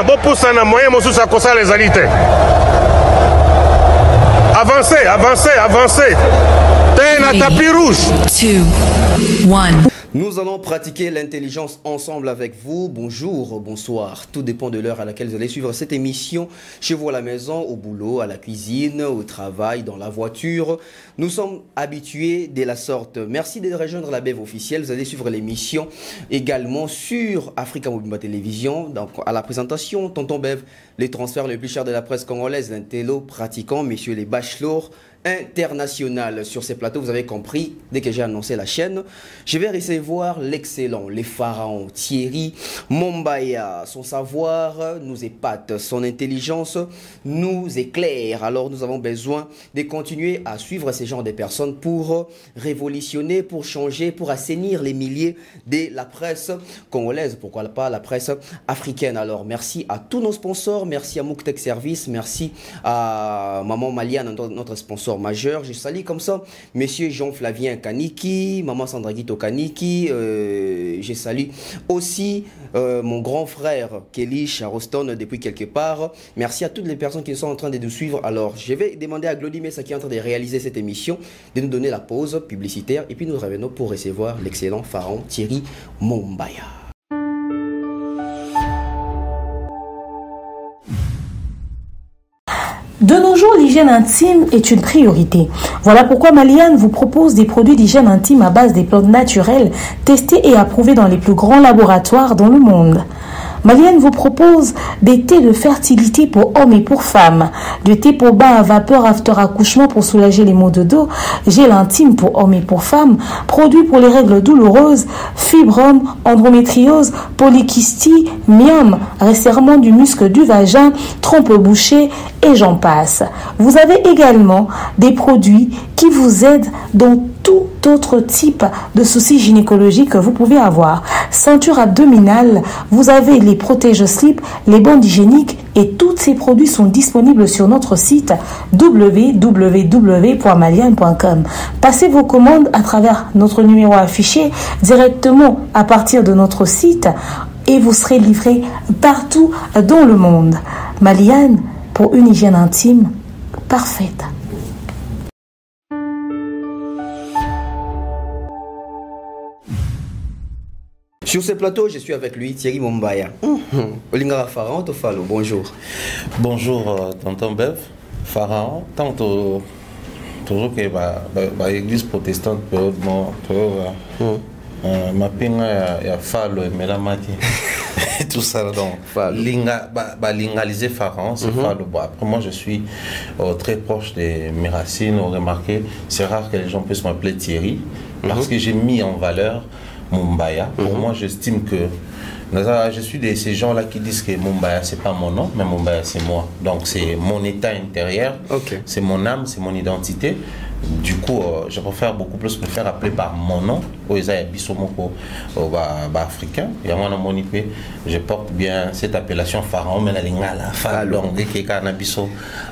Bopusana, moyen mosusu akosa les alités. Avancez, avancez, avancez. T'es un tapis rouge. 2, 1. Nous allons pratiquer l'intelligence ensemble avec vous. Bonjour, bonsoir. Tout dépend de l'heure à laquelle vous allez suivre cette émission. Chez vous à la maison, au boulot, à la cuisine, au travail, dans la voiture. Nous sommes habitués de la sorte. Merci de rejoindre la BEV officielle. Vous allez suivre l'émission également sur Africa Mobimba Télévision. Donc, à la présentation, Tonton Bev, les transferts les plus chers de la presse congolaise, l'intello pratiquant, messieurs les bachelors international. Sur ces plateaux, vous avez compris, dès que j'ai annoncé la chaîne, je vais recevoir l'excellent, les pharaons, Thierry Mombaya. Son savoir nous épate, son intelligence nous éclaire. Alors nous avons besoin de continuer à suivre ces genres de personnes pour révolutionner, pour changer, pour assainir les milliers de la presse congolaise, pourquoi pas la presse africaine. Alors merci à tous nos sponsors, merci à Mouktech Service, merci à Maman Maliane, notre sponsor majeur. Je salue comme ça Monsieur Jean-Flavien Kaniki, Maman Sandraguito Kaniki. Je salue aussi mon grand frère Kelly Charoston depuis quelque part. Merci à toutes les personnes qui sont en train de nous suivre. Alors je vais demander à Glody Messa qui est en train de réaliser cette émission de nous donner la pause publicitaire et puis nous revenons pour recevoir l'excellent pharaon Thierry Mombaya. De nos jours, l'hygiène intime est une priorité. Voilà pourquoi Maliane vous propose des produits d'hygiène intime à base des plantes naturelles testés et approuvés dans les plus grands laboratoires dans le monde. Maliane vous propose des thés de fertilité pour hommes et pour femmes, du thé pour bain à vapeur after accouchement pour soulager les maux de dos, gel intime pour hommes et pour femmes, produits pour les règles douloureuses, fibrome, endométriose, polykystie, myome, resserrement du muscle du vagin, trompe bouchée et j'en passe. Vous avez également des produits qui vous aident dans tout autre type de soucis gynécologiques que vous pouvez avoir. Ceinture abdominale, vous avez les protège-slip, les bandes hygiéniques et tous ces produits sont disponibles sur notre site www.maliane.com. Passez vos commandes à travers notre numéro affiché directement à partir de notre site et vous serez livré partout dans le monde. Maliane, pour une hygiène intime parfaite. Sur ce plateau, je suis avec lui, Thierry Mombaya. Olingara Pharaon, Tofalo, bonjour. Bonjour, tonton Bev. Pharaon, toujours que l'église protestante peut ma pinga ya Falo et Melamati. Tout ça, donc, lingaliser Pharaon, c'est Falo. Bon, après, moi, je suis très proche de mes racines. Remarquez, c'est rare que les gens puissent m'appeler Thierry, parce que j'ai mis en valeur Mombaya. Pour moi, j'estime que je suis de ces gens-là qui disent que Mombaya, c'est pas mon nom, mais Mombaya, c'est moi. Donc, c'est mon état intérieur, c'est mon âme, c'est mon identité. Du coup, je préfère beaucoup plus me faire appeler par mon nom, africain. Et moi, je porte bien cette appellation pharaon, mais la lingala,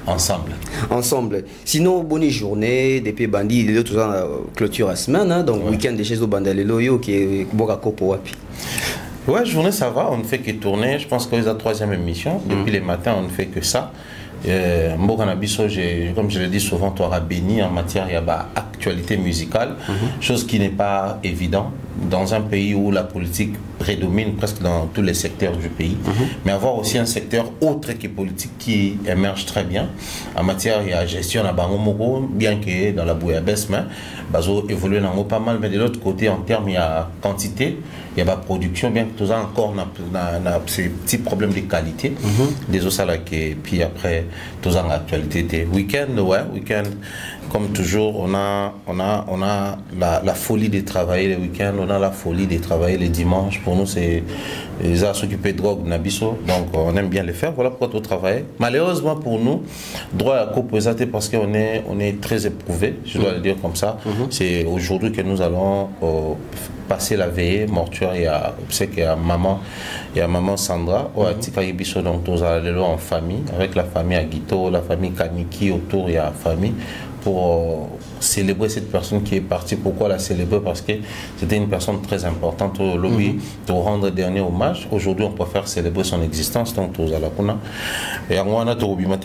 ensemble. Ensemble. Sinon, bonne journée, depuis bandit, il y a tout ça clôture la semaine, donc week-end de chez Bandaleloyo qui est Bogako Poapi. Ouais, journée ça va, on ne fait que tourner. Je pense que c'est la troisième émission. Depuis les matins, on ne fait que ça. Comme je le dis souvent, tu auras béni en matière d'actualité musicale, chose qui n'est pas évident dans un pays où la politique prédomine presque dans tous les secteurs du pays, mais avoir aussi un secteur autre que politique qui émerge très bien en matière de gestion à Bangomoko, bien que dans la bouillabaisse, mais bazo évolue pas mal, mais de l'autre côté en termes il y a quantité, il y a la production, bien que tout ça encore ces petits problèmes de qualité des autres salariés, et puis après tout ça en actualité. Week-end, comme toujours, on a la folie de travailler le week-end, on a la folie de travailler les dimanches. Pour nous, c'est s'occuper de drogue, Nabiso. Donc, on aime bien les faire. Voilà pourquoi on travaille. Malheureusement pour nous, droit à co-présenté parce qu'on est très éprouvé, je dois le dire comme ça. C'est aujourd'hui que nous allons passer la veillée mortuaire. Il y a maman Sandra, donc nous allons en famille, avec la famille Aguito, la famille Kaniki autour, il y a la famille pour célébrer cette personne qui est partie. Pourquoi la célébrer? Parce que c'était une personne très importante au lobby, pour rendre dernier hommage. Aujourd'hui, on préfère célébrer son existence, donc tous à la Kuna. Et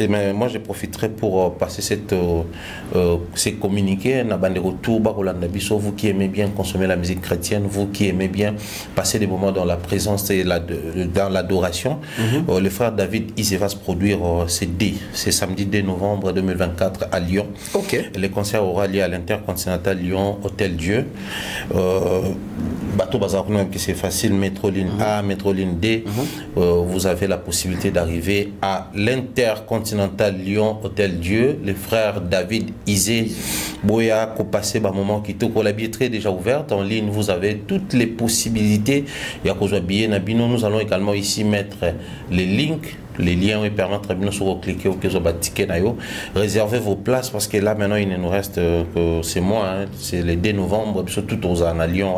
mais moi, je profiterai pour passer ces communiqués. Vous qui aimez bien consommer la musique chrétienne, vous qui aimez bien passer des moments dans la présence et dans l'adoration, le frère David Isé va se produire c'est samedi 2 novembre 2024 à Lyon. Les concerts aura lieu à l'Intercontinental Lyon, Hôtel Dieu. Bateau Bazar, c'est facile, métro ligne A, métro ligne D. Vous avez la possibilité d'arriver à l'Intercontinental Lyon, Hôtel Dieu. Les frères David Isé, Boya, Kopase, moment qui toque. La billetterie est déjà ouverte en ligne. Vous avez toutes les possibilités. Il y a qu'aux billets Nabino. Nous allons également ici mettre les links. Les liens oui, permettent de cliquer au ticket. Réservez vos places parce que là maintenant il ne nous reste que c'est moi, c'est le 2 novembre, surtout aux à Lyon,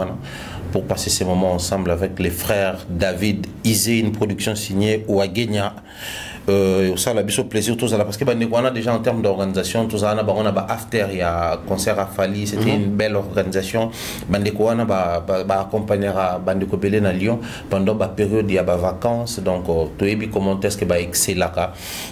pour passer ces moments ensemble avec les frères David Isé, une production signée Ouagenya. Ça la biso plaisir tous parce que on a déjà en termes d'organisation tous on a after il y a concert à Fali, c'était une belle organisation. Bandeko on a accompagnera Bandeko Belé na Lyon pendant la période il y a vacances, donc tu es comment est-ce que exceller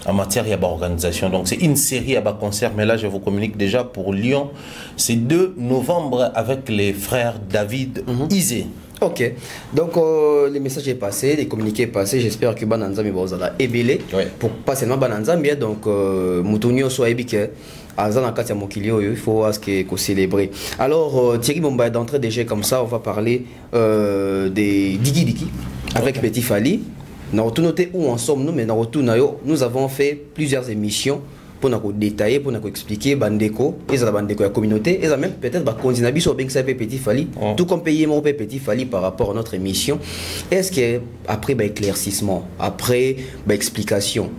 en matière il y a organisation, donc c'est une série à concert. Mais là je vous communique déjà pour Lyon, c'est 2 novembre avec les frères David Isé. Ok, donc le message est passé, les communiqués passés. J'espère que Bananzami va ébélé pour pas seulement Bananzami, donc Moutonio soit ébéké. Il faut célébrer. Alors Thierry Bomba d'entrée déjà comme ça, on va parler des Digi Digi avec Petit Fali. Nous avons noté où en sommes-nous, mais nous avons fait plusieurs émissions pour nous détailler, pour nous expliquer Bandeko, et la Bandeko la communauté, et même peut-être continuer sur Petit Fali, tout comme payer mon Petit Fali par rapport à notre émission. Est-ce que après éclaircissement, après explication,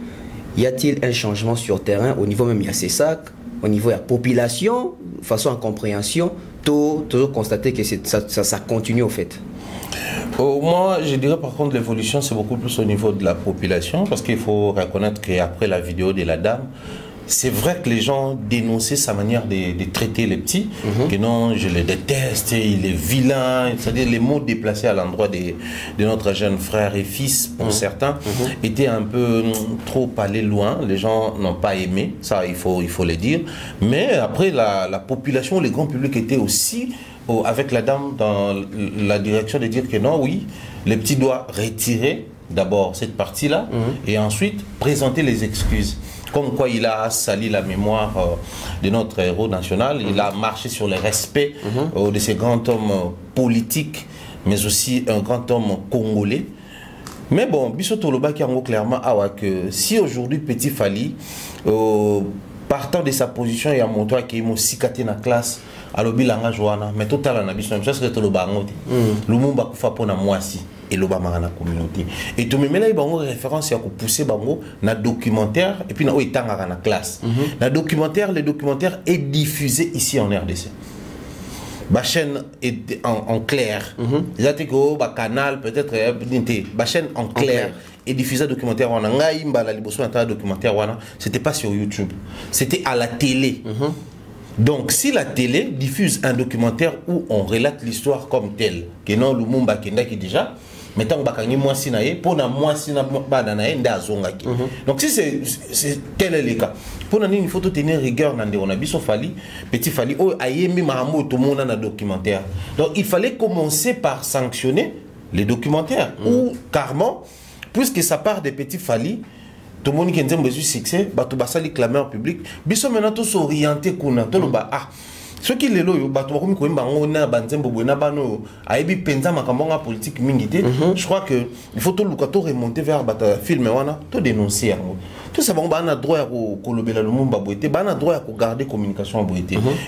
y a-t-il un changement sur terrain au niveau même il y a ces sacs, au niveau de la population, façon en compréhension, tout constater que ça continue au fait? Moi, je dirais par contre l'évolution c'est beaucoup plus au niveau de la population, parce qu'il faut reconnaître qu'après la vidéo de la dame, c'est vrai que les gens dénonçaient sa manière de traiter les petits, que non, je les déteste, il est vilain, c'est-à-dire les mots déplacés à l'endroit de notre jeune frère et fils, pour certains, étaient un peu trop allés loin. Les gens n'ont pas aimé, ça il faut le dire. Mais après, la population, les grands publics étaient aussi avec la dame dans la direction de dire que non, oui, les petits doivent retirer d'abord cette partie-là et ensuite présenter les excuses. Comme quoi il a sali la mémoire de notre héros national, il a marché sur le respect de ces grands hommes politiques, mais aussi un grand homme congolais. Mais bon, Biso Toloba qui a clairement que si aujourd'hui Petit Fali, partant de sa position, il y a mon toit qui est cicaté dans la classe, alors bilanga joana, mais total en abyss, même chose que Toloba ngote. Lumumba kufa pona moisi. Et l'Obama dans la communauté. Et tout le monde a une référence à pousser dans documentaire et puis dans la classe. Le documentaire est diffusé ici en RDC. La chaîne est en clair. Le canal peut-être la chaîne en clair est diffusé documentaire. C'était pas sur YouTube, c'était à la télé. Donc, si la télé diffuse un documentaire où on relate l'histoire comme telle, que non Lumumba Kenda qui déjà, mais tant que moi si naé pour na moi si na badanaé nda zongaki. Donc si c'est tel est le cas, pour nous il faut tenir rigueur dans on a biso Fali, Petit Fali oh ayemi mahambo tout monde dans documentaire. Donc il fallait commencer par sanctionner les documentaires ou carrément, puisque ça part des Petit Fali. Tout le monde qui a besoin de succès, tout le monde clameur public. Biso maintenant tous orientés kuna tout le ah Ce qui est là, je crois que il faut tout remonter vers le film, tout dénoncer. Tout ça, on a droit à droit à garder communication.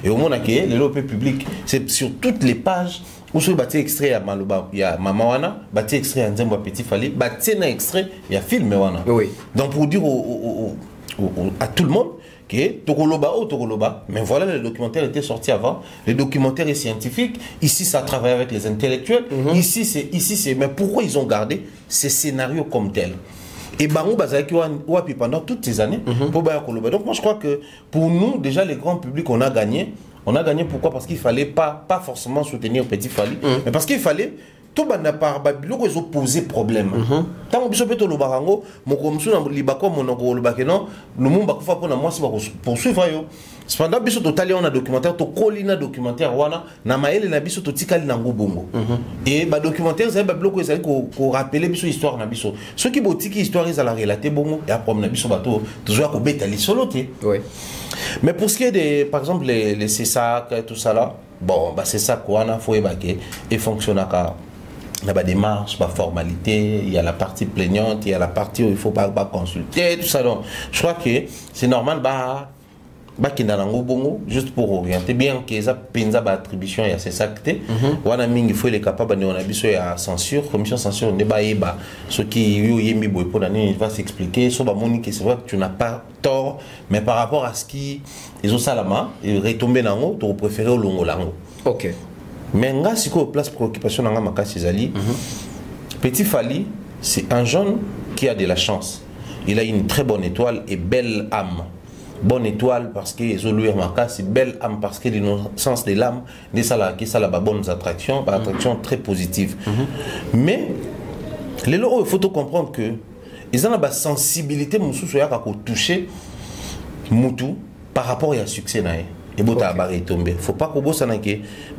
Et au moment où les lopes publics, c'est sur toutes les pages où se bâti extrait à Maloba, il y a Mamawana, bâti extrait à Nzembo Petit Fali, bâti un extrait, il y a film. Oui. Donc pour dire à tout le monde, Tokoloba ou Tokoloba, mais voilà, le documentaire était sorti avant. Le documentaire est scientifique. Ici, ça travaille avec les intellectuels. Ici, c'est. Mais pourquoi ils ont gardé ces scénarios comme tels? Et Barou Bazaki Wapi pendant toutes ces années pour Bayakoloba. Donc, moi, je crois que pour nous, déjà, les grands publics, on a gagné. On a gagné pourquoi? Parce qu'il ne fallait pas forcément soutenir Petit Fali, mais parce qu'il fallait. Tout le monde par Babylone, ils ont posé problème. Tant que vous le barango, mon commission dans l'Ibako, mon oncle le bakeno, le monde va faire pour moi, c'est poursuivre. Cependant, biso total on a documentaire, to colina documentaire wana, na maele na biso to tikali na ngobongo. Et ba documentaire, c'est Babylone ils allaient ko rappeler biso histoire na biso. Ceux qui botiki histoire ils allaient relater bongo et après na biso bateau, toujours ko betali soloté. Oui. Mais pour ce qui est des, par exemple les CSAC et tout ça là, bon, bah c'est ça quoi, na faut évacuer et fonctionne à il y a des démarches, pas formalité, il y a la partie plaignante, il y a la partie où il faut pas consulter, tout ça. Donc, je crois que c'est normal, juste pour orienter, bien que ça pensa attribution, il y a ces actes. Il faut les capables de il y a censure, commission censure, on débat, ce qui il va s'expliquer, c'est vrai que tu n'as pas tort, mais par rapport à ce qui ils ont ça la main, ils retombent dans l'eau, tu préfères au long lango. Ok. Mais nga siko place préoccupation nga makasi zali. Petit Fali, c'est un jeune qui a de la chance. Il a une très bonne étoile et belle âme. Bonne étoile parce que Zoluer makasi, belle âme parce que l'innocence de l'âme, des sala qui sala bonnes attractions, attractions très positives. Mais les loro il faut comprendre que ils ont la sensibilité mususu ya ko toucher mutu par rapport à succès nae. Et Bota Barre est tombé. Faut pas que ça que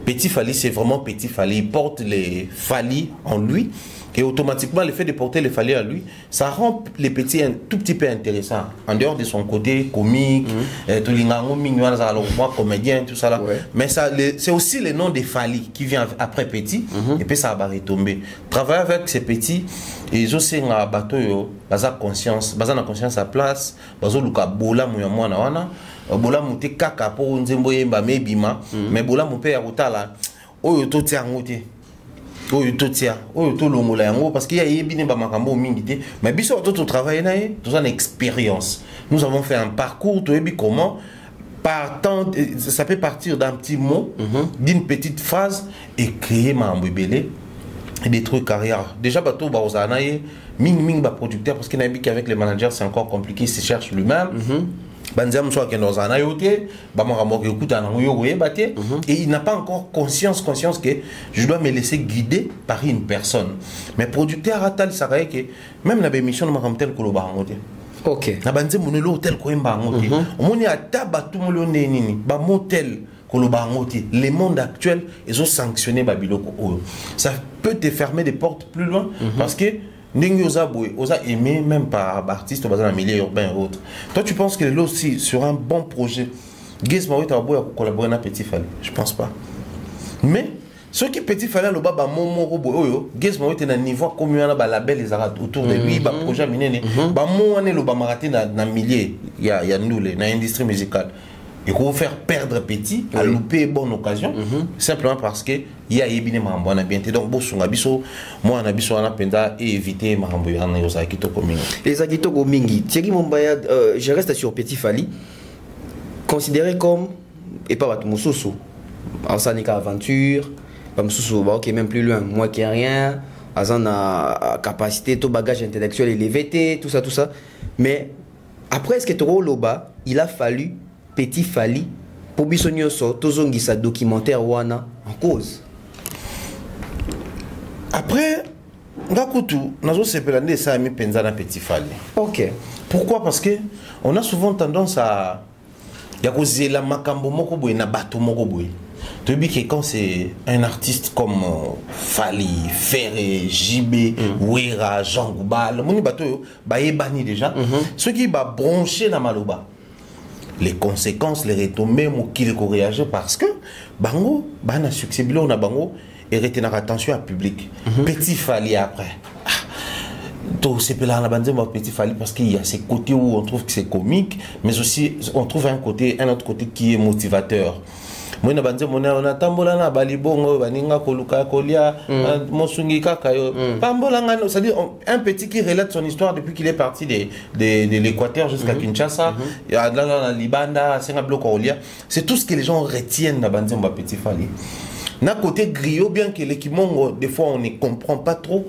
Petit Fali, c'est vraiment Petit Fali. Il porte les Fali en lui. Et automatiquement, le fait de porter les Fali en lui, ça rend les petits un tout petit peu intéressants. En dehors de son côté comique, comédien, tout ça là. Ouais. Mais c'est aussi le nom des Fali qui vient après Petit. Et puis ça va tomber. Travailler avec ces petits, ils ont aussi un bateau, ils ont conscience à place, ils ont bola mouya bola muté kaka pour nzembo yemba mebima mais bola mu pe ya kotala oyo to tia ngote oyo to longola yango parce qu'il y a yebine ba makambo mingi te mais biso to travailler na ye to une expérience. Nous avons fait un parcours to yebi comment partant ça peut partir d'un petit mot d'une petite phrase et créer ma mbebele et des trucs carrière. Déjà bateau ba ozana ye ming ba producteur parce qu'il n'a qu'avec les managers c'est encore compliqué, il se cherche lui-même. Et il n'a pas encore conscience que je dois me laisser guider par une personne. Mais producteur Atal Saraye que même la émission de Maram tel que le barangote. Ok. Na banze monelo tel ko mbangote. Omoni ata batu molio nini ba motel ko le barangote. Les mondes actuels ils ont sanctionné Babiloko. Ça peut te fermer des portes plus loin parce que Osa aimé même par artiste dans un milieu urbain et autres. Toi tu penses que là aussi sur un bon projet Gizmo est à collaborer avec Petit Fali? Je pense pas. Mais ce qui Petit Fali le baba momo robo Gizmo est à un niveau comme un label les arabes autour de lui ba projet miné ba mo ane le ba maraté dans milieu il y a nous dans l'industrie musicale. Et qu'on faire perdre Petit à louper bonne occasion simplement parce que il y a yebine mambo na bien donc bosso ngabiso moi na biso na penda et éviter mambo ya na yosakito komingi les akito komingi Thierry Mombaya je reste sur Petit Fali considéré comme et pas tout mususu en sanika aventure pas mususu OK même plus loin moi qui ai rien azan a capacité tout bagage intellectuel élevé tout ça mais après ce que tu loba il a fallu Petit Fali pour bisonyoso tozongi sa documentaire wana en cause. Après ngakutu nazo sepelande ça mi penza na Petit Fali. OK. Pourquoi? Parce que on a souvent tendance à ya kozela makambo moko boy na bato moko boy. Tu dis que quand c'est un artiste comme Fali, Ferré, JB, Wera, Jean Goubal, moni bato ba yebani déjà, ce qui va broncher na maloba. Les conséquences, les retombées, qui réagir parce que bango bana succès bilo na bango et retenir attention à public. Petit Fally après. C'est pas la bande Petit Fally parce qu'il y a ces côtés où on trouve que c'est comique, mais aussi on trouve un autre côté qui est motivateur. Moi na bande on a tambola na balibongo baninga koluka kolia mosungi kakayo pambola ngano, c'est-à-dire un petit qui relate son histoire depuis qu'il est parti de l'Équateur jusqu'à Kinshasa, dans Libanda, Singapore Kolia. C'est tout ce que les gens retiennent na bande Petit Fally. D'un côté griot, bien que l'équipement, des fois on ne comprend pas trop,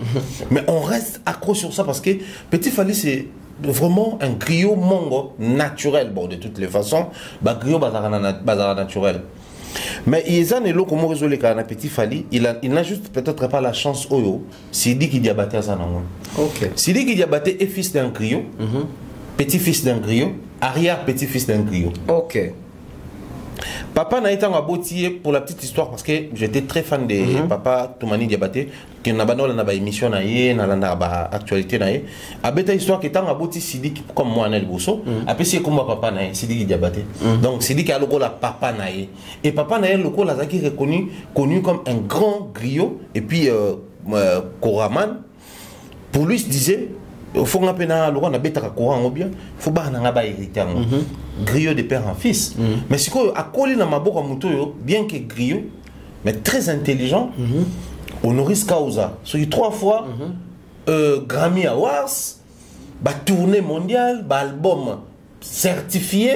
mais on reste accro sur ça parce que Petit Fally c'est vraiment un griot mongo naturel. Bon, de toutes les façons, griot bazara naturel. Mais ils ont le comment résoudre le Petit Fally, il n'a juste peut-être pas la chance oyo, s'il dit qu'il diabaté à ça non. OK. S'il dit qu'il diabaté est fils d'un griot, petit-fils d'un griot, arrière-petit-fils d'un griot. OK. Papa n'a été en abouti pour la petite histoire parce que j'étais très fan de Papa Toumani Diabaté qui n'a pas dans émission na actualité na a bête histoire qui est en abouti Sidi comme moi Anel Bosso après c'est comme papa na Sidi Diabaté donc Sidi qui a le la papa na et papa na le la zaki connu comme un grand griot et puis Koraman pour lui se disait au fond on a bête à courant bien faut pas na hériter griot de père en fils. Mais c'est quoi, à coller dans ma boca bien que griot, mais très intelligent, honoris causa. Ce qui 3 fois Grammy Awards, tournée mondiale, album certifié,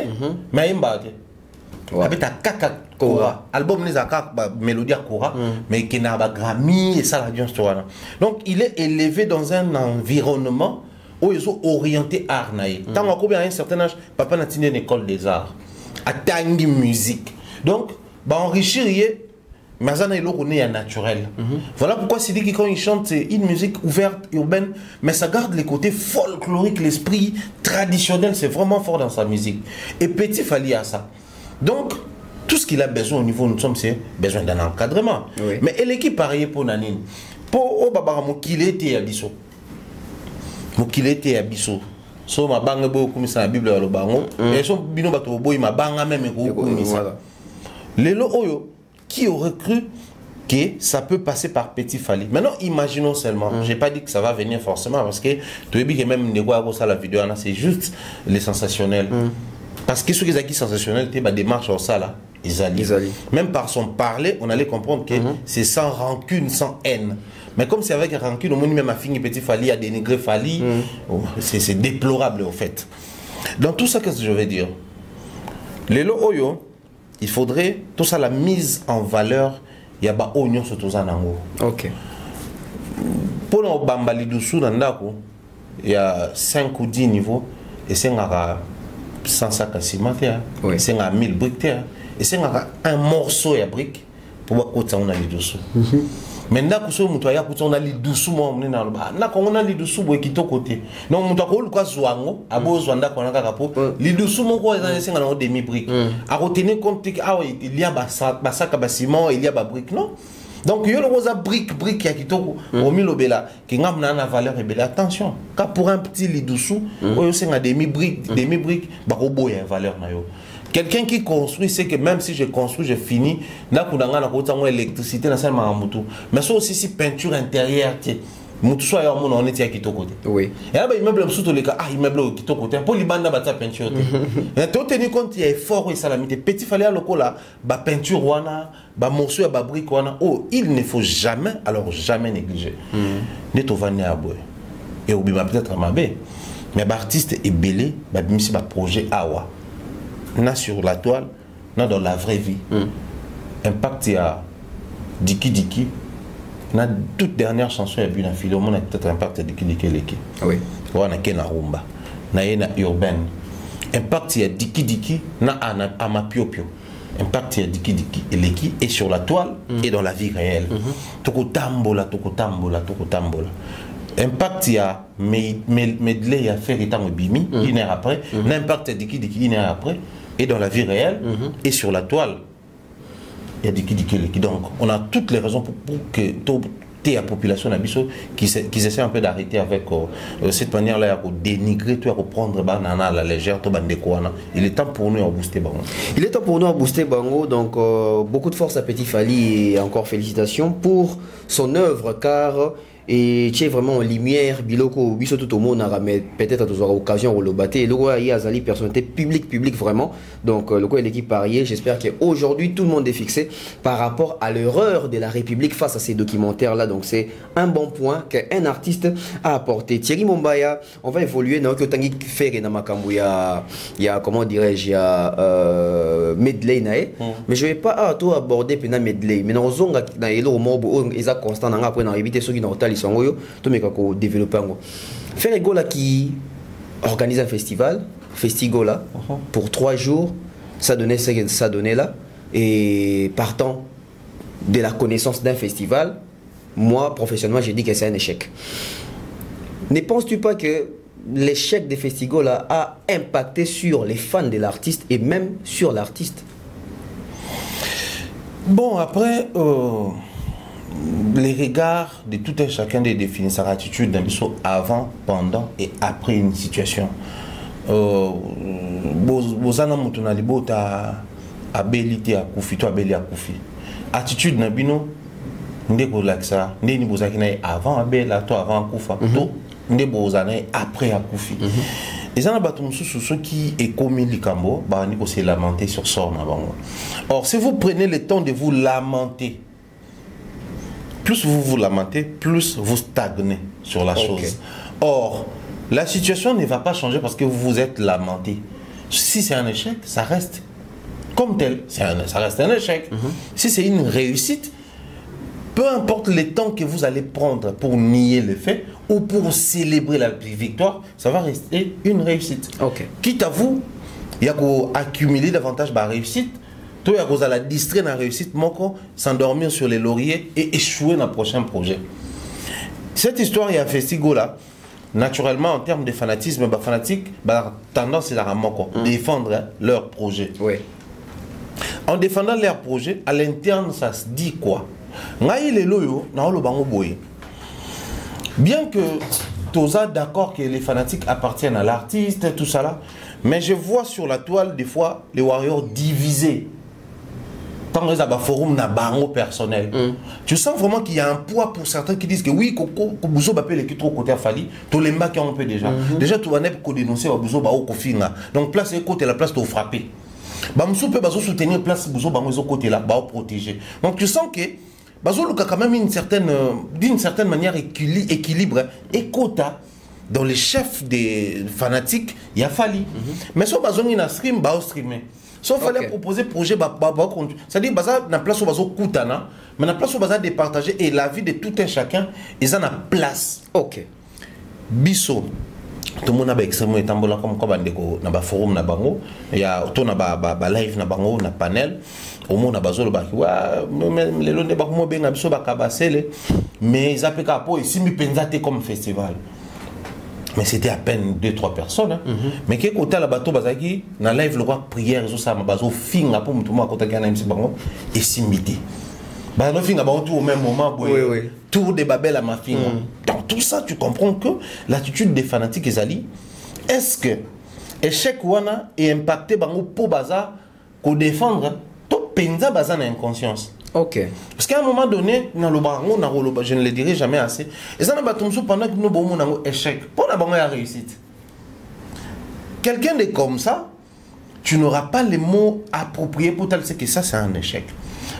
mais il y a Kaka Kora. Album les a mélodie Kora, mais qui n'a pas Grammy et ça la histoire. Donc il est élevé dans un environnement où ils sont orientés art naïe. Tant qu'on a un certain âge, papa n'a tenu une école des arts. À tangi musique. Donc, enrichir, mais ça n'est pas naturel. Voilà pourquoi c'est dit que quand il chante, c'est une musique ouverte, urbaine, mais ça garde les côtés folkloriques, l'esprit traditionnel, c'est vraiment fort dans sa musique. Et Petit Fally a ça. Donc, tout ce qu'il a besoin au niveau nous sommes, c'est besoin d'un encadrement. Oui. Mais l'équipe pareil pour Nanine. Pour Obabaramo, qu'il était à Bissot. Qu'il était à Bissot. So ma banga bo kumisa la Bible lo bango et so bino bato boy ma banga même ko kumisa. Lelo oyo qui aurait cru que ça peut passer par Petit Fally. Maintenant imaginons seulement, j'ai pas dit que ça va venir forcément parce que tu dis que même ne quoi ça la vidéo là c'est juste les sensationnels. Parce que ceux qui sont sensationnels c'est ba démarche en ça là, ils allaient. Même par son parler, on allait comprendre que c'est sans rancune, sans haine. Mais comme c'est avec rancune, au moins même ma fille Petit Fally a dénigré Fally, c'est déplorable en fait. Dans tout ça, qu'est-ce que je vais dire? Les lo oyo, il faudrait tout ça la mise en valeur. Il y a pas oignon sur tout ça nango. Ok. Pour le bambali dessous dans l'ako, il y a 5 ou 10 niveaux et c'est un 150 ciment, c'est un 1000 briques et c'est un morceau de briques pour voir on a les dessous. Maintenant, on a les dessous, on a les dessous qui sont côté. Donc, on a zwango, abo zwanda qu'on a kapo. Les dessous, mon quoi, ils ont des demi-briques. À retenir compte qu'il y a un sac à ciment, il y a des briques, non? Donc, il y a une brique qui est au milieu de la qui a une valeur et belle. Attention, car pour un petit lit dessous, il y a des demi-briques, il y a une valeur. Quelqu'un qui construit, c'est que même si je construis, je finis, là, il y a l'électricité, mais ça aussi, c'est peinture intérieure. On est à Kito côté. Oui. Et là, il meuble sous les cas, il meuble Kito côté. Pour les bandes, il peinture. Mais tu tenir compte, il y a effort et salamité. Petit Fally à l'eau là, peinture, morceau, brique, oh, il ne faut jamais, alors jamais négliger. Ne te vanner à boire. Et au peut-être à ma baie. Mais l'artiste est belé, c'est un projet Awa. Na sur la toile, na dans la vraie vie. Impact il y a Diki Diki. Na toute dernière chanson il y a eu un film, on a peut-être impact Diki Diki Leki. Oui. On a Kena Rumba. Na yena urbaine. Impact il y a Diki Diki na Amapio Pio. Impact il y a Diki Diki Leki et sur la toile et dans la vie réelle. Toko tambola, toko tambola, toko tambola. Impact il y a medley il y a fait étant bimi une heure après. N'impact Diki Diki une heure après. Et dans la vie réelle, et sur la toile, il y a des qui. Donc, on a toutes les raisons pour que la population qui essaie un peu d'arrêter avec cette manière-là de dénigrer, de reprendre à la légère. Il est temps pour nous à booster Bango. Il est temps pour nous à booster Bango. Donc, beaucoup de force à Petit Fally et encore félicitations pour son œuvre car. Et tu es vraiment en lumière, biloko, biso tout au monde a peut-être à tous occasion de le battre. Le roi y a Zali personnalité publique vraiment. Donc le roi et l'équipe pariée, j'espère qu'aujourd'hui tout le monde est fixé par rapport à l'erreur de la République face à ces documentaires là. Donc c'est un bon point qu'un artiste a apporté. Thierry Mombaya, on va évoluer dans le tangi faire dans makambu il y a comment dirais-je, il y a medley nae. Mais je vais pas aborder pena medley. Mais dans zonga na elo mobo eza constant na après na éviter ceux qui n'ont pas Sangoyo, tout mais kako développer ngo. Ferregola qui organise un festigola pour 3 jours, ça donnait ce que ça donnait là et partant de la connaissance d'un festival, moi professionnellement j'ai dit que c'est un échec. Ne penses-tu pas que l'échec des festigola a impacté sur les fans de l'artiste et même sur l'artiste? Bon après les regards de tout un chacun de définir sa attitude d'un biseau avant, pendant et après une situation. Bozana mutunalibo ta abilité à koufi, toi abeli à koufi. Attitude na bino ndeko laksa, ndeni bozaki na avant abela, toi avant koufa, to nde bozana après à koufi. Les gens ceux qui est commis likambo, bah niko se lamenter sur sort na bango. Or si vous prenez le temps de vous lamenter, plus vous vous lamentez, plus vous stagnez sur la chose. Or, la situation ne va pas changer parce que vous vous êtes lamenté. Si c'est un échec, ça reste comme tel. Ça reste un échec. Si c'est une réussite, peu importe le temps que vous allez prendre pour nier le fait ou pour célébrer la victoire, ça va rester une réussite. Quitte à vous, il y a qu'à accumuler davantage de réussite. Toi, il y a la distraire dans la réussite, s'endormir sur les lauriers et échouer dans le prochain projet. Cette histoire, il y a un festival là. Naturellement, en termes de fanatisme, fanatique, tendance est à défendre leur projet. En défendant leur projet, à l'interne, ça se dit quoi? Bien que tous d'accord que les fanatiques appartiennent à l'artiste, tout ça là, mais je vois sur la toile des fois les warriors divisés. Quand ils ont un forum na bango personnel, tu sens vraiment qu'il y a un poids pour certains qui disent que oui, Bouzo va payer les trop côté à Fali, tous les mbaki on peut déjà. Déjà, tu vas dénoncer Bouzo ba au kofinga. Donc place et côté la place tu frapper. Bamsou peut bazo soutenir place Bouzo ba au côté là, ba protéger. Donc tu sens que Bazo a quand même d'une certaine manière équilibre et quota. Dans les chefs des fanatiques, il y a Fali. Mais si on a un stream, on va streamer. Si on fallait proposer un projet, c'est-à-dire que on a place où on a mais on a place où on a départager et la vie de tout un chacun, ils ont la place. Bisso. Tout le monde a extrêmement été comme dans le forum, il y a un live, un panel. Au monde a besoin de les lois mais ils appellent pour ici, mais comme festival. Mais c'était à peine 2-3 personnes. Mais qui côté la bateau bazaki, na live le roi prière et ça ma bazo fin pour me tomber à côté de MC Bango et simité. Bah le fin tout au même moment, tour de Babel à ma fille. Dans tout ça, tu comprends que l'attitude des fanatiques et Zali, est-ce que échec wana est impacté Bango pour bazar qu'on défendre tout penza bazar inconscience. Parce qu'à un moment donné, je ne le dirai jamais assez. Et ça n'a pas tout pendant que nous avons un échec. Pour la réussite. Quelqu'un de comme ça, tu n'auras pas les mots appropriés pour dire que ça c'est un échec.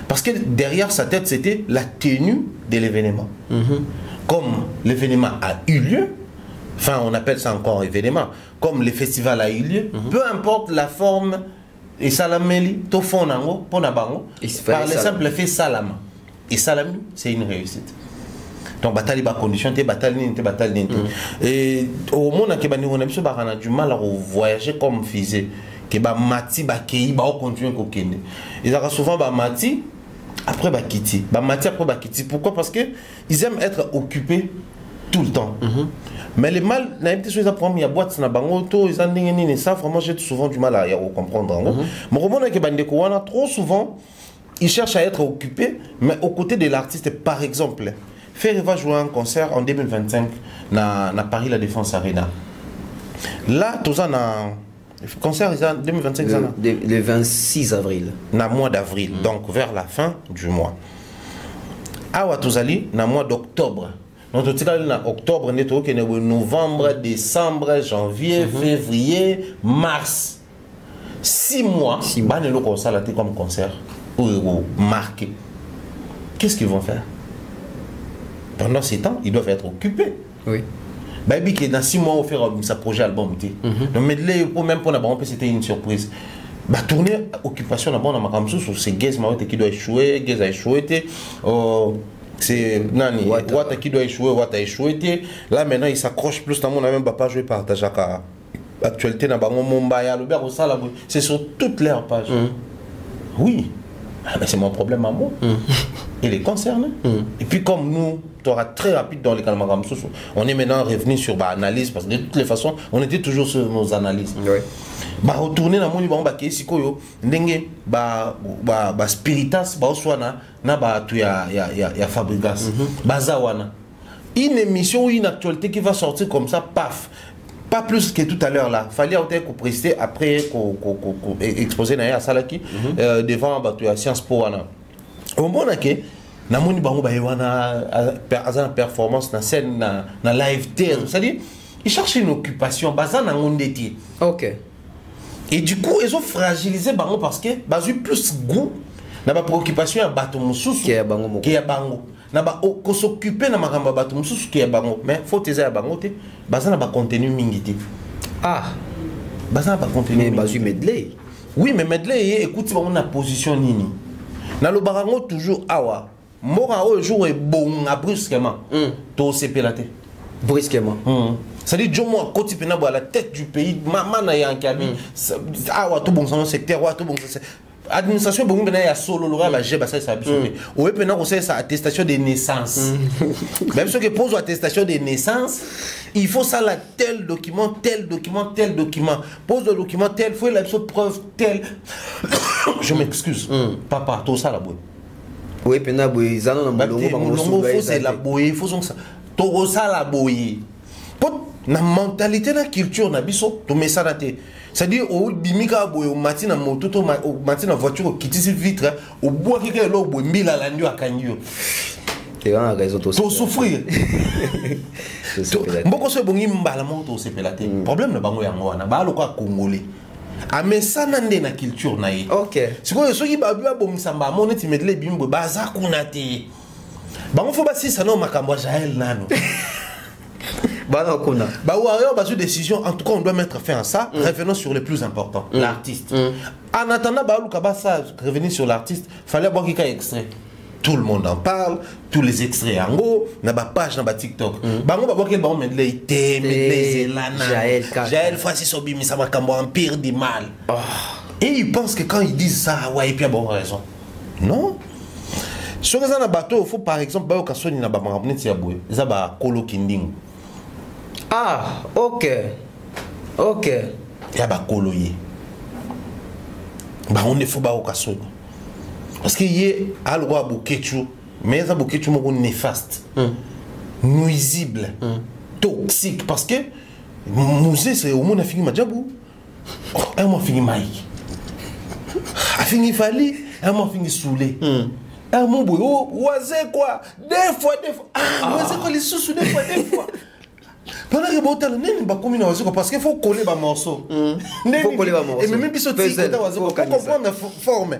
Parce que derrière sa tête, c'était la tenue de l'événement. Comme l'événement a eu lieu, enfin on appelle ça encore événement, comme le festival a eu lieu, peu importe la forme. Et salameli, to fonango, ponabango, par le simple fait salama. Et salami, c'est une réussite. Donc, bataille ba condition, te bataille ni. Et au monde qui on a du mal à voyager comme fusée. Que ba mati ba kei ba continuer ko kende. Ils ont souvent ba mati après ba kiti. Ba mati après ba kiti. Pourquoi? Parce que ils aiment être occupés tout le temps. Mais les mal, il y a boîte na bango to ils ont ça vraiment j'ai souvent du mal à comprendre. Mais trop souvent ils cherchent à être occupés mais aux côtés de l'artiste par exemple Ferre va jouer un concert en 2025 na Paris La Défense Arena. Là, tout ça, le concert est en 2025. Le 26 avril. Na mois d'avril, donc vers la fin du mois. Awa Touzali, na mois d'octobre. Donc, tout ça, octobre, novembre, décembre, janvier, février, mars. 6 mois, bah, nous avons comme concert ou marqué. Qu'est-ce qu'ils vont faire? Pendant ces temps, ils doivent être occupés. Oui. Baby qui dans 6 mois on fait sa projet album. Donc medley pour même pour la c'était une surprise. Bah tourner occupation là-bas dans ma campus c'est Gaze qui doit échouer, Gaze a échoué. C'est Nani, Wata qui doit échouer, Wata a échoué. Là maintenant il s'accroche plus dans mon même pas jouer par Tajaka. Actualité dans Bango Mumbai, Albert au Sala, c'est sur toutes leurs pages. Oui. Ah ben c'est mon problème à moi. Il est concerné. Et puis comme nous, tu auras très rapide dans les Kalmagam, on est maintenant revenu sur l'analyse parce que de toutes les façons, on était toujours sur nos analyses. Oui. Bah retourner dans mon livre, bah qu'est-ce que yo, ndenge, bah spiritas, bah soit na bah tu ya Fabrigas, bah zawana. Une émission ou une actualité qui va sortir comme ça, paf. Pas plus que tout à l'heure là. Fallait qu'on prester après qu'on exposer à Salaki devant la Sciences Po. Au moment où na moni bango ba wana azana performance na scène na live théâtre, c'est-à-dire ils cherchent une occupation bazana ngondeti. OK. Et du coup ils ont fragilisé bango parce que bazu plus goût na ba préoccupation ya bato mususu qui ya bango na ba ko s'occuper na makamba bato mususu qui ya bango mais faut teza ya bango te bazana ba contenu mingiti. Ah bazana ba contenu mais bazu medley. Oui mais medley écoute bango na position nini na lo barango toujours awa mora au jour est bon à brusquement to sepelate brusquement c'est-à-dire Jomo Koti Penabo à la tête du pays maman na yankabi awa to bon son secteur wa to bon administration bon ben ya solo lora ba jeba ça abusé ou pena ko ça attestation de naissance même ceux qui posent attestation de naissance il faut ça la tel document pose le document tel faut la preuve tel je m'excuse papa tout ça la boue. Oui, pena boy, zano na molongo faut c'est la boye, faut ça. To ça la boye. Pour na mentalité na culture na biso, to mets ça na té. C'est-à-dire au bimika boye, au matin na moto, au matin na voiture qui tisse vitre, au bois qui est là, au boye mbila la ndio akanyo. Tu as raison to souffrir. Mboko so bongi mbala moto se pelate. Problème na bango yango wana, ba lo kwa congolais. A mais ça nande na culture na ye. OK. Siko so ki ba bia bomisamba mo neti medle bimbo baza kunate. Ba mo fo ba si ça no makambo Jaël nano. Ba na kuna. Ba wa yo ba sur décision en tout cas on doit mettre fin à ça. Revenons sur le plus important, l'artiste. En attendant ba luka ba ça revenir sur l'artiste, fallait voir qu'il y ait extrait. Tout le monde en parle, tous les extraits en haut, na ba page na ba TikTok. Bango ba boke ba medley té, medley zelana. Jaël Francis Obimi ça makambo empire du mal. Et ils pensent que quand ils disent ça, ouais, et puis bon raison. Non. Sur les bateau, il faut par exemple ba okasoni na ba mangabne ti aboué. Ça ba kolo kinding. Ah, OK. OK. Ya ba kolo yé. Ba on ne faut ba okasoni. Parce qu'il y a un roi Bouketchou, mais il y a Bouketchou néfaste, nuisible, toxique. Parce que musée, c'est au monde a fini Madjabou, un mois fini Maïk, a fini Fali, un mois fini Soulé. Un mois boyo, oisé quoi, des fois, oisé quoi, les sous des fois. Pendant que Botal n'est pas commun parce qu'il faut coller les morceaux. Il faut coller les morceaux. Et même si pour comprendre la forme.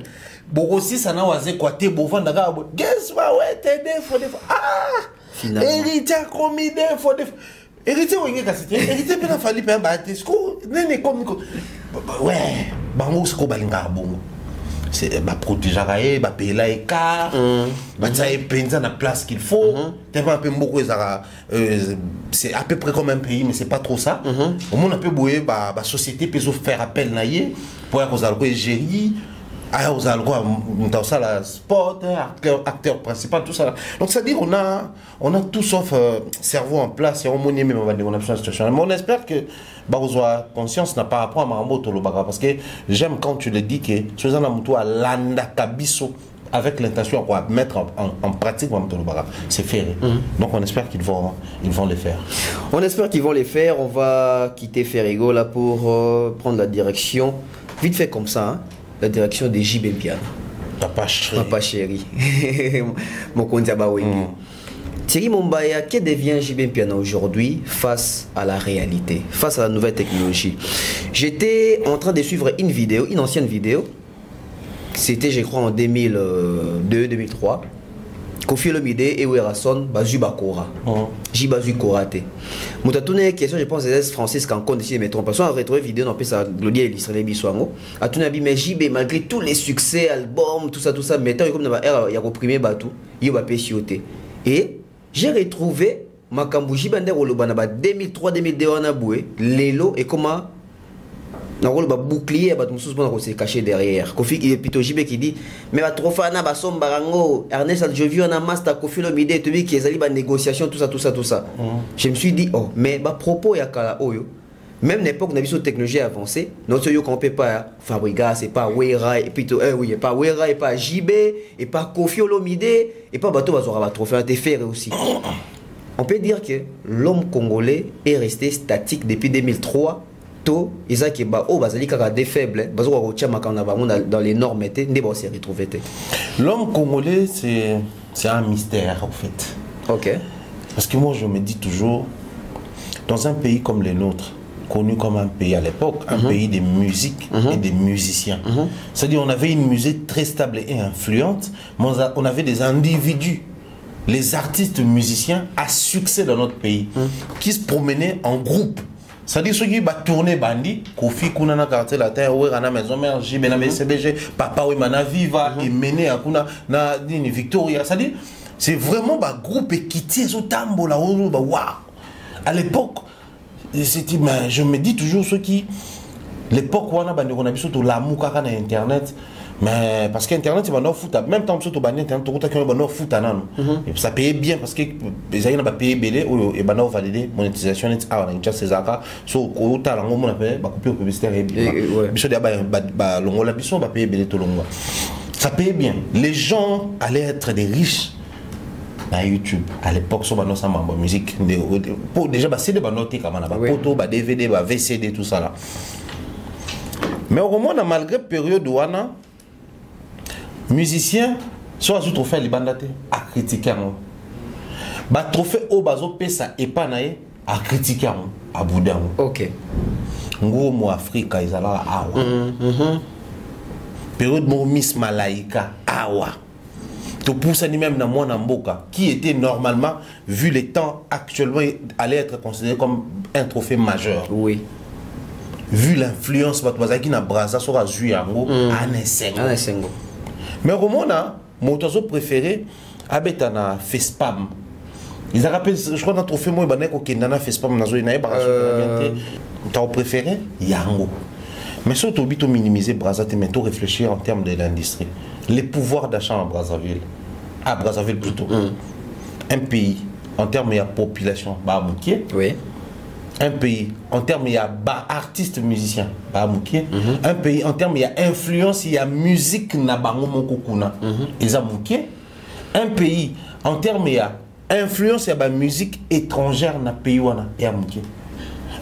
Bon aussi ça n'a pas quoi t'es beau vendre là. Guess what ouais t'es des fois. Ah. Héritier commis des fois. Héritier où il est cassé. Héritier peut pas falloir payer bâtisse. N'est comme ouais. Bango ce qu'on balinga bongo. C'est bah protéger raé bah payer la écart bah ça est peindre dans la place qu'il faut tellement un peu beaucoup c'est à peu près comme un pays mais c'est pas trop ça au monde un peu boué bah société peut faire appel naïe pour que vous allez gérer ah vous allez dans ça la sport acteur principal tout ça donc c'est à dire on a tout sauf cerveau en place et on monnaie même on va dire on a besoin de situation mais on espère que Barozoa conscience n'a pas rapport à Marambo Tolobaga parce que j'aime quand tu le dis que Suzanne Moutou a landa kabiso avec l'intention de mettre en pratique, c'est faire. Donc on espère qu'ils vont le faire. On espère qu'ils vont les faire. On va quitter Ferrigo là pour prendre la direction, vite fait comme ça, hein, la direction des JB Piano. Papa chéri. Mon compte Thierry Mombaya, que devient JB Piano aujourd'hui face à la réalité, face à la nouvelle technologie? J'étais en train de suivre une ancienne vidéo. C'était, je crois, en 2002-2003. Kofi Olomide et Werason Bazu Bakora. Jibazu Korate. Moutatoune question, je pense, c'est Francis Cancon ici de me trompe. Parce qu'on a retrouvé vidéo dans sa Glodie et l'Israël Biswango. A tout mais JB, malgré tous les succès, albums, tout ça, maintenant, comme il y a reprimé Batou, il va péchioter. Et j'ai retrouvé Makambu Jibande Rolobana 2003-2002 on a boué, Lelo et comment. Na rôle bouclier ba tout monde s'est caché derrière. Kofi et Pito JB qui dit mais ba trop fana ba sombarango Ernest Adjovi on a master Kofi Olomide tu qui ezali ba négociation tout ça. Je me suis dit oh mais ba propos ya kala oyo même l'époque na biso technologie avancée notre yo qu'on peut pas Fabriga c'est pas Wera et Pito oui pas Wera et pas JB et pas Kofi Olomide et pas bateau bazora ba trop faire te faire aussi. On peut dire que l'homme congolais est resté statique depuis 2003. Isaac ba oh bazali kaka des faibles bazo ko tia makana ba dans les normes était ne ba se retrouver. L'homme congolais c'est un mystère en fait. OK. Parce que moi je me dis toujours dans un pays comme le nôtre connu comme un pays à l'époque, un pays de musique et des musiciens. C'est-à-dire on avait une musique très stable et influente, mais on avait des individus, les artistes musiciens à succès dans notre pays qui se promenaient en groupe. C'est-à-dire ceux qui tourner bandi, Kofi Kunana quartier la terre, ouais, Rana maison mère, JB CBG, Papa oui mana viva et mené à Kuna na ni Victoria. C'est-à-dire c'est vraiment un groupe qui tient au tambo là, waouh. À l'époque, c'était je me dis toujours ceux qui l'époque où on a vu surtout l'amour quand on a internet. Mais parce qu'Internet, c'est pas foot. Même temps, surtout Internet, foot ça paye bien parce que les gens n'ont payé BD ou et on validé monétisation. C'est ça. So, au talent, on a payé, coupure publicitaire et bien. Biso dia ba longo la biso ba payer BD tout longo. Ça paye bien. Les gens allaient être des riches à YouTube. À l'époque, sur nos samba musique. Déjà, CD, noté comme on a photo, DVD, VCD, tout ça là. Mais au moins, malgré période où on a musiciens soit sous trophée les bandaté à critiquer ba trophée au bazo pesa et pas naé à critiquer à boudan. OK. Ngo mo Afrika izala awa. Période mo Miss Malaika awa. To poussa ni même dans mon mboka qui était normalement vu les temps actuellement allait être considéré comme un trophée majeur. Oui. Vu l'influence batwazaki na Braza sur Azuyango Anesengo. Mais au monde, mon oiseau préféré, Abetana Fespam. Ils ont rappelé, je crois, dans le trophée, moi, il y a un Fespam dans ton préféré, Yango. Mais surtout, il faut minimiser Brazzaville, mais tout réfléchir en termes de l'industrie. Les pouvoirs d'achat en Brazzaville, à Brazzaville plutôt. Un pays, en termes de population, oui. Un pays, en termes, il y a artistes musiciens, un pays, en termes, il y a influence, il y a musique, un pays, en termes, il y a influence, il y a musique étrangère,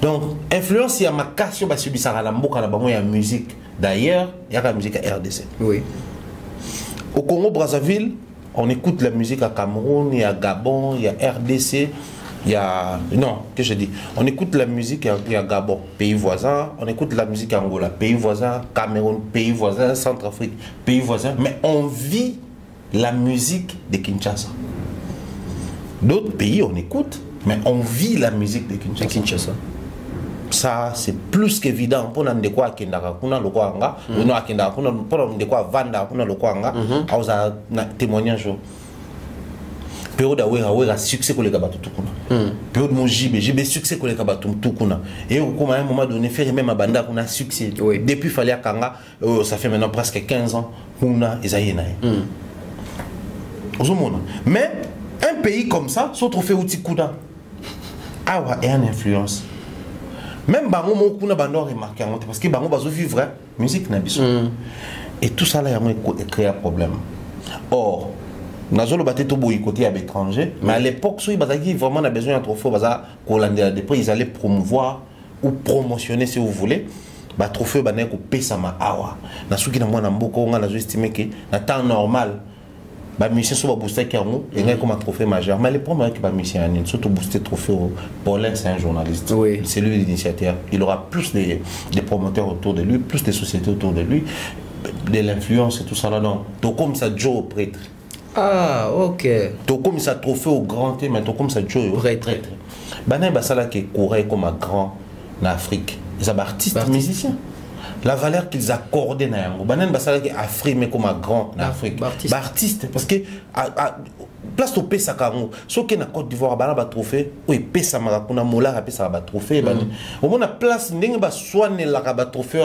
donc, influence, il y a ma casse, il y a musique. D'ailleurs, il y a la musique à RDC. Oui. Au Congo-Brazzaville, on écoute la musique à Cameroun, il y a Gabon, il y a RDC. Il y a... Non, que je dis. On écoute la musique à Gabon, pays voisin. On écoute la musique à Angola, pays voisin. Cameroun, pays voisin. Centrafrique, pays voisin. Mais on vit la musique de Kinshasa. D'autres pays, on écoute, mais on vit la musique de Kinshasa. Ça, c'est plus qu'évident. Pour nous, quoi Kendaka, kuna le quoi anga, ou non Kendaka, pour nous, quoi Vanda, kuna le quoi anga, à témoignage. Période où a succès que les gabatou tout kuna. Période mon JB succès que les gabatou tout kuna. Et au à un moment donné faire même à banda qu'on a succès. Depuis fallait à Kanga, ça fait maintenant presque 15 ans qu'on a Isaïna. Mais un pays comme ça, son trophée outil kuna. Ah ouais, et une influence. Même bango mon kuna bando remarqué parce que bango bazo vivre musique na biso. Et tout ça là il a créé un problème. Or, Nazolo battait tout côté à l'étranger, mais à l'époque, ceux qui vraiment a besoin d'un trophée, ils allaient promouvoir ou promotionner, si vous voulez, le trophée ko pesa ma awa. Na suki na mwana mboka on a estimé que na temps normal, ba musicien so ba booster kango et comme un trophée majeur. Mais le problème avec ba musicien surtout booster trophée Paulin, c'est un journaliste. Oui. C'est lui l'initiateur. Il aura plus de promoteurs autour de lui, plus de sociétés autour de lui, de l'influence et tout ça là. Donc, tout comme ça Joe au prêtre. Ah, ok. Tout comme ça trophée au grand thé, mais tout comme ça Joe au prêtre. Bana basala qui courait comme un grand en Afrique. Ils sont artistes, musiciens. La valeur qu'ils accordaient dans Yango. Banan basala qui Afrique mais comme un grand en Afrique. Artiste parce que place au pesa kango. Ce qui na Côte d'Ivoire bana ba trophée, oui pesa marakuna mola pesa ba trophée bani. Au moins la place ndenge ba soigner la ba trophée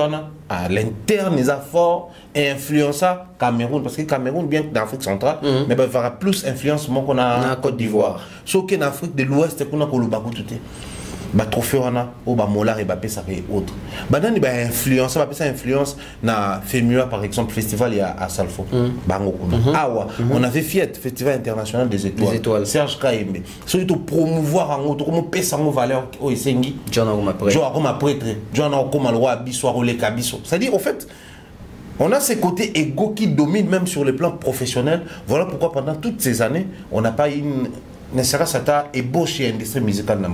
à l'interne les efforts et influença Cameroun parce que Cameroun bien que d'Afrique centrale mais va avoir plus influence qu'on a en Côte d'Ivoire. Ce qui en Afrique de l'Ouest qu'on a Kolobaku tout ba trophée wana ou ba molar et ba pesa et autres banani ba influence ba pesa influence na FEMUA par exemple festival à Salfo bango kuna awa on avait FIET festival international des étoiles Serge Kaimbe surtout promouvoir en autre comme pesa en valeur au esengi John comme prêtre John comme le roi biso relé kabiso c'est-à-dire au fait on a ces côtés égaux qui dominent même sur le plan professionnel. Voilà pourquoi pendant toutes ces années on n'a pas une ne serait-ce pas ébauché l'industrie musicale dans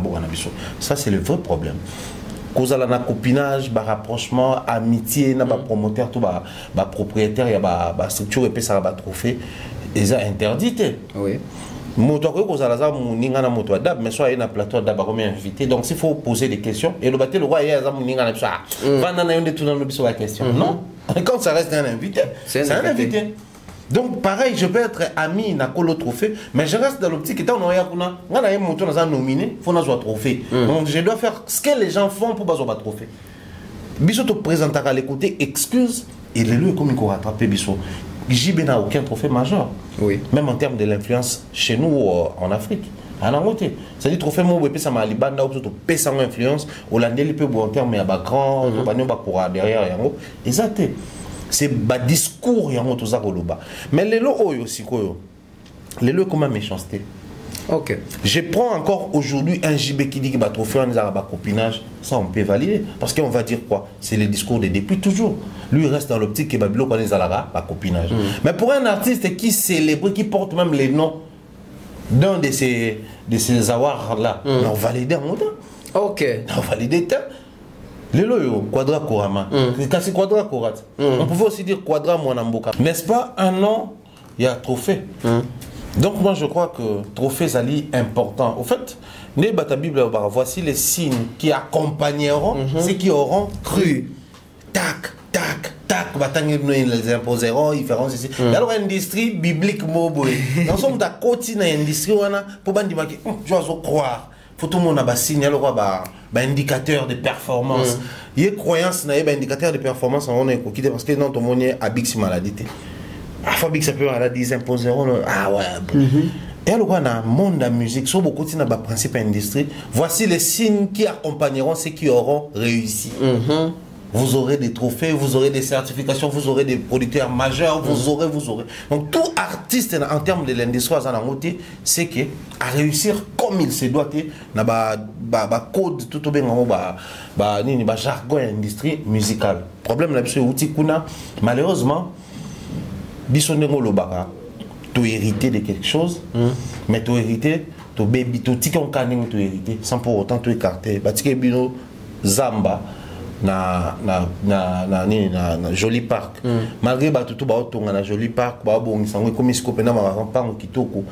ça c'est le vrai problème. Cause à la copinage, rapprochement, amitié, na promoteur, tout propriétaire, il y a structure et puis ça va trophée, ils ont interdit. Oui. Moto cause à la moninga na moto adab mais soit na plateau adab comme invité donc s'il faut poser des questions et le battre le roi il y a moninga na ça va na une de tout dans le biso la question non quand ça reste un invité c'est un invité. Donc pareil, je peux être ami na kolo trophée, mais je reste dans l'optique étant on a un montant dans un nominé, faut na jouer trophée. Donc je dois faire ce que les gens font pour bazoba trophée. Biso te présentera les côtés excuses et les lieux comme il faut rattraper biso. JB n'a aucun trophée majeur. Oui. Même en termes de l'influence chez nous en Afrique. À la moitié. C'est-à-dire trophée moi et puis ça m'a libanda ou tout pèse en influence, hollandais il peut en termes mais à bas grand, compagnon ba coura derrière yango. Exact. C'est un discours mais les lots aussi les lots comme méchanceté. Ok. Je prends encore aujourd'hui un JB qui dit qu'il va trop faire un copinage, ça on peut valider parce qu'on va dire quoi, c'est le discours de depuis toujours. Lui il reste dans l'optique que Babilo connaît Zalara pas copinage. Mais pour un artiste qui célèbre, qui porte même les noms d'un de ces avoirs là, on valide un montant. Ok. On valide ça. Les loyaux, Quadra Korama. C'est Quadra Korat. On pouvait aussi dire Quadra Mwanamboka. N'est-ce pas un nom, il y a trophée. Donc moi je crois que trophée Zali important. Au fait, voici les signes qui accompagneront ceux qui auront cru. Tac, tac, tac, ils imposeront, ils feront ceci. Alors l'industrie biblique moboé. Nous sommes d'accord dans l'industrie pour dire que je dois croire. Faut tout le monde a signe alors indicateur de performance. Il y a croyance na indicateur de performance on est coquille parce que non tout le monde a big maladie. Ah faut big ça peut maladie ils imposeront ah ouais. Et alors on a monde de la musique sur beaucoup de principe industrie. Voici les signes qui accompagneront ceux qui auront réussi. Vous aurez des trophées, vous aurez des certifications, vous aurez des producteurs majeurs, vous aurez. Donc tout artiste en termes de l'industrie c'est que à réussir comme il se doit, na code tout bien jargon industrie musicale. Problème là c'est outil kuna malheureusement bisonengo lobaka tu hérité de quelque chose mais tu hérité tu baby tu tikon kaning tu hérité sans pour autant tu écarter batike bino zamba na Joli Park malgré tout ba na Joli Park ba bongisango comme scope na ma rampango kitoko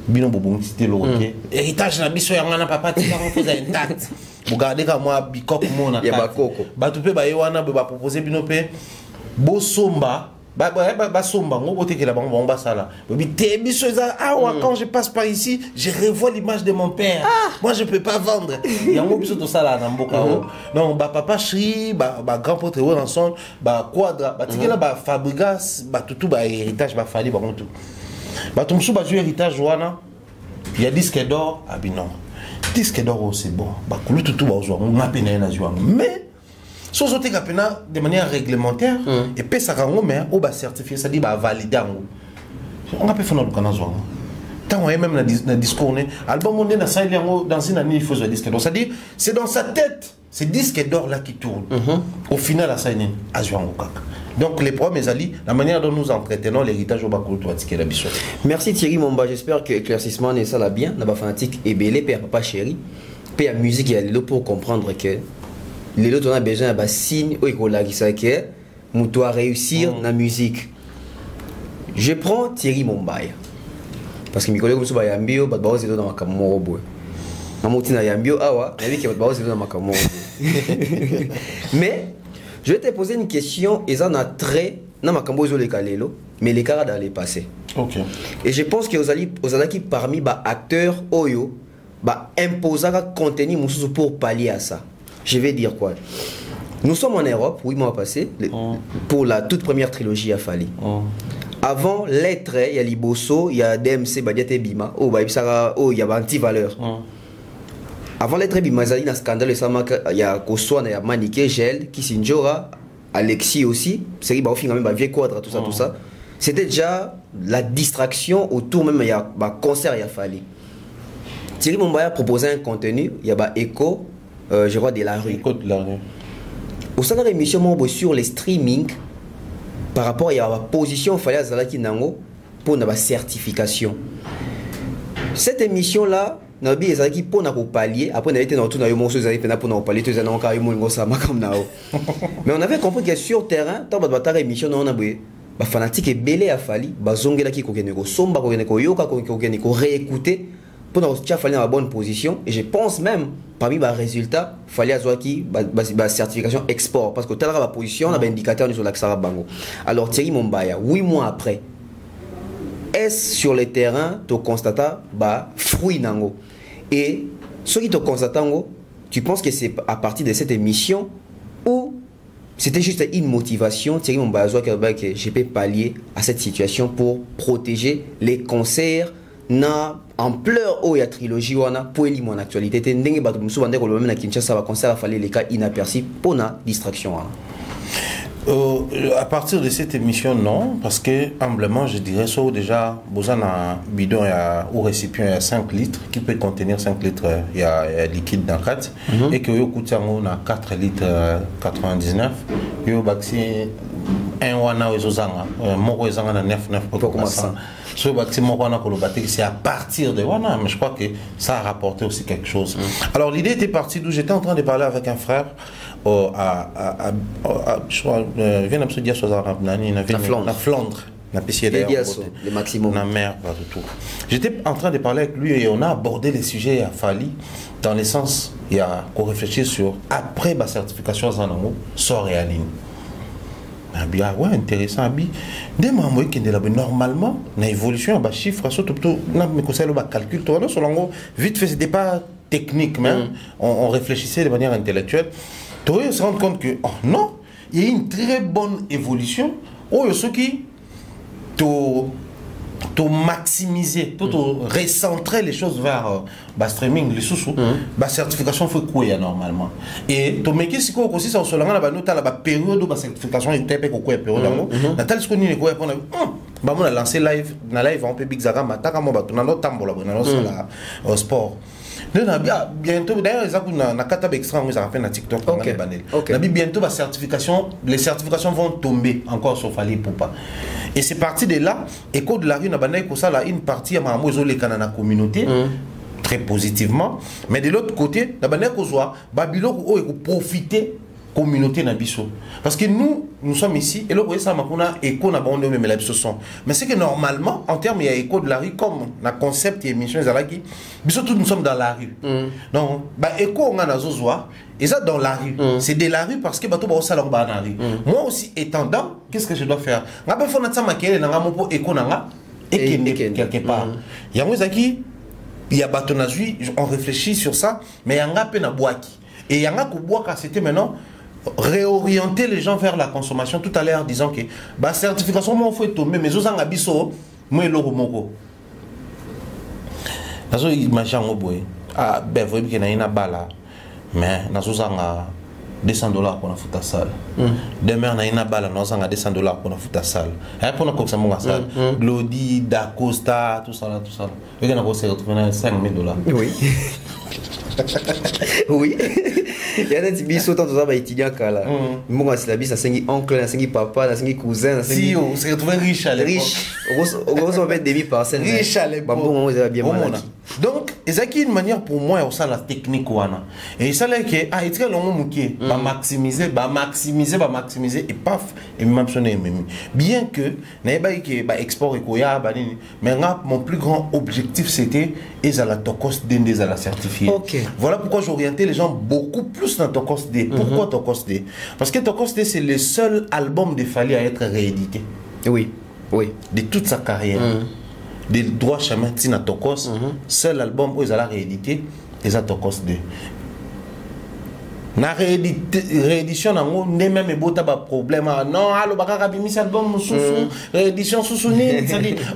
bino bobongisi loke héritage na biso ya ngana papa ti ba poser intact vous gardez comme moi bikok mona ya bakoko ba tu pe ba yewana ba proposer bino pe bosomba ba somba ngo que la bango ba sala bi te biso za quand je passe par ici je revois l'image de mon père moi je peux pas vendre yango biso to sala na mboka non ba papa Shri ba grand portrait ensemble ba quadra ba tikela ba fabrigas ba tout ba héritage ba fali ba tout ba tumsu ba héritage wana il y a disque d'or non disque d'or c'est bon ba kulu tout ba zo nga pena na zo mais de manière réglementaire et puis ça mais on va certifier ça dit va valider on a pas fait notre canal tant on est même dans discours album on est dans une année il faut disque donc ça dit c'est dans sa tête c'est disque d'or là qui tourne au final à ça à donc les problèmes ali la manière dont nous entretenons l'héritage au bakulu toatike la biso. Merci Thierry Momba, j'espère que éclaircissement est ça là bien na ba fanatique et belé père papa chéri père musique et là pour comprendre que les autres on a besoin de signe ou écolagisa que nous doit réussir na musique. Je prends Thierry Momba parce que mes collègues sont yambio bat baozi dans ma kamoro boy mamuti na yambio awa na viki bat baozi dans ma kamoro. Mais je vais te poser une question et ça n'a trait na ma kambo zo le kalelo mais les cas dans les passés. OK. Et je pense que aux parmi ba acteurs oyo ba imposer contenu mususu pour pallier à ça. Je vais dire quoi? Nous sommes en Europe, 8 mois passés, pour la toute première trilogie à Fali. Avant l'être, il y a Liboso, il y a DMC, Badiate Bima, il y a Anti-Valeur. Avant l'être Bima, il y a un scandale, il y a Koswan, il y a Maniké, Gel, Kissinjora, Alexis aussi, c'est qu'il y a un vieux quadre, tout ça. C'était déjà la distraction autour même, il y a un concert, il y a Fali. Thierry Momba a proposé un contenu, il y a un écho, je vois, de la rue. Écho de la rue. Au sein de l'émission sur les streaming, par rapport à la position il fallait pour la certification. Cette émission là, pour pallier, après on a été dans tout pour pallier, mais on avait compris que sur terrain, dans la émission, on a des fanatiques et belé à Fali, bazongela qui ko somba ko yoka ko réécouter pour nous faire la bonne position. Et je pense même parmi les résultats, il fallait avoir la certification export. Parce que tu as la position, on a un indicateur sur l'accès à Bango. Alors Thierry Mombaya, 8 mois après, est-ce sur le terrain, tu constates fruit nango? Et ce qui te constate, tu penses que c'est à partir de cette émission ou c'était juste une motivation, Thierry Mombaya, que je peux pallier à cette situation pour protéger les concerts na ampleur où il y a trilogie wana pour éliminer mon actualité te ndenge bato musu bande ko le même na Kinshasa va concert fallait les cas inaperçus pour na distraction à partir de cette émission non parce que humblement je dirais ça déjà besoin un bidon ou récipient il y a 5 litres qui peut contenir 5 litres il y a liquide dans 4 et que yo coûte on a 4 litres 99 yo baxi un wana ezozanga moko ezanga na 9 pour commencer. C'est à partir de Wana, mais je crois que ça a rapporté aussi quelque chose. Alors l'idée était partie d'où j'étais en train de parler avec un frère je crois, vient de dire à Flandre. Le maximum. La mer, tout. J'étais en train de parler avec lui et on a abordé les sujets à Fali dans le sens, il y a qu'on réfléchit sur après ma certification en amour, sort et aligne. Ah ouais, intéressant. Normalement, dans l'évolution, les chiffres, surtout, calcul, vite fait, c'était pas technique, mais on réfléchissait de manière intellectuelle. On se rend compte que, oh non, il y a une très bonne évolution. Oh, il y a ceux qui maximiser, recentrer les choses vers streaming, les sous certification fait quoi normalement. Et tu mets si quoi aussi ça se langa la période de certification était pas quoi période natal ce qu'on est quoi on a lancé live na live on peut big zaga mataka mo batu na no tambola na sport. Bientôt d'ailleurs na kata extra on a fait na TikTok bientôt les certifications vont tomber encore sur Fali Poupa. Et c'est parti de là, Écho de la rue, une partie à la communauté, très positivement. Mais de l'autre côté, Babylone a profité communauté na biso. Parce que nous sommes ici, et là, vous voyez ça, Écho n'a pas même la son. Mais c'est que normalement, en termes, il y a Écho de la rue, comme le concept et émission, nous sommes dans la rue. Donc, Écho, on a et ça dans la rue. C'est de la rue parce que bateau ba salon ba na rue. Moi aussi étant dans, qu'est-ce que je dois faire? Nga ba fona tsama kele na nga mopo eko na nga et quelque part. Yango zaki il y a bateau na zui, on réfléchit sur ça, mais yanga pe na boaki. Et yanga ko boaka c'était maintenant réorienter les gens vers la consommation tout à l'heure disant que ba certification mo faut tomber mais ozanga biso mo eloko moko. Nazo imagine ngo boy. Ah ben vous voyez que na ina bala. Mais nazozanga $200 pour la foutre salle. Demain, on a une balle, on a $200 pour la foutre salle. Et pour la course, on a salle. Glody, Dacosta, tout ça là, tout ça. Et on a retrouvé $5,000. Oui. Oui. Il y a des petits bisous tant ça va étudier là. Moi c'est la bise, ça c'est oncle, ça c'est papa, ça c'est cousin, ça si on s'est retrouvé riche à l'époque. Riche. On va demi parcelle. Riche à l'époque. Bon, on bien mal. Donc, c'est une manière pour moi aussi la technique wana. Et ça là que ah il très long mouké, va maximiser et paf et même sonner même. Bien que n'ayba que ba export et koya ba nini, mais mon plus grand objectif c'était ezala tokos dende ezala certifié. Okay. Voilà pourquoi j'orientais les gens beaucoup plus dans Tokos D. Pourquoi Tokos D? Parce que Tokos D c'est le seul album de Fally à être réédité. Oui. Oui. De toute sa carrière. Des droits chemin Tina Tokos, seul album où ils ont réédité, ils ont Tokos 2. La réédition, on est même pas problème. Non, alors, album, réédition,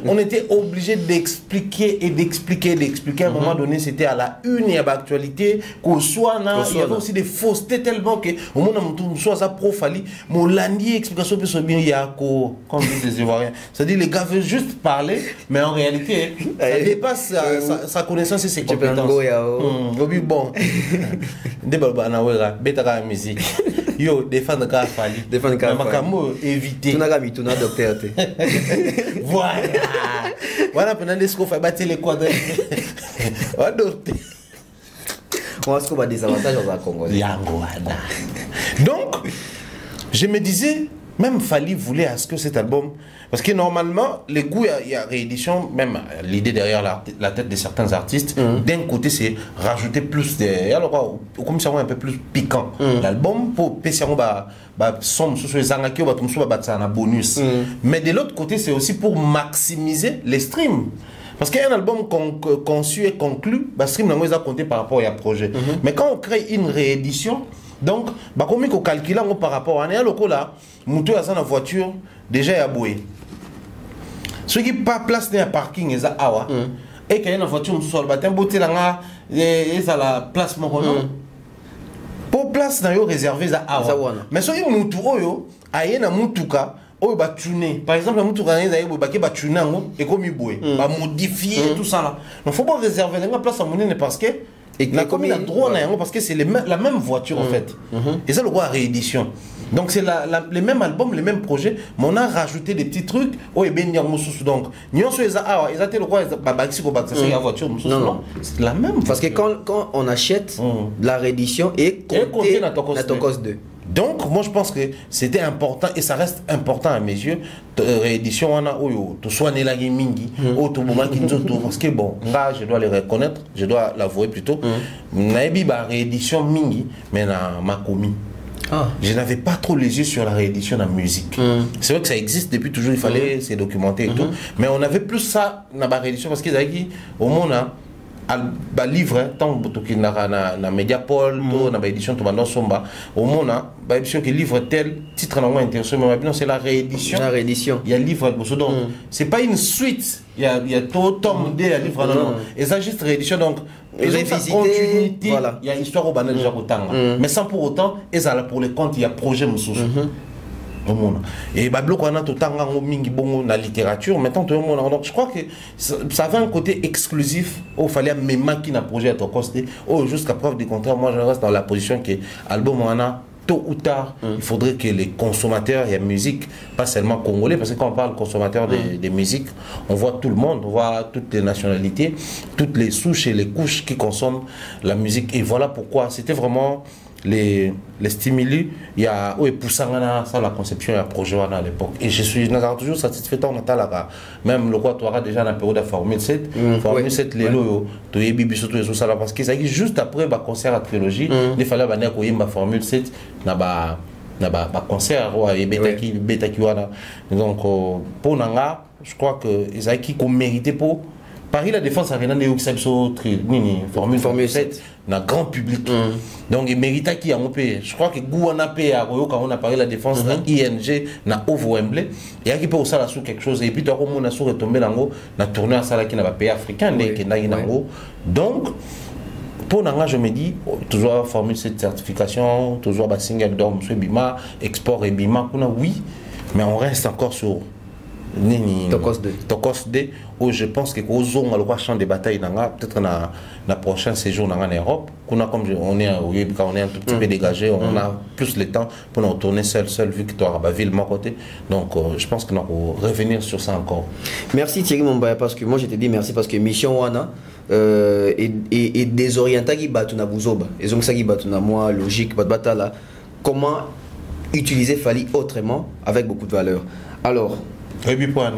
on était obligé d'expliquer. À un moment donné, c'était à la une et à l'actualité. Il y avait aussi des faussetés tellement que, au moment où on soit ça profali, mon lundi, explication peut se bien, il y a comme disent les Ivoiriens. C'est-à-dire, les gars veulent juste parler, mais en réalité, ça dépasse sa connaissance et ses compétences. Bon. Beta musique. Yo, défendre ka Fally. Défendre ka Fally. Makamo éviter. Tu n'as docteur. Voilà. Voilà pendant des scofs battre les quadres. On docteur. On va se trouver des avantages au Congo. Donc, je me disais, même Fally voulait à ce que cet album, parce que normalement, les goûts, il y a réédition, même l'idée derrière la tête de certains artistes, d'un côté, c'est rajouter plus de. Alors, comme ça, un peu plus piquant. L'album, pour spécialement, somme sur les angaki, un bonus. Mais de l'autre côté, c'est aussi pour maximiser les streams. Parce qu'un album conçu et conclu, le stream, on a compté par rapport à un projet. Mais quand on crée une réédition, donc, comme on calcule par rapport à un local là, Moutou a dans la voiture, déjà il y a boué. Ceux qui pas place dans un parking, ils ont awa. Et quand il y a une voiture, ils ont la place mon pour place dans yo réservé za awa. Mais ceux qui Moutou oyo, aye na Moutouka, oyo ba tuner. Par exemple, la Moutouka na zaye ba ke ba tuner ngo et comme boué, ba modifier tout ça là. Donc faut pas réserver la place à monnaie parce que et comme il a droit parce que c'est la même voiture en fait. Et ça le droit à réédition. Donc c'est les mêmes albums, les mêmes projets, mais on a rajouté des petits trucs. Oh et ben donc ils ont le droit la voiture. Non, c'est la même. Parce que quand on achète la réédition et compter na Tokos 2. Donc, moi je pense que c'était important et ça reste important à mes yeux. Réédition, on a tout soit Nelagi Mingi, parce que bon, là je dois les reconnaître, je dois l'avouer plutôt. Naïbi, réédition Mingi, mais na Makomi. Je n'avais pas trop les yeux sur la réédition de la musique. C'est vrai que ça existe depuis toujours, il fallait se documenter et tout. Mais on avait plus ça dans la réédition parce qu'ils avaient dit au monde, ba livre tant que na Mediapol to na ba édition to bando somba au monde ba édition que livre tel titre normalement intéressant mais maintenant c'est la réédition il y a livre donc c'est pas une suite il y a tout tome de livre non et ça juste réédition donc révisité voilà il y a histoire au banal déjà autant mais sans pour autant et ça pour les comptes il y a projet mususu et Bablo qu'on a tout temps mingi bon la littérature maintenant tout le monde donc je crois que ça avait un côté exclusif où il fallait même qui n'a projet à coster jusqu'à preuve du contraire moi je reste dans la position que album on a tôt ou tard il faudrait que les consommateurs et la musique pas seulement congolais parce que quand on parle consommateurs de musique on voit tout le monde on voit toutes les nationalités toutes les souches et les couches qui consomment la musique et voilà pourquoi c'était vraiment les stimuli, il y a ça la conception et le projet à l'époque. Et je suis toujours satisfait on a même le quoi tu auras déjà dans la période de Formule 7. Formule 7 les lots, tu es bibi surtout et tout ça parce que ça juste après le concert à trilogie, il fallait venir à Formule 7 na concert et bêta qui voilà. Donc pour nanga, je crois que ils qui qu'on méritait pour Paris la défense a rien Formule 7 na grand public. Donc il mérite qui a un pays. Je crois que Gouana paye à Royo quand on a parlé de la défense na ING na Ovo Wembley et qui peut aussi la sous quelque chose et puis toi on a sous retomber dans na tournée à ça qui n'a pas payé africain qui n'a donc Pour Nanga, je me dis, toujours former cette certification, toujours single dorm, Bima, export et Bima, oui, mais on reste encore sur Tokos 2, où je pense que on a le champ de bataille, peut-être dans le prochain séjour en Europe, comme on est un tout petit peu dégagé, on a plus le temps pour nous retourner seul vu que tu as la ville de mon côté. Donc je pense que nous allons revenir sur ça encore. Merci Thierry Mombaya, parce que moi je te dis merci parce que mission Wana et désorientant qui bat na buzoba et donc ça qui bat na moi logique bat là comment utiliser Fally autrement avec beaucoup de valeur. Alors et puis pour hein?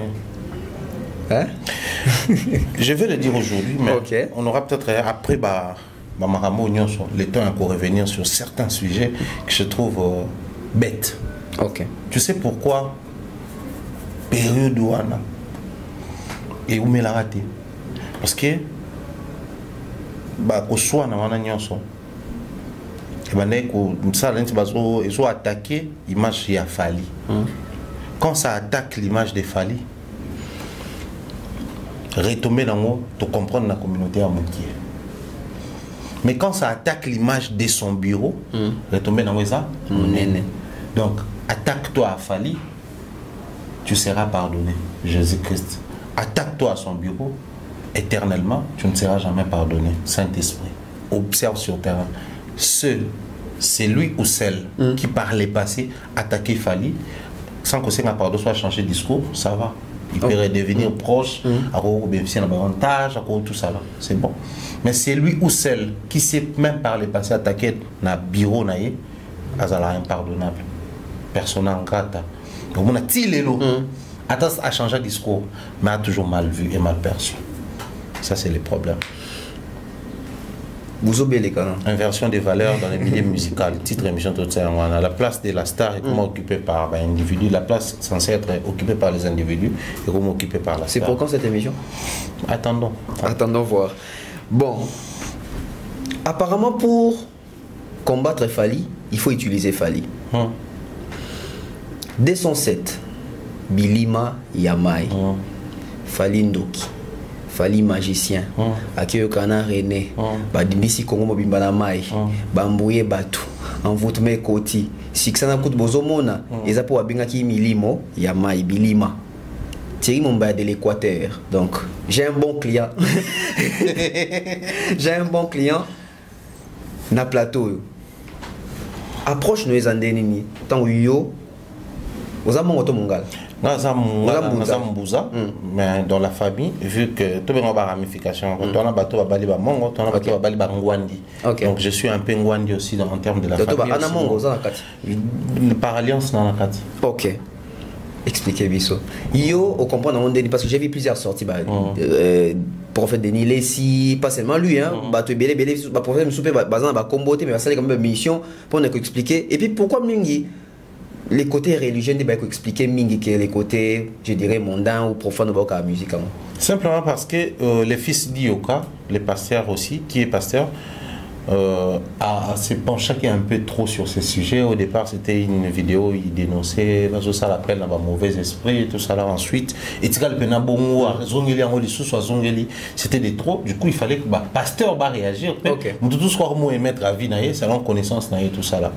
Je vais le dire aujourd'hui, mais okay. On aura peut-être après le temps pour revenir sur certains sujets que je trouve bêtes. Okay. Tu sais pourquoi période Ouana et où me l'a raté? Parce que au soir na wana nyonso ils ont attaqué l'image de Fally. Quand ça attaque l'image de Fally, retomber dans moi, tu comprends la communauté à Moukier. Mais quand ça attaque l'image de son bureau, retomber dans moi ça, donc attaque-toi à Fally, tu seras pardonné. Jésus-Christ. Attaque-toi à son bureau, éternellement, tu ne seras jamais pardonné. Saint-Esprit, observe sur terrain. C'est lui ou celle qui par le passé attaquait Fally, sans que un pardon soit changé de discours, ça va. Il peut redevenir proche, à bénéficier d'un avantage, à tout ça là. C'est bon. Mais c'est lui ou celle qui sait même par le passé attaquer dans bureau, azala impardonnable. Personne en grata. Donc on a tiré l'eau. Attends à changer de discours, mais a toujours mal vu et mal perçu. Ça c'est le problème. Inversion des valeurs dans les milieux musicaux, titre émission tout ça. La place de la star est comment occupée par l'individu, la place censée être occupée par les individus et comment occupée par la star. C'est pour quand cette émission? Attendons. Attendons voir. Bon, apparemment pour combattre Fally, il faut utiliser Fally. Dès son set, Bilima Yamai, Fally Ndoki, Fally magicien, Akio Kana René, Badimisi Kongo Mobimbana Mai, Bambouye Batu, Envoûtement Koti, Sixana Kout Bozomona, Ezapo Abingaki Milimo, Yamai, Bilima. Thierry Mombaya de l'Équateur. Donc, j'ai un bon client. J'ai un bon client. Na plateau. Approche nous andeni. Tant yo. Vous avez mon mongal. Mais dans la famille, vu que tout le monde a une ramification, on a bateau à Bali Mongo, on a bateau à Bali Ngwandi. Donc je suis un peu Ngwandi aussi en termes de la famille. Par alliance dans la carte. Ok. Expliquez Bisso. Yo, on comprend parce que j'ai vu plusieurs sorties. Prophète Denis Lessi, pas seulement lui, hein. Prophète Msoupé, Bazan va comboter, mais ça c'est quand même une mission pour nous expliquer. Et puis pourquoi Mingi? Les côtés religieux, il faut expliquer Mingi que les côtés, je dirais, mondains ou profanes de la musique. Simplement parce que le fils d'Ioka, le pasteur aussi, qui est pasteur, s'est penché un peu trop sur ce sujet. Au départ, c'était une vidéo, il dénonçait, ça l'appelle dans un mauvais esprit, et tout ça là. Ensuite, c'était des trop. Du coup, il fallait que le pasteur va réagir. Tout ce qu'on va mettre à vie, selon connaissance, tout ça là.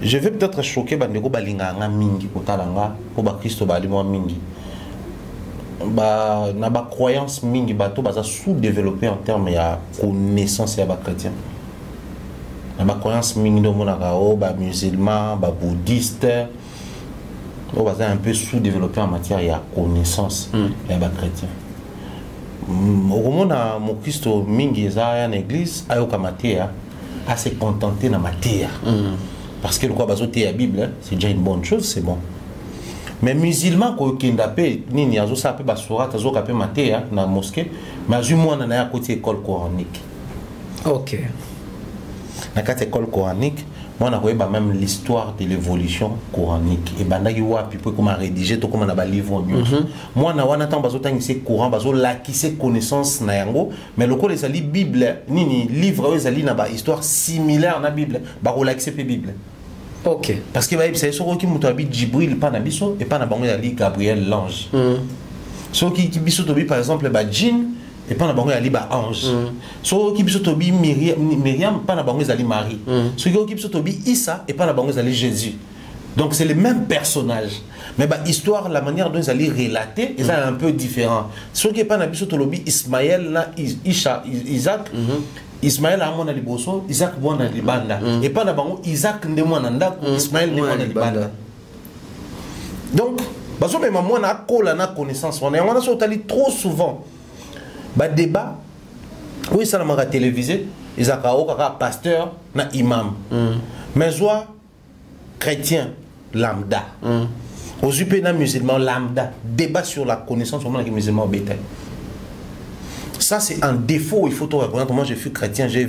Je vais peut-être choquer bandeko balinganga mingi kotalanga po ba Christo balimo mingi. Na ba croyance mingi bato baza sous-développé en termes ya connaissance ya ba chrétien. Na ba croyance mingi do monaka o ba musulman, ba bouddhiste. O baza un peu sous-développé en matière ya connaissance ya ba chrétien. Au mona mo Christo mingi za ya l'église ayo kamatea à se contenter na matière. Parce que le quoi bazoter la Bible, c'est déjà une bonne chose, c'est bon. Mais musulman qui ndapé nini azo sa pe basura azo kapé maté na mosquée, mais azu moi na ya côté école coranique. OK. Na côté école coranique, moi na koyeba même l'histoire de l'évolution coranique et bandaki wapi pour comment rédiger to comment na ba livre moi na wana tant bazotangi c'est courant bazo lakise connaissance na yango mais le ko les ali Bible nini livre les ali na ba histoire similaire na Bible ba ko lakise pe Bible. OK. Parce que ba c'est sur qui muto abi Jibril pas na biso et pas na bango ali Gabriel l'ange. So qui biso to bi par exemple ba djinn et pas na bango ya liba ange so ki biso tobi Myriam pas na bango ezali Marie so ki biso tobi Issa et pas na bango ezali Jésus. Donc c'est le même personnage mais bah histoire la manière dont ils allaient relater est un peu différent. Ce qui est pas na biso tolobi Ismaël na Isaac Ismaël a mona liboso Isaac bona libanda et pas na bango Isaac ndemo na ndako Ismaël ndemo na libanda. Donc baso même moi na kola na connaissance on a so tali trop souvent ba débat oui ça na télévisé Isaac a pasteur na imam mais soit chrétien lambda aux UPN musulmans lambda débat sur la connaissance au moment que musulmans bétail. Ça c'est un défaut, il faut tout reconnaître. Moi je suis chrétien, j'ai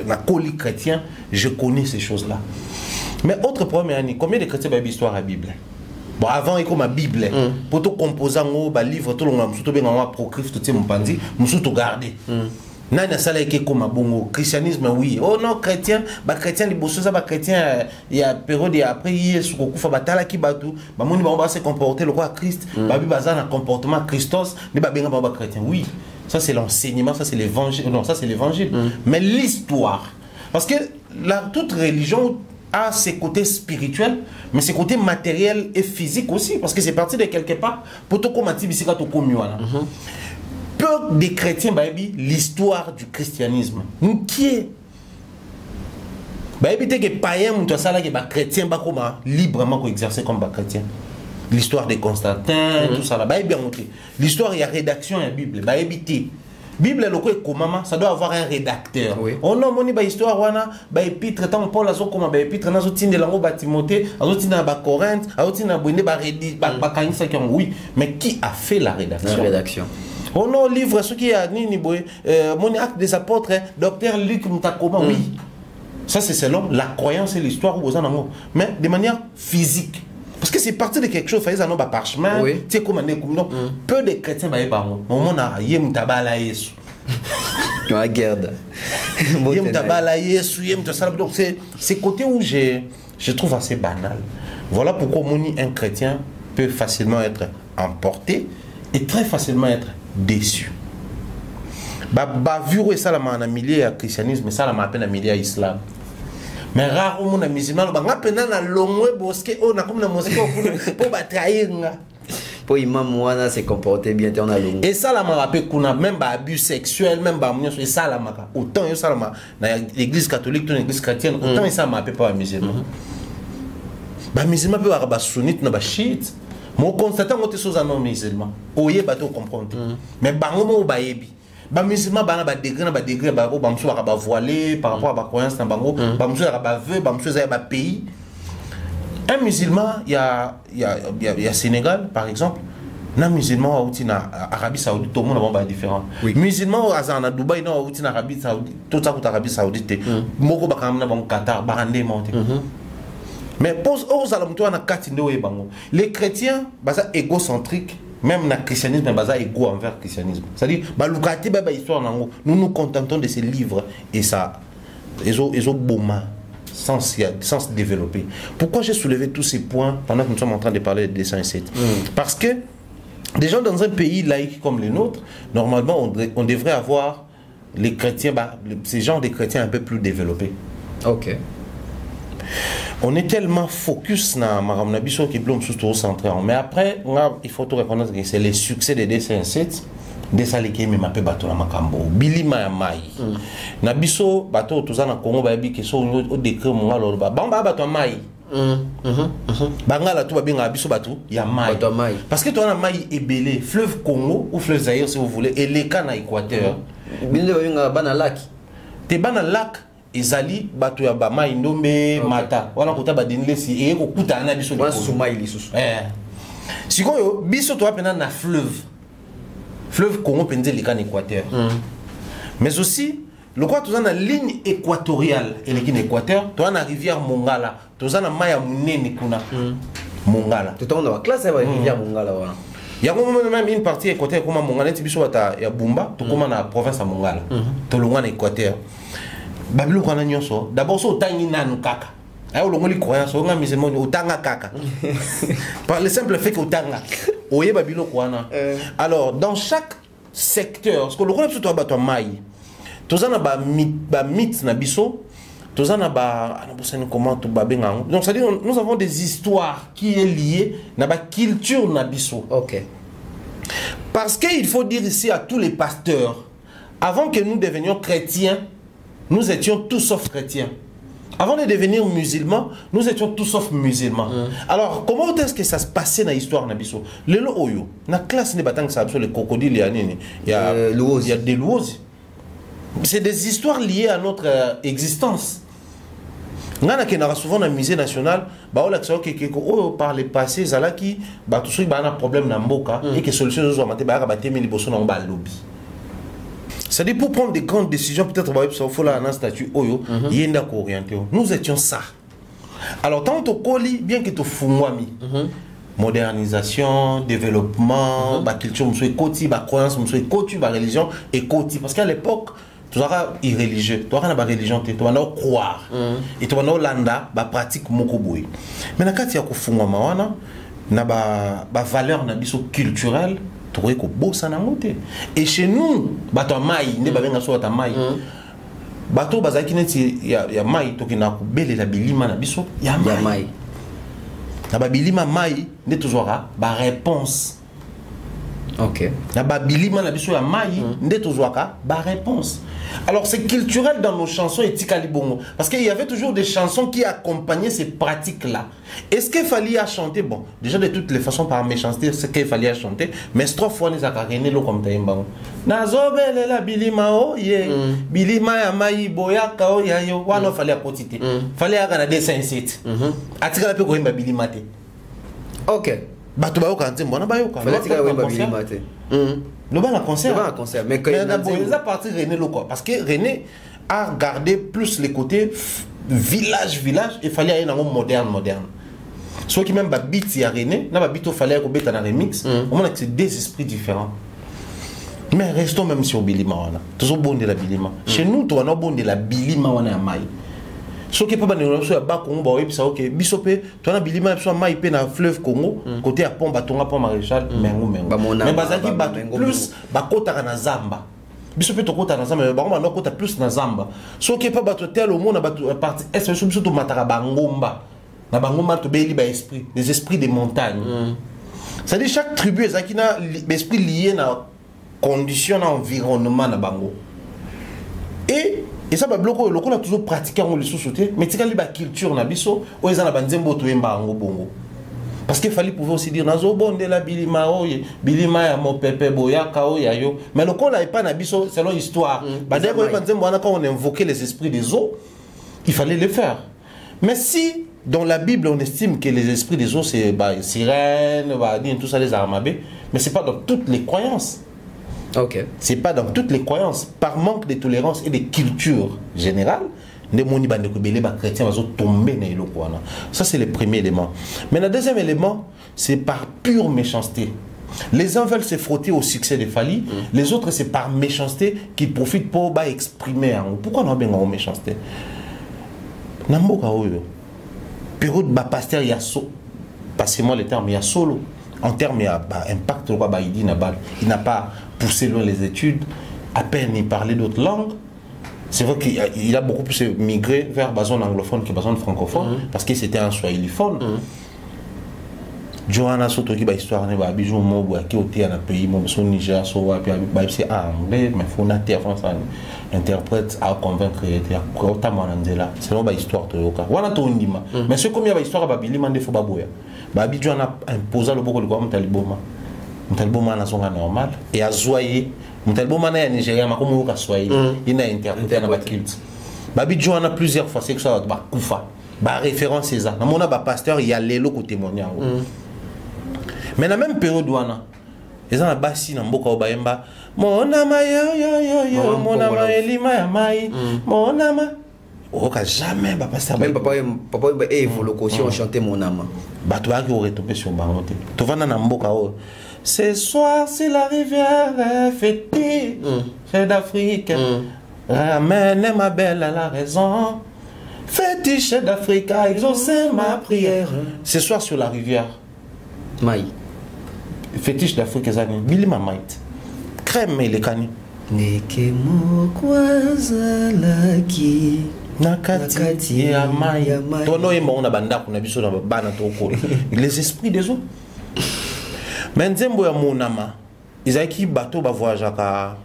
la colique chrétien, je connais ces choses-là. Mais autre problème, combien de chrétiens ont histoire à la Bible? Bon, avant, il y a ma Bible. Pour tout composer, livre, tout le monde, tout bien apocryphe, tout mon pandi, tout garder. Nana sala eke comme bongo christianisme oui. Oh non chrétien, ba chrétien liboso ça ba chrétien il y a période et après Yesu ko kufa batala ki batu, ba moni ba se comporter le roi Christ, ba bi bazana comportement Christos, ne ba benga ba chrétien. Oui. Ça c'est l'enseignement, ça c'est l'évangile. Non, ça c'est l'évangile. Mais l'histoire parce que toute religion a ses côtés spirituels, mais ses côtés matériels et physiques aussi parce que c'est parti de quelque part pour tout comme bisika to komiwana. Peu des chrétiens, l'histoire du christianisme. Qui est que païen, chrétien, librement exercer comme chrétien. L'histoire de Constantin, tout ça. L'histoire, il y a rédaction en Bible. Bible, ça doit avoir un rédacteur. Oui. Oh non, mon histoire, épître, tant Paul a comme épître, n'a de l'ango Timothée, a Corinthe, oui. Mais qui a fait la rédaction? La rédaction. Oh non, livre, ce qui a mon acte des apôtres, docteur Luc Mtakoma, oui. Ça, c'est selon la croyance et l'histoire où vous en avez. Mais de manière physique. Parce que c'est parti de quelque chose, il y a un parchemin, tu sais comment peu de chrétiens, au moment où il y a un tabala Yesu. La guerre. Donc, c'est côté où je trouve assez banal. Voilà pourquoi un chrétien peut facilement être emporté et très facilement être déçu. Vu ça la man milieu à christianisme, ça la m'a peine à milieu à islam. Mais rare au monde musulman, on a peine à l'ongwe bosquet, on a comme la mosquée pour trahir. Pour imam Mouana se comporter bien, on a l'ongwe. Et ça la m'a rappelé qu'on a même abus sexuel, même et ça la m'a autant ça la m'a dans l'église catholique, dans l'église chrétienne, autant ça m'a appelé pas musulman. Musulman peut avoir sunnite, na chiite. Moi, constatant que tu es un musulman, oye bateau comprendre. Mais bango ba yebi. Ba musulman ba na ba degré ba o ba mso ba voilé par rapport à ba croyance na bango, ba mso ba veu, ba mso ba pays. Un musulman, il y a Sénégal par exemple, na musulman ou na Arabie Saoudite, tout le monde est différent. Musulman à Dubaï, na ou na Arabie Saoudite, tout ça Arabie Saoudite. Moko ba kamna ba Qatar, ba rande monté. Mais les chrétiens, sont égocentriques, même dans le christianisme, ils sont égaux envers le christianisme. C'est-à-dire, nous nous contentons de ces livres et ça, ils ont beau sans se développer. Pourquoi j'ai soulevé tous ces points pendant que nous sommes en train de parler de dessin et 7 Parce que, des gens dans un pays laïque comme le nôtre, normalement, on devrait avoir les chrétiens, ces genres de chrétiens un peu plus développés. Ok. On est tellement focus dans ma biso qui blom sous centré. Mais après, il faut tout reconnaître que c'est le succès de DC7. Desa leki me mape bato na makambo. Bilima ya mai. Na biso bato toza na Congo ba bi ke so o décret mo ngalo ba. Bamba bato mai. Bangala tout babinga biso bato ya mai. Parce que toi na mai ebelé, fleuve Congo ou fleuve Zaïre si vous voulez, et les cas na Équateur. Binde babinga bana lac. Te bana lac ezali bato ya ba mai ndombe mata. Wana kota ba denile si e ko kuta na biso wana suma ili susu. Sikoyo biso to apena na fleuve. Fleuve Congo pendant les Équateur. Mais aussi, le quoi tu as une ligne équatoriale et l'Équateur, tu as une rivière Mongala, tu as une Maya Mounene Kuna Mongala. Tu as une classe avec la rivière Mongala. Il y a même une partie équatoriale comme Mongala, tu as Bumba, tu as la province à Mongala, tu as l'Équateur équateur. Babylone qu'on a nyonso, d'abord so tangi nanu kaka. Ayo lo ngoli croyance, on a mis mon otanga kaka. Par le simple fait que otanga. Oye Babylone quoi. Alors dans chaque secteur parce que le rôle surtout bato mai tozana ba mythe na biso tozana ba comment to ba benga donc ça dit nous avons des histoires qui est liées na ba culture na biso. OK. Parce qu'il faut dire ici à tous les pasteurs, avant que nous devenions chrétiens, nous étions tous sauf chrétiens. Avant de devenir musulmans, nous étions tous sauf musulmans. Alors, comment est-ce que ça se passait dans l'histoire Nabiso? Le oyo, na classe ne batang ça les crocodiles, il y a des louoses. C'est des histoires liées à notre existence. Nous avons souvent dans le musée national, par le passé, qui a un problème dans Mboka et que solution nous avons lobby. C'est-à-dire pour prendre des grandes décisions, peut-être il faut un statut Oyo, nous étions ça. Alors, tant que tu bien que tu fumwami, modernisation, développement, culture, croyance, religion et parce qu'à l'époque, tu auras irreligieux, tu auras une religion, tu vas croire et tu vas landa ba pratique mokoboy. Mais na kati ya kufungwa mawana na ba valeur na biso culturelle, tu vois ko bossa na ngote. Et chez nous, bato mai ne ba benga so ta mai. Bato bazaki neti ya mai to kina ko belela bilima na biso ya mai. Na ba bilima mai ne tozwaka ba réponse. OK. Na ba bilima na biso ya mai ne tozwaka ba réponse. Alors c'est culturel dans nos chansons et Tikalibongo. Parce qu'il y avait toujours des chansons qui accompagnaient ces pratiques-là. Est-ce qu'il fallait chanter? Bon, déjà de toutes les façons par méchanceté, c'est qu'il fallait chanter. Mais c'est 3 fois les akaréné lo comme taïmbango. Nazobele la bilima o ye. Bilima ya mai boyaka o ya yo. Wano fallait apotiter. Fallait agana dessin site. Atikala pe ko himba bilima te. OK. Bato ba yo kanté mbona ba yo fallait atikala ko himba bilima te. Le bon concert. Mais quand il a parti René Loco. Parce que René a gardé plus les côtés village, il fallait aller dans le moderne. Soit qui même beat il y a René, n'a pas beat il fallait qu'on mette un remix. On a que c'est des esprits différents. Mais restons même sur Bilima wana. Toujours bon de la Bilima. Chez nous, toi on a bon de la Bilima wana à Maï. Ce qui est pas bon, c'est que bas Congo, bah oui, ça ok. Bisopé, toi na Bilima, soit Maï pe na fleuve Congo, côté à Pont Batonga, Pont Maréchal, mengo. Mais bazaki batu plus, bakota na Zamba. Bisopé to kota na Zamba, mais bakoma no kota plus na Zamba. Ce qui est pas batu tel au monde na batu partie est surtout to matara bangomba. Na bangomba to beli ba esprit, les esprits des montagnes. C'est-à-dire chaque tribu ezaki na esprit lié na condition na environnement na bango. Et ça, le local a toujours pratiqué les sous-sautés, mais il y a une culture na biso, où ils ont la banzembo to emba bongo. Parce qu'il fallait pouvoir aussi dire nazo bonde la bilima oye, bilima ya mo pepe boyaka oya yo. Mais le local n'a pas na biso selon l'histoire. D'ailleurs quand on invoquait les esprits des eaux, il fallait le faire. Mais si dans la Bible on estime que les esprits des eaux c'est sirènes, tout ça les armabés, mais c'est pas dans toutes les croyances. OK. C'est pas dans toutes les croyances. Par manque de tolérance et de culture générale, ça c'est le premier élément. Mais le deuxième élément, c'est par pure méchanceté. Les uns veulent se frotter au succès de Fali, les autres c'est par méchanceté qu'ils profitent pour exprimer. Pourquoi on a bien en méchanceté? Période pasteur il y a passez-moi le terme, il y a solo. En termes d'impact, il n'a pas poussé loin les études, à peine il parlait d'autres langues. C'est vrai qu'il a beaucoup plus migré vers la zone anglophone que la zone francophone, parce que c'était un swahiliphone. Johanna Soto qui a histoire ne va bijou mo qui était dans pays mo son Niger so wa puis c'est anglais mais faut nater français interprète à convaincre pour autant là c'est non ba histoire to yoka wana to ndima mais ce comme il y a histoire ba bilima ndefo ba boya ba bijou na imposer le boko le kwa mtaliboma na songa normal et à zoyer mtaliboma na Nigeria ma comme yoka swahili ina interpréter na ba kilt ba bijou na plusieurs fois c'est que ça ba kufa ba référence c'est ça na mona ba pasteur il y a lelo ko témoigner. Mais dans la même période, ils ont la bassi dans Mboka Obayemba. Mon ama yo, mon ama elima ya mai, mon ama. Oh, jamais, papa ça. Même papa et Volocotion chanter mon ama. Bah, tu vas qui aurait tombé sur Baroté. Tu vas dans Mboka. Ce soir, c'est la rivière fêtée, chef d'Afrique. Ramène ma belle à la raison. Fétiche d'Afrique a exaucé ma prière. Ce soir sur la rivière. Maï. Fétiche d'Afrique, Bilima Maït. crème et les cani. Nekemo kwazalaki Nakati ya mai. Tono yemba on a banda kuna biso na bana toko. Les esprits des eaux. Mais nzembo ya monama. Izaki bateau ba voyager ka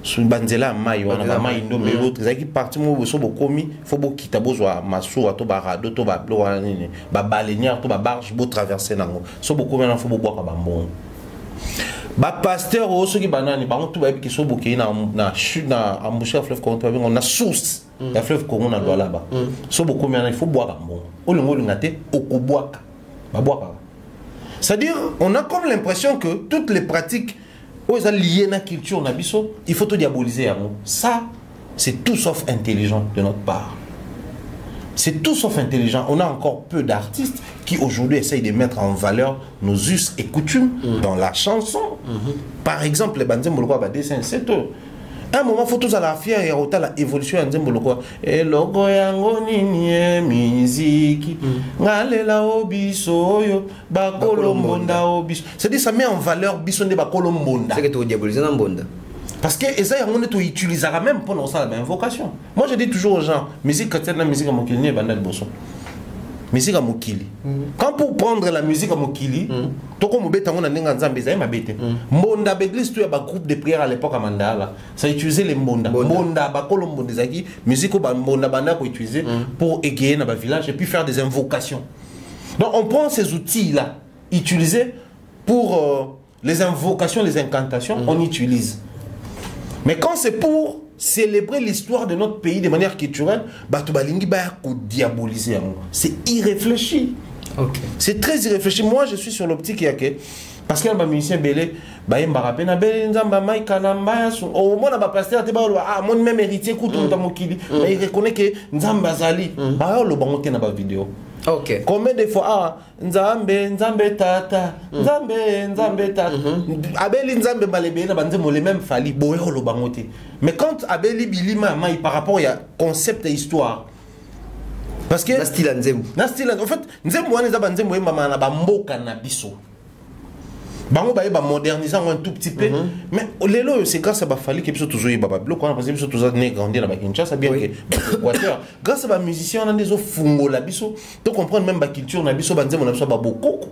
sur banzela mai wana ba mai ndo mais l'autre izaki parti mo so bokomi faut bo kita bozwa maso to ba rado to ba blo wana nini ba baleinière to ba barge bo traverser nango so bokomi na faut bo boka ba mbongo. Ba pasteur o so ki banani ba on to ba bi so boki na chute na embouchure fleuve Congo to ba on a source ya fleuve Congo na dola ba so bokomi na il faut boire ba mbongo o longo ngate okobwaka ba boaka. C'est-à-dire on a comme l'impression que toutes les pratiques liées à la culture, il faut tout diaboliser. Ça, c'est tout sauf intelligent de notre part. C'est tout sauf intelligent. On a encore peu d'artistes qui aujourd'hui essayent de mettre en valeur nos us et coutumes dans la chanson. Par exemple, les bandits Molokwa dessin, c'est tout. À un moment, il faut tous à la fière et à la évolution de Molokwa. Et logo yango nini musique. Ngalela obiso yo bakolombonda obiso. C'est-à-dire ça met en valeur bisonde bakolombonda. C'est que tu diabolises dans bonda. Parce que ça on est utilisera même pour ça la invocation. Moi je dis toujours aux gens, musique chrétienne la musique à Mokili n'est bandal bosso. Musique à Mokili. Quand pour prendre la musique à Mokili, to comme beta on a ninga nzambe za mabete. Mbonda l'église tu y a un groupe de prière à l'époque à Mandala. Ça utilisait les mbonda. Mbonda ba kolombo zaki, musique au mbonda banda ko utiliser pour égayer dans le village et puis faire des invocations. Donc on prend ces outils là utilisés pour les invocations, les incantations, on utilise. Mais quand c'est pour célébrer l'histoire de notre pays de manière culturelle, c'est irréfléchi. Okay. C'est très irréfléchi. Moi, je suis sur l'optique parce qu'il y a un musicien belé, au moins la pasteur mon même héritier il reconnaît que Nzamba Zali le vidéo. Ok. Combien de fois Nzambe tata Nzambe tata Abeli Nzambe balebe na banzemo les mêmes fali boyo lo bangote. Mais quand Abeli bilima mai par rapport à concept et histoire parce que Nastila Nzembo en fait Nzembo wana za banzemo yemba na ba mboka na biso. Bango ba yeba moderniser un tout petit peu mais lelo c'est grâce à ba fali que biso toujours yeba ba bloc on parce que biso toujours né grandir na ba Kinshasa bien que Équateur grâce à ba musiciens on a des fungo la biso to comprendre même ba culture na biso banzemo na biso ba bokoko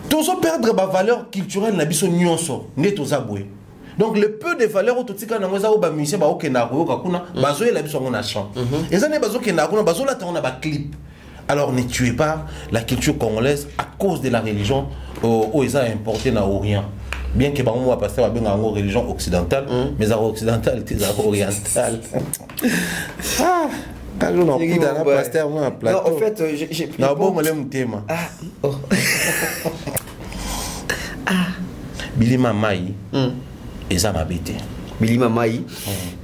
tozo perdre ba valeur culturelle na biso nyonso ne toza boye. Donc le peu de valeurs autotika na ngoza ba musicien ba okenda ko kuna bazo la biso ngona chant et ça ne bazo kenda kuna bazo la tona ba clip. Alors ne tuez pas la culture congolaise à cause de la religion où ils ont importé dans l'Orient. Bien que on va passer à une religion occidentale, mais la occidentale est orientale. Ah, quand on a pris dans la pasteur, on a plateau. Non, en fait, j'ai pris. Non, bon, on l'aime thème. Ah, oh. Bilima Mai, et ça m'a bêté. Bilima Mai,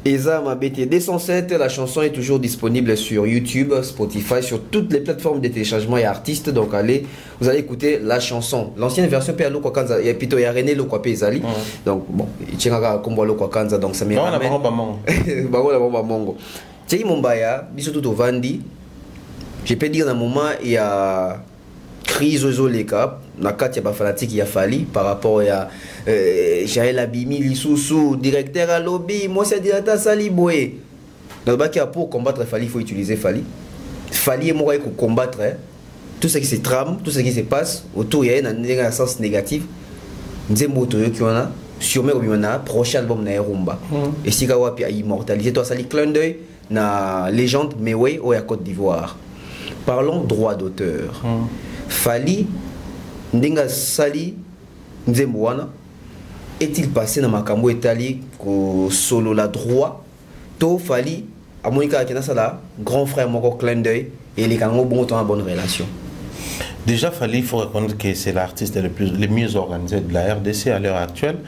Eza Mabete 207, la chanson est toujours disponible sur YouTube, Spotify, sur toutes les plateformes de téléchargement et artistes. Donc allez, vous allez écouter la chanson. L'ancienne version P. Alo Kwakanza, il y a plutôt René Lo Kwapé Ezali. Donc bon, il tient à Kombo Lo Kwakanza, donc ça me ramène. Mongo. Tchei Mombaya, biso tout au Vandi. Je peux dire dans un moment, il y a crise aux Oleka, Nakati ya fanatique ya Fali par rapport à Jaël Abimi, Lissoussou, directeur à lobby, moi c'est directeur Sali Boé. Dans le bac pour combattre Fali, il faut utiliser Fali. Fali est moi pour combattre tout ce qui se trame, tout ce qui se passe autour, il y a un sens négatif. Nzembo Toyo qui en a, sûrement on a prochain album na Rumba. Et si Kawapi a immortalisé toi Sali clin d'œil na légende Mewe au Côte d'Ivoire. Parlons droit d'auteur. Fali Ndenga Sali Nzembo wana est-il passé dans makambo etali ko solo la droit to Fali a monika kena sala grand frère moko clin d'œil et les kango bon temps en bonne relation. Déjà Fali, il faut reconnaître que c'est l'artiste le mieux organisé de la RDC à l'heure actuelle.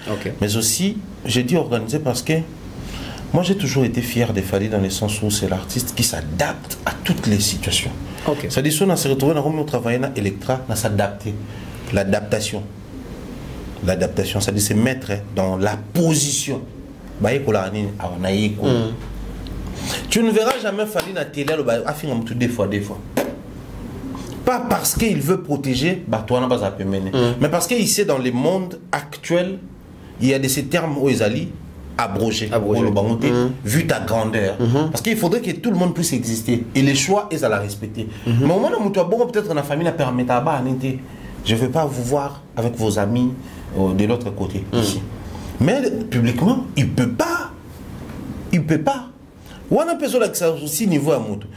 Mais aussi j'ai dit organisé parce que moi j'ai toujours été fier de Fali dans le sens où c'est l'artiste qui s'adapte à toutes les situations. Ça dit ça, on s'est retrouvé dans le travail dans Electra, on s'adapter. L'adaptation, ça dit se mettre dans la position. Tu ne verras jamais Fali na télé des fois. Pas parce qu'il veut protéger, mais parce qu'il sait dans le monde actuel, il y a de ces termes où ils allaient abrogés. Vu ta grandeur. Parce qu'il faudrait que tout le monde puisse exister. Et les choix, ils allaient respecter. Mais au moment où tu as bon, peut-être dans la famille, la permet à bas, je ne veux pas vous voir avec vos amis de l'autre côté. Ici. Mais publiquement, il ne peut pas. Il ne peut pas. Ou on a besoin de ça aussi niveau à moto.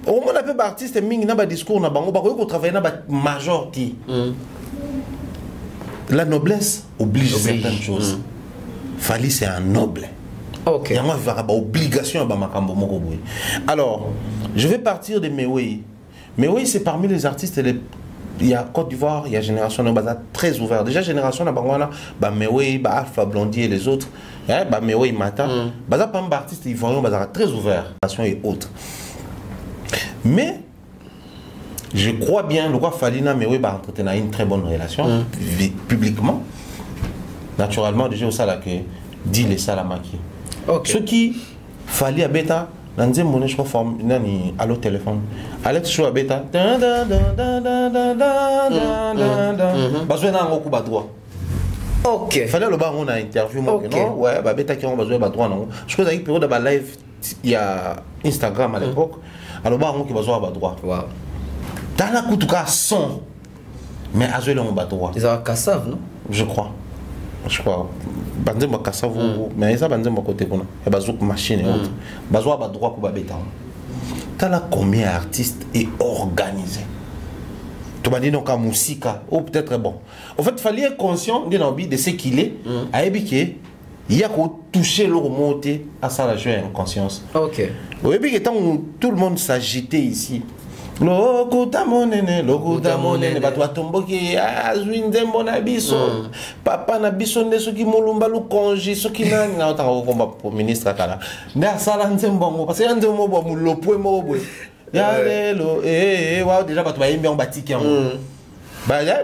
Au moins, on a artiste ming na ba discours na bango ba ko travailler na ba major ti. La noblesse oblige certaines choses. Fali c'est un noble. OK. Il y a une obligation à makambo moko boy. Alors, je vais partir de Mewe. Mewe c'est parmi les artistes il y a Côte d'Ivoire, il y a Génération Baza très ouvert. Déjà Génération na bangwana ba Mewe, ba Alpha Blondy et les autres, ba Mewe Mata, baza pas un artiste ivoirien baza très ouvert, et autres. Mais je crois bien le roi Falina Mewe va entretenir une très bonne relation publiquement. Naturellement, déjà au salaire que dit les salamaki. Ce qui fallait à bêta, dans une monnaie, je crois, nani allo téléphone. Alex Chou à bêta. Besoin d'un coup bas droit. OK. Fallait le bar on a interview moi non ouais bah bêta qui ont besoin bas droit non. Je crois qu'il période de live il y a Instagram à l'époque. Alors bar on qui besoin bas droit. Wow. Dans la coup tout cas son. Mais à jouer le bas droit. Ils ont cassave non? Je crois. Bandé ma cassave mais ça bandé ma côté qu'on a bazouk machine et autres bazoua ba droit pour babeta t'as là combien d'artistes est organisé tu m'as dit donc à musique ou peut-être bon en fait il fallait être conscient de ce qu'il est à ébiquer il y a qu'à toucher le remonter à ça la jouer en conscience. OK oui puis tant tout le monde s'agitait ici lokuta monene bato batomboki azwi nzembo na biso papa na biso nde soki molumba lukonji soki nani na otanga kokomba pour ministre kala nde asala nzembo ngo parce que nzembo bo mulopwe mo boye ya lelo wa déjà bato bayembi on batiki yango ba ya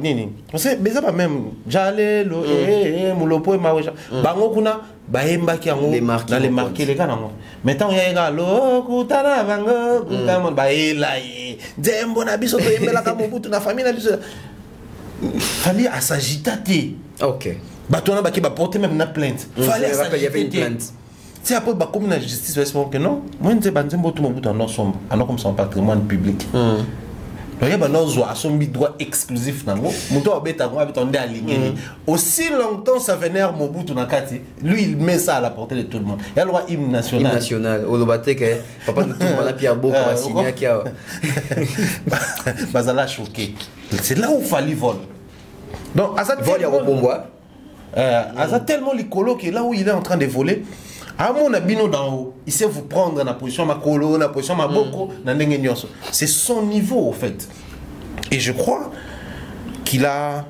nini parce que beza ba même jalelo mulopwe ma weja bango kuna bayembaki yango dans les marqués les gars nango maintenant ya ega lokuta na bango kutamon baela nzembo na biso to yembela ka mobutu na famille na biso fallait à s'agiter. OK bato na baki ba porter même na plainte fallait il y avait une plainte. C'est après ba comme la justice que non moi nzembo to mobutu en sombre alors comme son patrimoine public. Il y a un droit exclusif. Aussi longtemps ça vénère Mobutu Nakati, lui il met ça à la portée de tout le monde. Il y a le droit hymne national. Hymne national. Papa nous tombe la pierre beau comme signé qui a. Bazala choqué. C'est là où il fallait voler. Donc, à ça tellement l'écolo qui est là où il est en train de voler. À mon abino d'en haut, il sait vous prendre dans la position makolo, la position maboko, c'est son niveau en fait. Et je crois qu'il a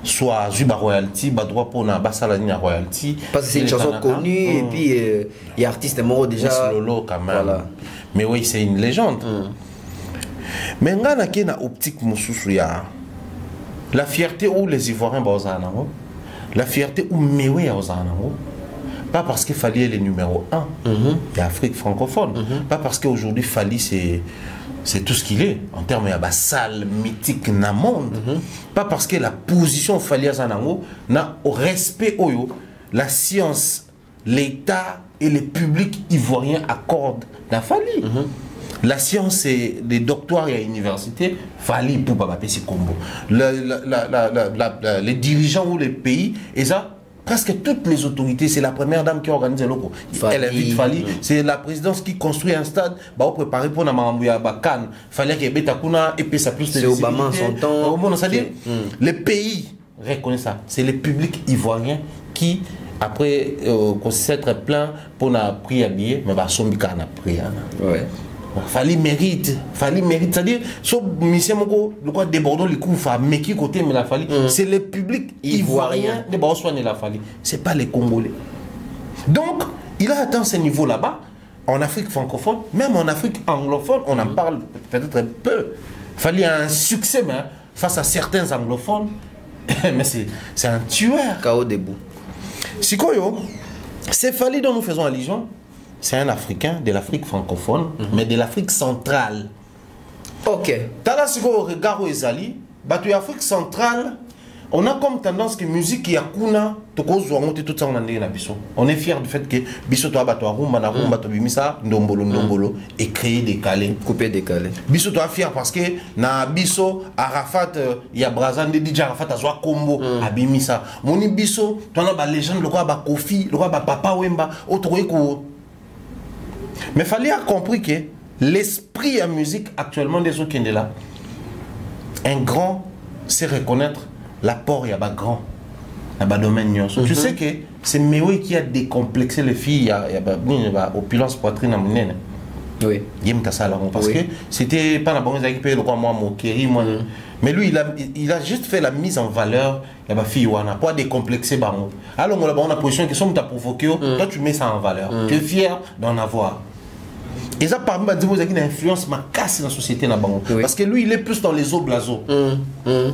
soit Zuba Royalty, droit pour na Bassalani Royalty. Parce que c'est une chanson connue et puis il y a artiste mort déjà. Lolo quand même. Voilà. Mais oui, c'est une légende. Mais ngana qui na optique mususu ya la fierté où les Ivoiriens bazanango, la fierté où Mewe bazanango. Pas parce qu'il fallait les numéro 1 de l'Afrique francophone. Pas parce qu'aujourd'hui Fali c'est tout ce qu'il est en termes de salle mythique dans le monde. Pas parce que la position Fali Azanango n'a au respect oyo la science, l'État et le public ivoirien accordent dans Fali. La science et les doctorats à l'université, Fali pour Babapé Combo. Les dirigeants ou les pays, et ça, presque toutes les autorités, c'est la première dame qui organise le loco. Elle invite Fali. C'est la présidence qui construit un stade. Bah, préparer pour Namambouya Bakan. Fallait qu'il y ait Betakuna et puis ça plus. C'est Obama son temps. C'est-à-dire, les pays reconnaissent ça. C'est le public ivoirien qui, après, s'être plein pour la pris à billet, mais bah, son bica n'a pris. Ouais. Fali mérite, c'est-à-dire, ce mission le quoi débordant les coups, mais qui côté mais la Fali, c'est le public ivoirien de Baoswan et la Fali, c'est pas les Congolais. Donc, il a atteint ce niveau là-bas, en Afrique francophone, même en Afrique anglophone, on en parle peut-être peu. Fali a un succès mais, face à certains anglophones, mais c'est un tueur. K.O. debout. Sikoyo, c'est Fali dont nous faisons allusion. C'est un Africain de l'Afrique francophone, mais de l'Afrique centrale. OK. T'as là, si vous regardez où ils allaient, l'Afrique centrale, on a comme tendance que musique ya kuna to ko zo monter tout ça on ndenge na biso. On est fier du fait que biso to abato rumba na rumba to bimisa ndombolo et créer décalé, couper décalé. Biso to fier parce que na biso Arafat ya Brazan de DJ Arafat azwa combo abimisa. Moni biso to na ba légende le roi ba Kofi, le roi ba Papa Wemba autre ko. Mais fallait avoir compris que l'esprit à musique actuellement des autres qui est là, un grand c'est reconnaître l'apport, il y a pas grand, il y a pas domaine. Tu sais que c'est Mewe qui a décomplexé les filles, il y a opulence poitrine à mon nez. Oui. Parce que c'était pas la bonne équipe, moi, mon Kéry, moi. Mais lui, il a juste fait la mise en valeur, il y a pas fille, on a pas décomplexé. Alors, on a position qui sont provoqué, toi tu mets ça en valeur. Tu es fier d'en avoir. Et ça, parmi les une influence ma casse dans la société. Parce que lui, il est plus dans les Zoblazo.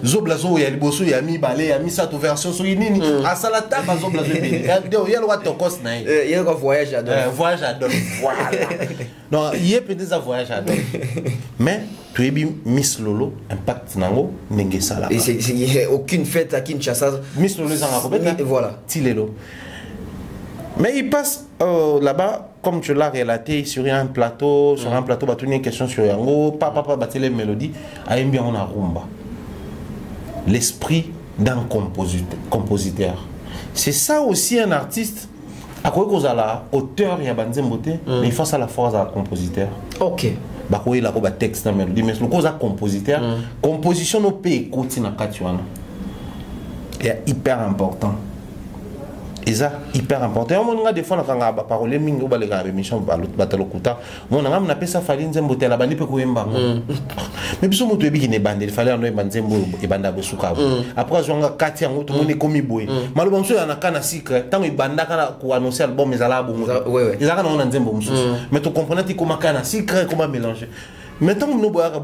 Zoblazo, il y a les bossous, il y a mis balai, il y a mis ça toute version. Il y a Salata, Zoblazo. Il y a le roi Tokos. Il y a un voyage à donner. Voyage à donner. Voilà. Non, il y a peut-être un voyage à donner. Mais, tu es bien Miss Lolo, impact Nango, Nengue Sala. Et il n'y a aucune fête à Kinshasa. Miss Lolo, et voilà. Tilelo. Mais il passe là-bas, comme tu l'as relaté, sur un plateau, bah, tu as une question sur Yango, papa, battre les mélodies, aime bien on a rumba. L'esprit d'un compositeur. C'est ça aussi un artiste. À quoi cause à la auteur, il y a Banzemboté, mais il faut ça la force à la compositeur. Ok. Bah, il y a un texte dans la mélodie, mais le cause à compositeur, composition no peut écouter dans Katuana. C'est hyper important. Et ça, hyper important. On a des fois, on a parlé de mingo, les gars, mission, batalokuta. On a appelé ça Falin Zembote, la bande peut courir en bas. Mais puis, on a dit qu'il il fallait en avoir Zembo et Banda Bosuka. Après, on a 4 ans, tout le monde est comme Iboué. Malheureusement, il y a un canard secret. Tant que Banda a annoncé l'album, mais à bon. Ils ont un Zembo. Mais tu comprends, tu comment canard secret, comment mélanger. Maintenant, nous avons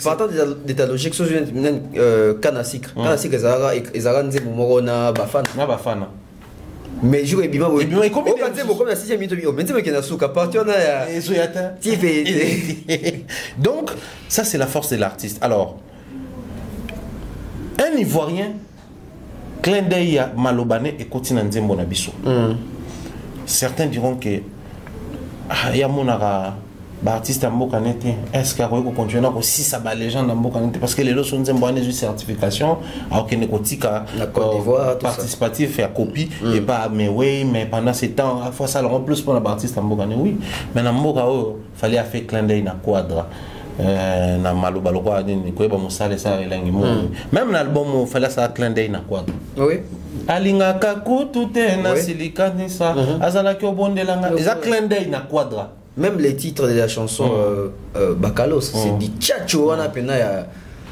partant de ta logique, si je canne à sucre, ils ont bafana. Mais je vais bien donc, ça c'est la force de l'artiste. Alors, un Ivoirien, clin d'œil à Malobané et continue à Nzembo Nabiso. Certains diront que il y a mon artiste à Mbokanete. Est-ce qu'il y a continuer aussi ça va les gens dans Mbokanete parce que les autres sont des certification alors qu'il y a participatif et à copie et pas mais oui mais pendant ces temps à fois ça le rend plus pour l'artiste à Mbokanete oui mais dans Mboka il fallait faire clin d'œil na quadra na malobalo quoi ni ko ba musale ça elangi mo même l'album il fallait ça clin d'œil na quadra oui alinga kakutu tena silikanisa azala ki obondelanga eza clin d'œil na quadra. Même les titres de la chanson Bakalos c'est dit tchacho wana pena ya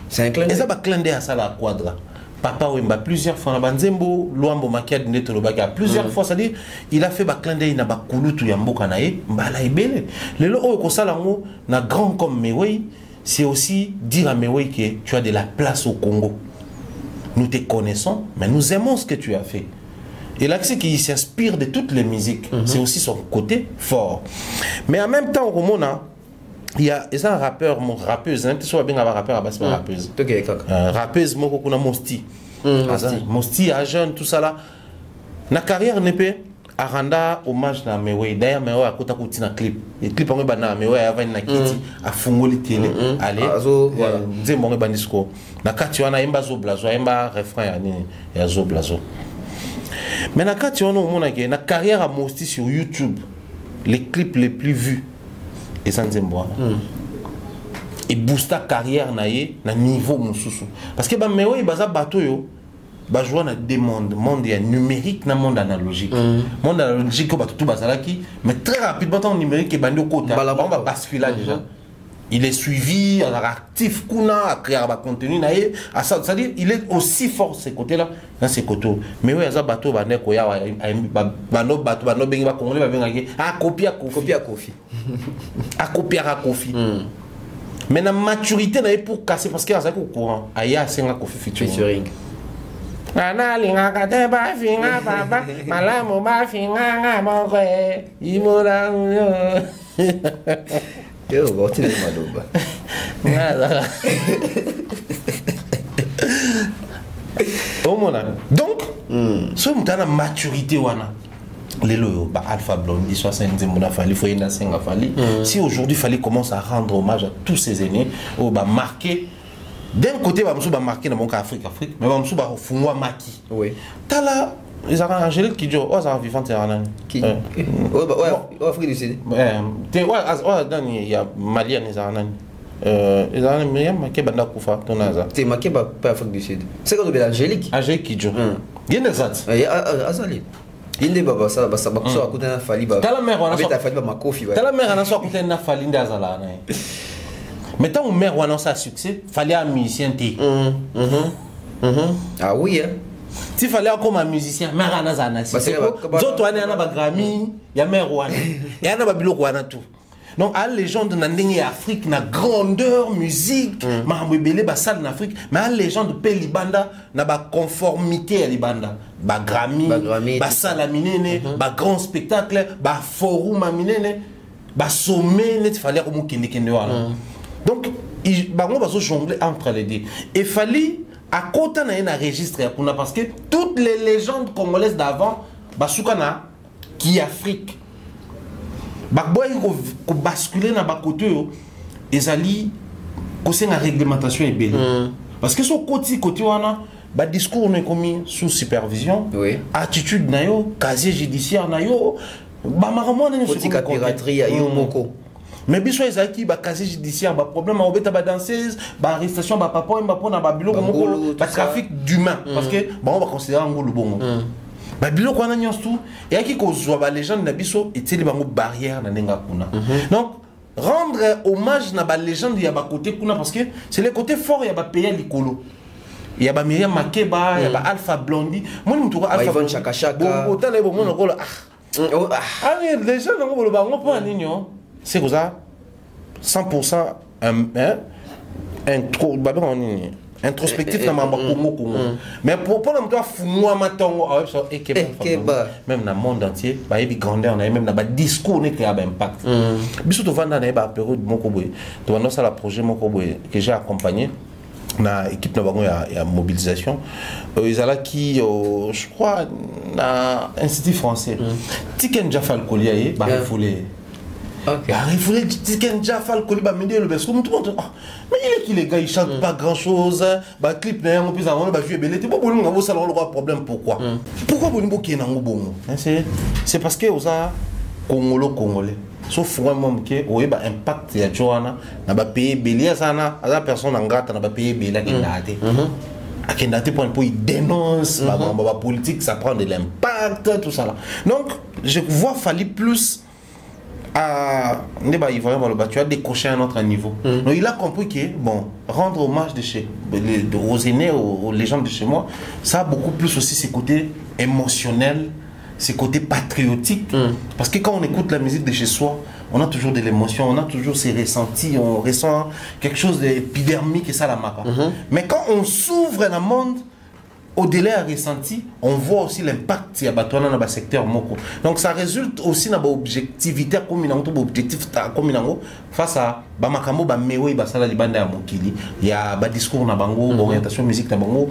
c'est un clin d'œil. Eza ba clin d'œil à ça la quadra. Papa Wemba plusieurs fois na banzembo Luambo Makiad Neto Lobaka plusieurs fois ça dit il a fait ba clin d'œil na ba kulutu ya mboka na ye mbala ebele lelo oyo ko sala ngo na grand comme Mewe c'est aussi dire à Mewe que tu as de la place au Congo. Nous te connaissons, mais nous aimons ce que tu as fait. Et là, c'est qu'il s'inspire de toutes les musiques. C'est aussi son côté fort. Mais en même temps, au Romona, il y a un rappeur, mon rappeuse, tu sais bien un rappeur à base de rappeuse. Rappeuse, moi, on a Mosti. Mosti, à jeune, tout ça là. La carrière n'est pas. Aranda hommage na Mewe d'ailleurs Mewe a kota kuti na clip et clip on na Mewe avant na kiti a fungoli télé allez voilà nzembo on bandisco na kati wana imba zo blazo imba refrain ya nini ya zo blazo mais na kati wana on a na carrière à Mosti sur YouTube les clips les plus vus et ça nzembo et boosta carrière na ye na niveau mususu parce que ba Mewe baza bato yo bah jouer dans des mondes, monde numérique, dans monde analogique. Monde analogique, tout bazalaki, mais très rapidement dans le numérique, il est côté. On va basculer déjà. Il est suivi, actif, kuna, à créer un contenu, c'est-à-dire il est aussi fort ces côtés-là, dans ces côtés. Mais oui, il y a des bateaux, il y a des bateaux, à copier à Kofi. À copier à Kofi. Mais la maturité, pour casser, parce qu'il y a un courant, il y a un Kofi featuring. Nana linga kate ba finga baba malamu ba finga mokwe imura yo yo boti le madoba Donc, ce qui la maturité, les Alpha Blondy, 70 si aujourd'hui il fallait commencer à rendre hommage à tous ces aînés, marquer. D'un côté, on va marquer dans mon cas Afrique, mais on va fouiller Maki. Oui. T'as là, ils ont Angélique qui dit, oh, ça va vivant, c'est un qui? Ouais, Afrique du Sud. Il y a Malienne, ils ont ils ont marqué Banda Koufa, ton Aza. C'est marqué pas Afrique du Sud. C'est quand on est Angélique. Angélique qui dit. Il y a des autres. Il y a Azali. Il y a des baba, ça, ça, ça, ça, ça, Fali. T'as la mère, on a fait ma coffee. T'as la mère, on a fait un Fali d'Azala. Mais tant que mère, on a un succès, il fallait un musicien. Ah oui, hein. S'il fallait encore un musicien, mère, on a un succès. D'autres, on a un Grammy, il y a mère, il y a un Bilo, on a tout. Donc, à la légende de Afrique, na grandeur, musique, Mahambébélé, ba salle en Afrique, mais à la légende de Pays Libanda, na ba conformité à Libanda. Ba Grammy, ba salle à Minene, ba grand spectacle, ba forum à Minene, ba sommet, il fallait comme Kende Kende. Donc, on va se jongler entre les deux. Il fallait, à côté d'un registre, parce que toutes les légendes congolaises d'avant, bah, soukana, qui est Afrique. Bakboy ko basculer na bakote yo ezali ko c'est la réglementation est belle parce que son côté wana ba discours ne commis sous supervision attitude na yo casier judiciaire na yo ba maramo na so piraterie yo moko mais biso ezaki ba casier judiciaire ba problème obeta ba danseuse ba arrestation ba papa ba pona ba biloko moko ba trafic d'humains parce que on va considérer ngolo bongo Babilo kwa nanyons tout et qui cause ba légende na biso eteli bango barrière na nenga kuna. Donc rendre hommage na ba légende ya ba côté kuna parce que c'est le côté fort ya ba pays likolo. Il y a ba Myriam Makeba, il y a ba Alpha Blondy. Moi ni mutuka Alpha Blondy Chaka Chaka. Bon otala bo mono kola mais les gens ngo lo bango pa ninyo. C'est comme ça 100% intro ba ba nini. Introspectif dans ma Congo. Mais pour le moment, moi matango même dans le monde entier, bah il y a grandeur, même dans le discours qui a un impact. Bisous de vendre dans la période Mokoboy, tu vois ça le projet Mokoboy que j'ai accompagné. Na équipe na bango ya mobilisation ils allaient qui je crois na institut français Tiken Jafal Koliaye bah il fallait il fallait Tiken Jafal Koliaye bah me dire le best comme tout le monde. Mais il est qui les gars, ils chantent pas grand chose, bah clip n'a on peut avoir bah jouer belé, tu vois bon on va ça le problème pourquoi bon qui est dans bon c'est parce que aux a congolais sauf vraiment que oui bah impact ya Joana na ba payer belé ça na la personne en grata na ba payer belé à Kendate pour il dénonce bah politique ça prend de l'impact tout ça là. Donc je vois fallu plus à tu as décoché à un autre niveau. Donc il a compris que bon, rendre hommage aux aînés, aux légendes de chez moi, ça a beaucoup plus aussi ses côtés émotionnels, ses côtés patriotiques. Parce que quand on écoute la musique de chez soi, on a toujours de l'émotion, on a toujours ses ressentis, on ressent quelque chose d'épidermique et ça la marque. Mais quand on s'ouvre dans le monde, au-delà du ressenti, on voit aussi l'impact dans le secteur moko. Donc ça résulte aussi dans l'objectivité face à Bamakambo, Bamewe, Basala Libanda ya Mokili. Il y a un discours na bango, orientation musique na bango,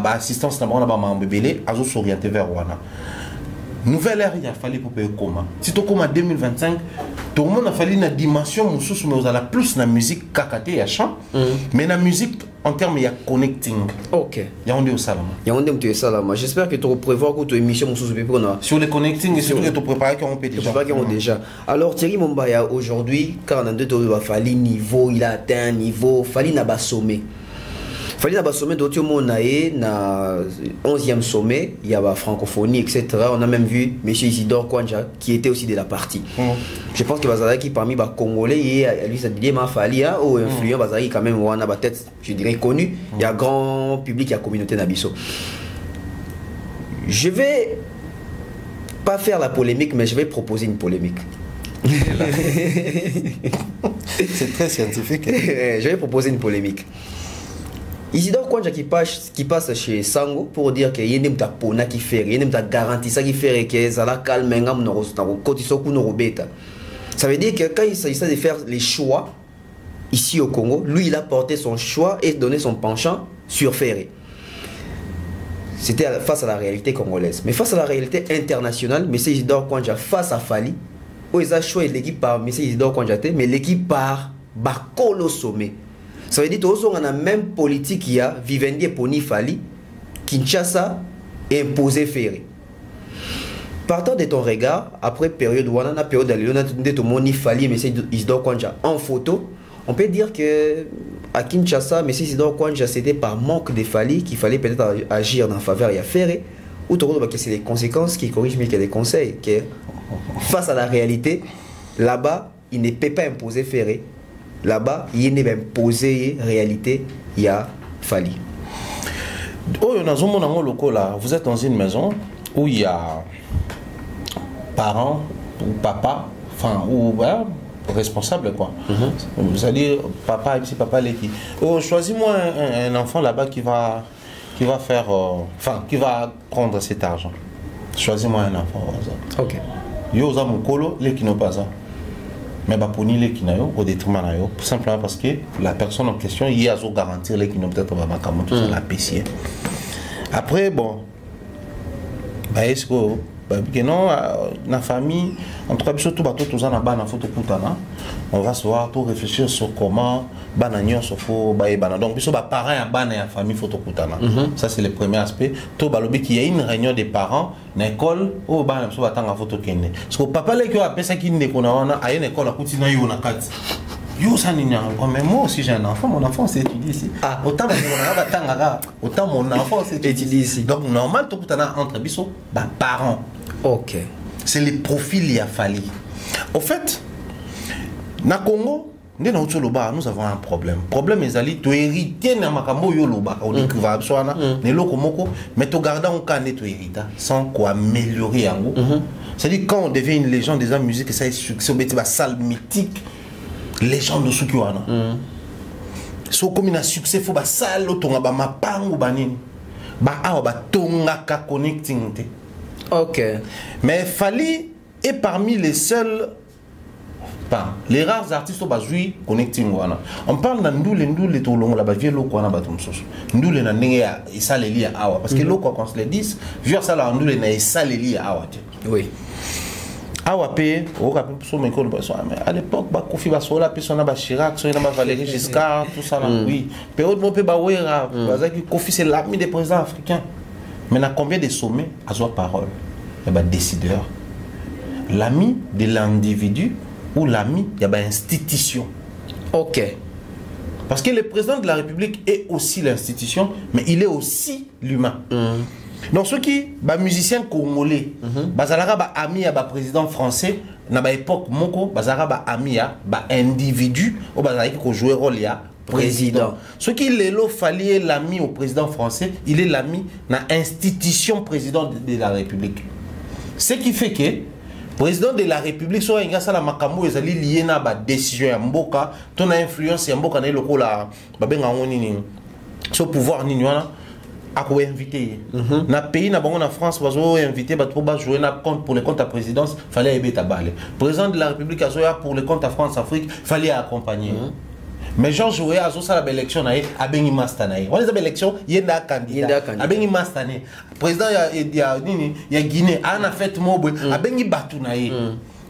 assistance na bango na Bamambébélé, azo s'orienter vers Wana. Nouvelle ère, il a fallu pour payer coma. Si tu comme en 2025, tout le monde a fallu une dimension, mais vous avez plus la musique kakate et chant, mais la musique en termes il y a connecting. Ok. Il y a on dit au salama. Il y a on dit au salama. J'espère que tu prévois que tu émission sur le connecting et surtout que tu prépares qu'on peut déjà. Déjà. Alors Thierry Mombaya aujourd'hui, 42 il a fallu niveau, il a atteint un niveau, fallu n'a pas sommet. Fallait d'abord sommet d'autres monaï na 11e sommet, il y a la francophonie, etc. On a même vu M. Isidore Kwanja qui était aussi de la partie. Je pense que Bazara qui parmi les Congolais, lui ça dit ma fali ou influent Bazara quand même on a tête, je dirais connu. Il y a grand public, il y a communauté Nabiso. Je vais pas faire la polémique, mais je vais proposer une polémique. C'est très scientifique. Je vais proposer une polémique. Isidore Kwanja qui passe chez Sango pour dire que yende mta pona qui fait yende mta garantie ça qui fait que ça la calme ngam no kotisoku no robeta. Ça veut dire que quand il s'agit de faire les choix ici au Congo, lui, il a porté son choix et donné son penchant sur Ferré. C'était face à la réalité congolaise. Mais face à la réalité internationale, M. Isidore Kwanja face à Fali, où ils ont choisi l'équipe par M. Isidore Kwanja, mais l'équipe par Bakolo Sommet. Ça veut dire qu'on a la même politique qu'il y a, Vivendi Poni Fali, Kinshasa imposé Ferré. Partant de ton regard, après période où on a période de Moni Fali et M. Isidore Kwanja en photo, on peut dire que à Kinshasa, M. Isidore Kwanja, c'était par manque de Fali qu'il fallait peut-être agir en faveur de Ferré, ou que c'est les conséquences qui corrigent mieux que les conseils. Que face à la réalité, là-bas, il ne peut pas imposer Ferré. Là-bas, il n'est pas imposé réalité, il y a Fali. Oh, vous êtes dans une maison où il y a parents ou papa, enfin, ou voilà, responsable quoi. C'est-à-dire papa et papa l'équipe. Oh, choisis-moi un enfant là-bas qui va faire, enfin, qui va prendre cet argent. Choisis-moi un enfant. Ok. Yo za mukolo les qui n'ont pas ça. Mais bah pour les qui n'ont au détriment na yo, simplement parce que la personne en question il y a à garantir les qui n'ont peut-être pas comment tout ça la PC. Après bon, bah est-ce que non, la famille, en tout cas, surtout tous en bas, on va se voir, tout réfléchir sur comment, donc, les parents en bas, la famille, ça c'est le premier aspect. Tout il y a une réunion des parents, dans l'école, où on a photo. Parce que papa, qui a ça qui est à une école, yo ça mais moi aussi j'ai un enfant, mon enfant s'est étudié ici. Autant mon enfant s'est étudié ici. Donc normal tout entre biso parents. Ok. C'est les profils il a fallu. Au fait, na Congo, nous avons un problème. Problème est ali to hériter na makambo yo loba on écriva sona ne lokomoko mais to garder on kan to hériter sans quoi améliorer en gros. C'est-à-dire quand on devient une légende des musique ça est succès au salle mythique. Les gens de Sukiwana. So comme il a succès, il faut que ça l'autonga ba mapangu banini. Ba awa ba tonga ka connecting. Ok. Mais Fali est parmi les seuls, les rares artistes qui jouent connecting wana. On parle de ndoule to longo la ba vieux loko wana batum soso. Ndoule na ndenge ya isaleli ya awa parce que loko quand on se le dit, vieux ça la ndoule na isaleli ya awa. Oui. Mais à l'époque, Kofi Basola, Chirac, Valéry Giscard, tout ça. Oui. Kofi, c'est l'ami des présidents africains. Mais dans combien de sommets à sa parole? Il y a des décideurs. L'ami de l'individu ou l'ami, il y a des institutions. Ok. Parce que le président de la République est aussi l'institution, mais il est aussi l'humain. Donc ceux qui musiciens congolais bazalaka ami à président français na époque moko bazalaka ami à individu ou bazalaki ko jouer rôle ya président. Ceux qui lelo fallait l'ami au président français, il est l'ami na institution président de la République. Ce qui fait que président de la République soit ingasa la makambo ezali lié na décision ya mboka, ton influence ya mboka na lokola babenga ngoni so pouvoir ni wana ako invité na pays na bango na France bazo invité bato ba jouer na compte pour le compte à présidence fallait ebeta balé président de la République azoya pour le compte à France Afrique fallait accompagner mais Georges Weah azo sala ba élection na abengi master na on les élections yenda candidat abengi master na président ya nini ya Guinée ana fait mobwe abengi batu na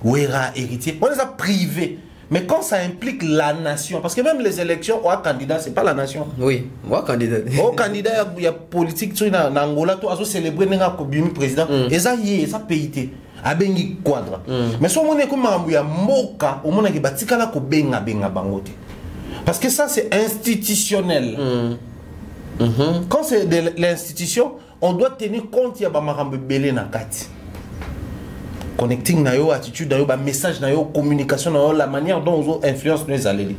Weah héritier on les a privés. Mais quand ça implique la nation, parce que même les élections, au candidat, c'est pas la nation. Oui, au candidat. Au candidat, il y a politique, tu en Angola, tu as célébré le président, et ça y est, ça paye. Abengi quadra. Mais si on est comme un moka, on est batikala ko benga bangote. Parce que ça c'est institutionnel. Quand c'est de l'institution, on doit tenir compte ya ba marambe belé na kati. Connecting na yo attitude na yo message na yo communication na yo la manière dont on influence nos allées.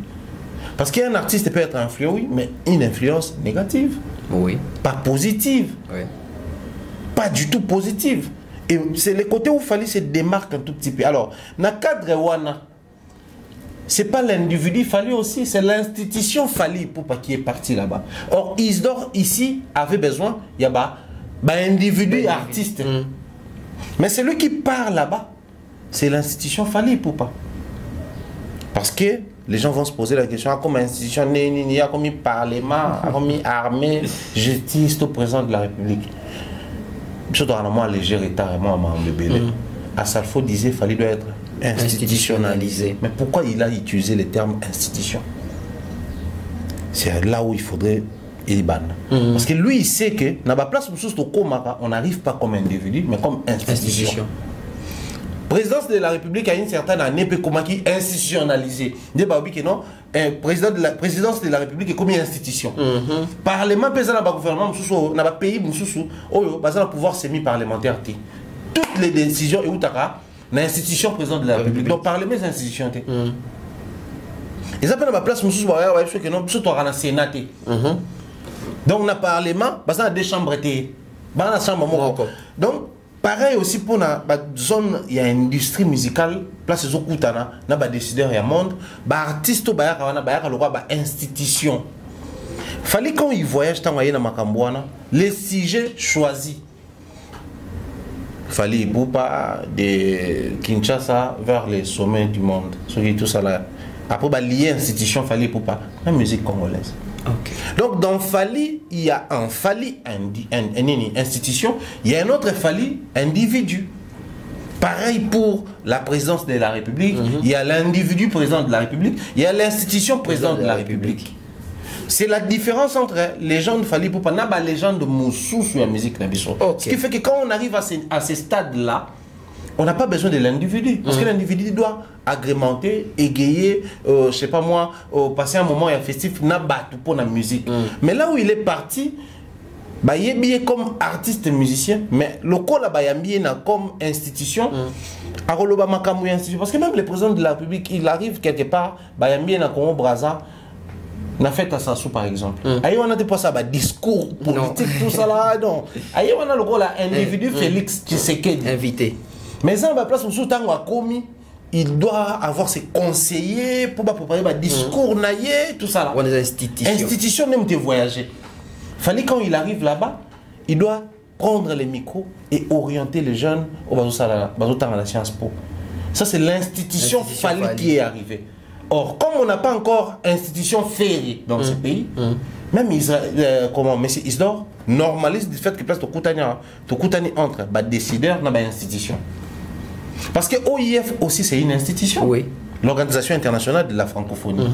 Parce qu'un artiste peut être influent oui mais une influence négative. Oui. Pas positive. Oui. Pas du tout positive. Et c'est le côté où il fallait se démarquer un tout petit peu. Alors, dans le cadre wana c'est pas l'individu fallu aussi, c'est l'institution fallu pour pas qu'il est parti là-bas. Or Isidore ici avait besoin il y a individu artiste. Mais celui qui part là-bas, c'est l'institution fallu pour pas. Parce que les gens vont se poser la question, comme institution, comme parlement, comme armée, justice, au président de la République. Surtout à moi, léger retard, moi, le bébé. Assalfo disait qu'il fallait doit être institutionnalisé. Mais pourquoi il a utilisé le terme institution? C'est là où il faudrait il ban. Parce que lui, il sait que dans la place on n'arrive pas comme individu, mais comme institution. Présidence de la République a une certaine année comment qui institutionnalisé. Que non, président de la présidence de la République est comme une institution. Parlement, président de gouvernement, dans le pays, le pouvoir semi-parlementaire. Toutes les décisions, et où l'institution président de la République. Donc, parlement, les institutions. Et ça, dans la place, que non, surtout dans le Sénat. Donc, dans le Parlement, il y a deux chambres. Donc, pareil aussi pour la zone, il y a une industrie musicale, place de Zokoutana, il y a des décideurs, il y a un monde, des artistes, il y a des institutions. Il fallait quand ils voyagent dans Makambouana, les sujets choisis. Il fallait pas de Kinshasa vers les sommets du monde. Tout ça là. Après, lier institution, il fallait pas la musique congolaise. Okay. Donc dans Fali, il y a un Fali institution, il y a un autre Fali individu. Pareil pour la présidence de la République, il y a l'individu président de la République, il y a l'institution président de la République. C'est la différence entre les gens de Fali Poupa et les gens de Moussou sur la musique Nabiso. Ce qui fait que quand on arrive à ces stades-là, on n'a pas besoin de l'individu. Parce que l'individu doit agrémenter, égayer, je sais pas moi, passer un moment festif, n'a pas tout pour la musique. Mais là où il est parti, il est bien comme artiste musicien, mais le col là, il est comme institution. Parce que même le président de la République, il arrive quelque part, il est bien comme Braza. Na fait à Sassou par exemple. Aïe on a des ça discours politique tout ça là non. Aïe on a le rôle individu Félix Tshisekedi invité. Mais ça, à place où commis, il doit avoir ses conseillers pour préparer un discours naïe, tout ça là. On est institutions. Institution même de voyager. Fallait quand il arrive là-bas, il doit prendre les micros et orienter les jeunes au à la Sciences Po. Ça c'est l'institution Fallait qui est arrivée. Or, comme on n'a pas encore institution ferrée dans ce pays, même Israël, comment M. Isdor normalise du fait que place de Koutani entre décideurs dans l'institution. Parce que l'OIF aussi c'est une institution. Oui. L'Organisation internationale de la francophonie.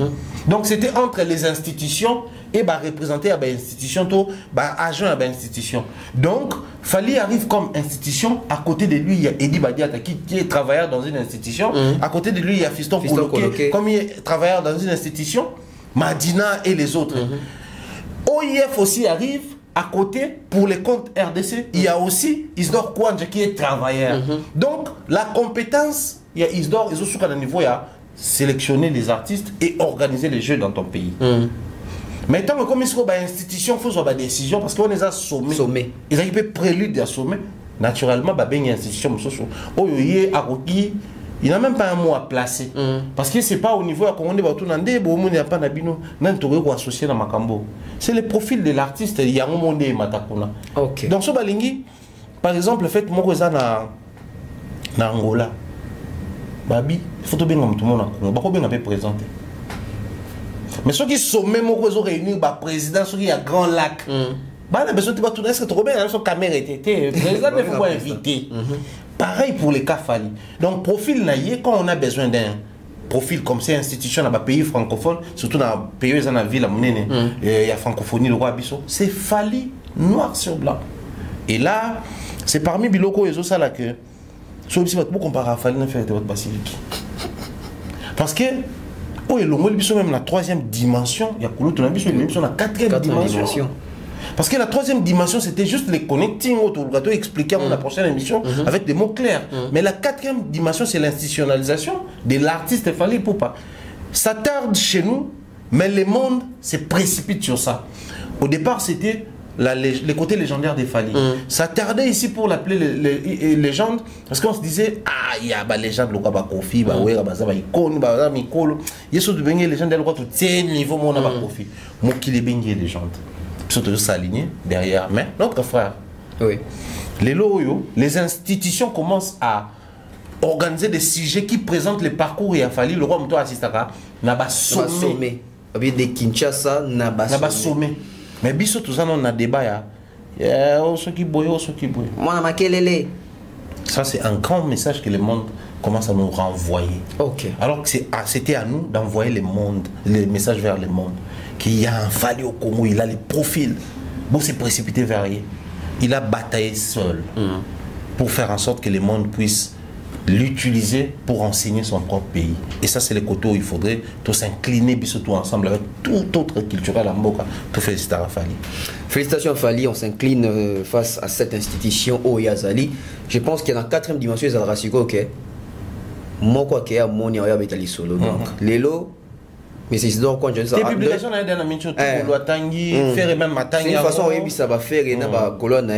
Donc c'était entre les institutions et représenter à l'institution, agent à l'institution. Donc Fali arrive comme institution, à côté de lui il y a Edi Badiata qui est travailleur dans une institution, à côté de lui il y a Fiston Koloké, comme il est travailleur dans une institution, Madina et les autres. OIF aussi arrive à côté, pour les comptes RDC, il y a aussi Isdor Kouanja qui est travailleur. Donc, la compétence, il y a Isdor, ils ont à niveau, il y a sélectionner les artistes et organiser les jeux dans ton pays. Mais tant que comme il faut une institution, il faut avoir des décisions parce qu'on les a sommés. Ils ont été prélude à sommet. Naturellement, il y a une institution. Il n'a même pas un mot à placer. Parce que ce n'est pas au niveau où on est pas associé dans Makambo. C'est le profil de l'artiste. Il y a un monde et Matakuna. Dans ce balingi, par exemple, le fait que moi, je na Angola, il faut bien que tout le monde soit présenté. Mais ceux qui sont même réunis, le président, ceux qui ont un grand lac, on a besoin de tout le monde. Est-ce que tu as son caméra était le président ne faut pas inviter. Pareil pour les cas Fali. Donc, profil naïe, quand on a besoin d'un profil comme ces institutions dans les pays francophones, surtout dans les pays dans la ville, il y a francophonie, le roi Abisso, c'est Fali noir sur blanc. Et là, c'est parmi Biloko et ça là que, si vous comparez à Fali, c'est votre Pacifique. Parce que, même la troisième dimension, il y a la quatrième dimension. Parce que la troisième dimension, c'était juste les connecting autour du expliquer dans la prochaine émission avec des mots clairs. Mais la quatrième dimension, c'est l'institutionnalisation de l'artiste Fali Poupa. Ça tarde chez nous, mais le monde se précipite sur ça. Au départ, c'était les côtés légendaires des Fali. Ça tardait ici pour l'appeler les légendes, parce qu'on se disait, ah, il y a des légendes, il y a des Kofi, il y a des icônes, il y a des Mikolo. Il y a des légendes, il y a des niveaux, il y a des Kofi. Moi, qui les baigne les légendes. Surtout s'aligner derrière, mais notre frère. Oui. Les institutions commencent à organiser des sujets qui présentent les parcours et à Fali, le roi Mouto Assistaka, na ba sommet de Kinshasa na ba sommet mais biso tout ça on a débat ya ce qui boye moi makelele. Ça c'est un grand message que le monde commence à nous renvoyer. OK. Alors que c'était à nous d'envoyer les messages vers le monde. Qu'il y a un Fally au Congo, il a les profils. Bon, s'est précipité vers lui. Il a bataillé seul pour faire en sorte que le monde puisse l'utiliser pour enseigner son propre pays. Et ça, c'est le côté où il faudrait tous s'incliner tout ensemble avec tout autre culturel à Mboka pour féliciter à Fally. Félicitations à Fally, on s'incline face à cette institution Oyazali. Je pense qu'il y a une 4e dimension de Rasiko, ok. Moi, quoi qu'il y a, mon y a betali solo. Donc, Lelo, mais c'est donc quand je dis ça. Les publications, on a des amis qui faire même matin. C'est une façon où ça va faire et na colonne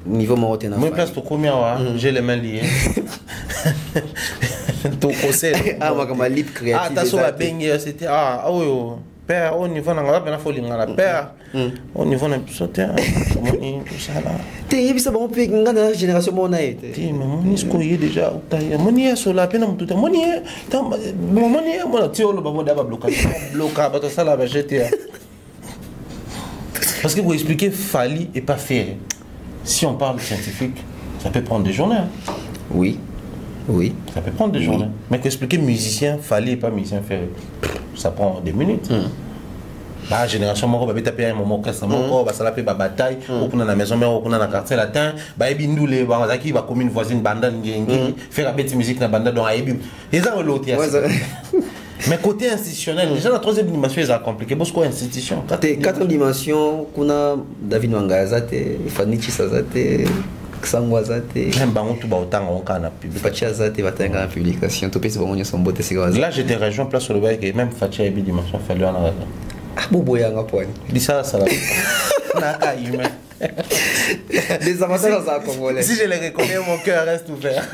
niveau marocain. Moi, place pour combien j'ai les mains liées. Ton conseil. Ah, moi, comme ma libre créative. Ah, t'as sauvé la baigne, c'était oui. Père, au niveau d'un gars, il faut la père. Au niveau d'un sauté, tout ça là. T'es ça bon puis dans la génération mon aïe. T'es mon nisco y est déjà taille. Mon y est sur la peine tout. Mon y est, mon tu le babo d'aba bloqué. Bloqué, ça là va jeter. Parce que vous expliquer Fally et pas faire. Si on parle scientifique, ça peut prendre des journées. Oui. Ça peut prendre des journées. Mais qu'expliquer musicien, Fally et pas musicien faire, ça prend des minutes. La génération moi va taper un moment que ça va ça la fait bataille ou pour la maison mais ou pour la quartier latin ba ebindu les ba zaki ba commune voisine banda ngi faire la bête musique na banda donc ebi et ça l'autre mais côté institutionnel déjà la 3e dimension est compliqué parce quoi institution 4e dimension kuna David Wangazate Fanichi Sazate Xangwazate même bango tout ba autant on kana public Fatia Zate batanga en publication to pese bango son beauté c'est là j'ai des régions place sur le bail que même Fatia ebi dimension fallu en raison. Ah, boboya nga point. Dis ça là. Naka humain. Les amateurs à congolais. Si je les reconnais, mon cœur reste ouvert.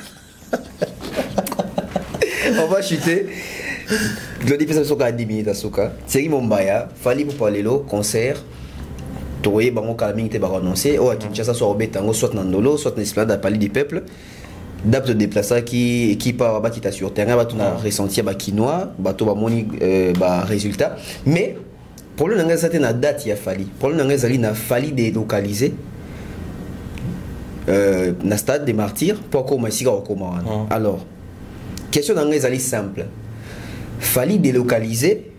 On va chuter. Le député Soka 10 minutes à Soka. Série Mombaya, Fally pour parler là, concert. Toye bango kalaming te ba annoncer au Kinshasa soit au Betango soit Nandolo soit dans l'esplanade à Palais du Peuple. D'abord déplacer qui part ba qui t'a sur terrain ba tu na ressenti ba quinoa, ba to ba moni ba résultat. Mais pour le Nanga c'était na date il a Fally. Pour le Nanga zali na Fally délocaliser na stade des martyrs pour comment ici au Comoran. Alors question Nanga zali simple. Fally délocaliser,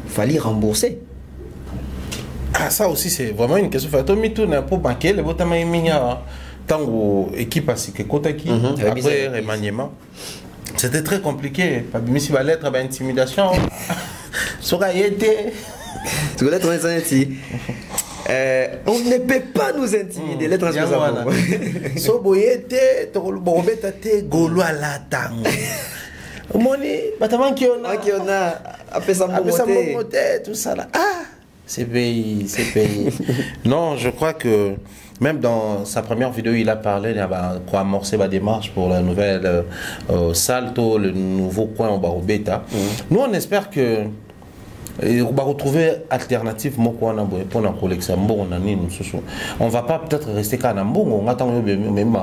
Fally rembourser. Ah ça aussi c'est vraiment une question. Faut mi tourner pour banquer le botama iminya tango équipe à que Kotaki après remaniement. C'était très compliqué. Pas bien si va lettre ba intimidation. Sera été. Tu connais ton instinct. On ne peut pas nous intimider. Les transmissions. So boyete, to robeta te golo ala tango. Moni, bataman qui on a appelé ça moté, tout ça là. Ah, c'est pays. Non, je crois que même dans sa première vidéo, il a parlé quoi amorcer la démarche pour la nouvelle Salto, le nouveau coin au Barobeta. Nous, on espère que on va retrouver alternative pour la collection. On va pas peut-être rester qu'à Nambongo. On attend même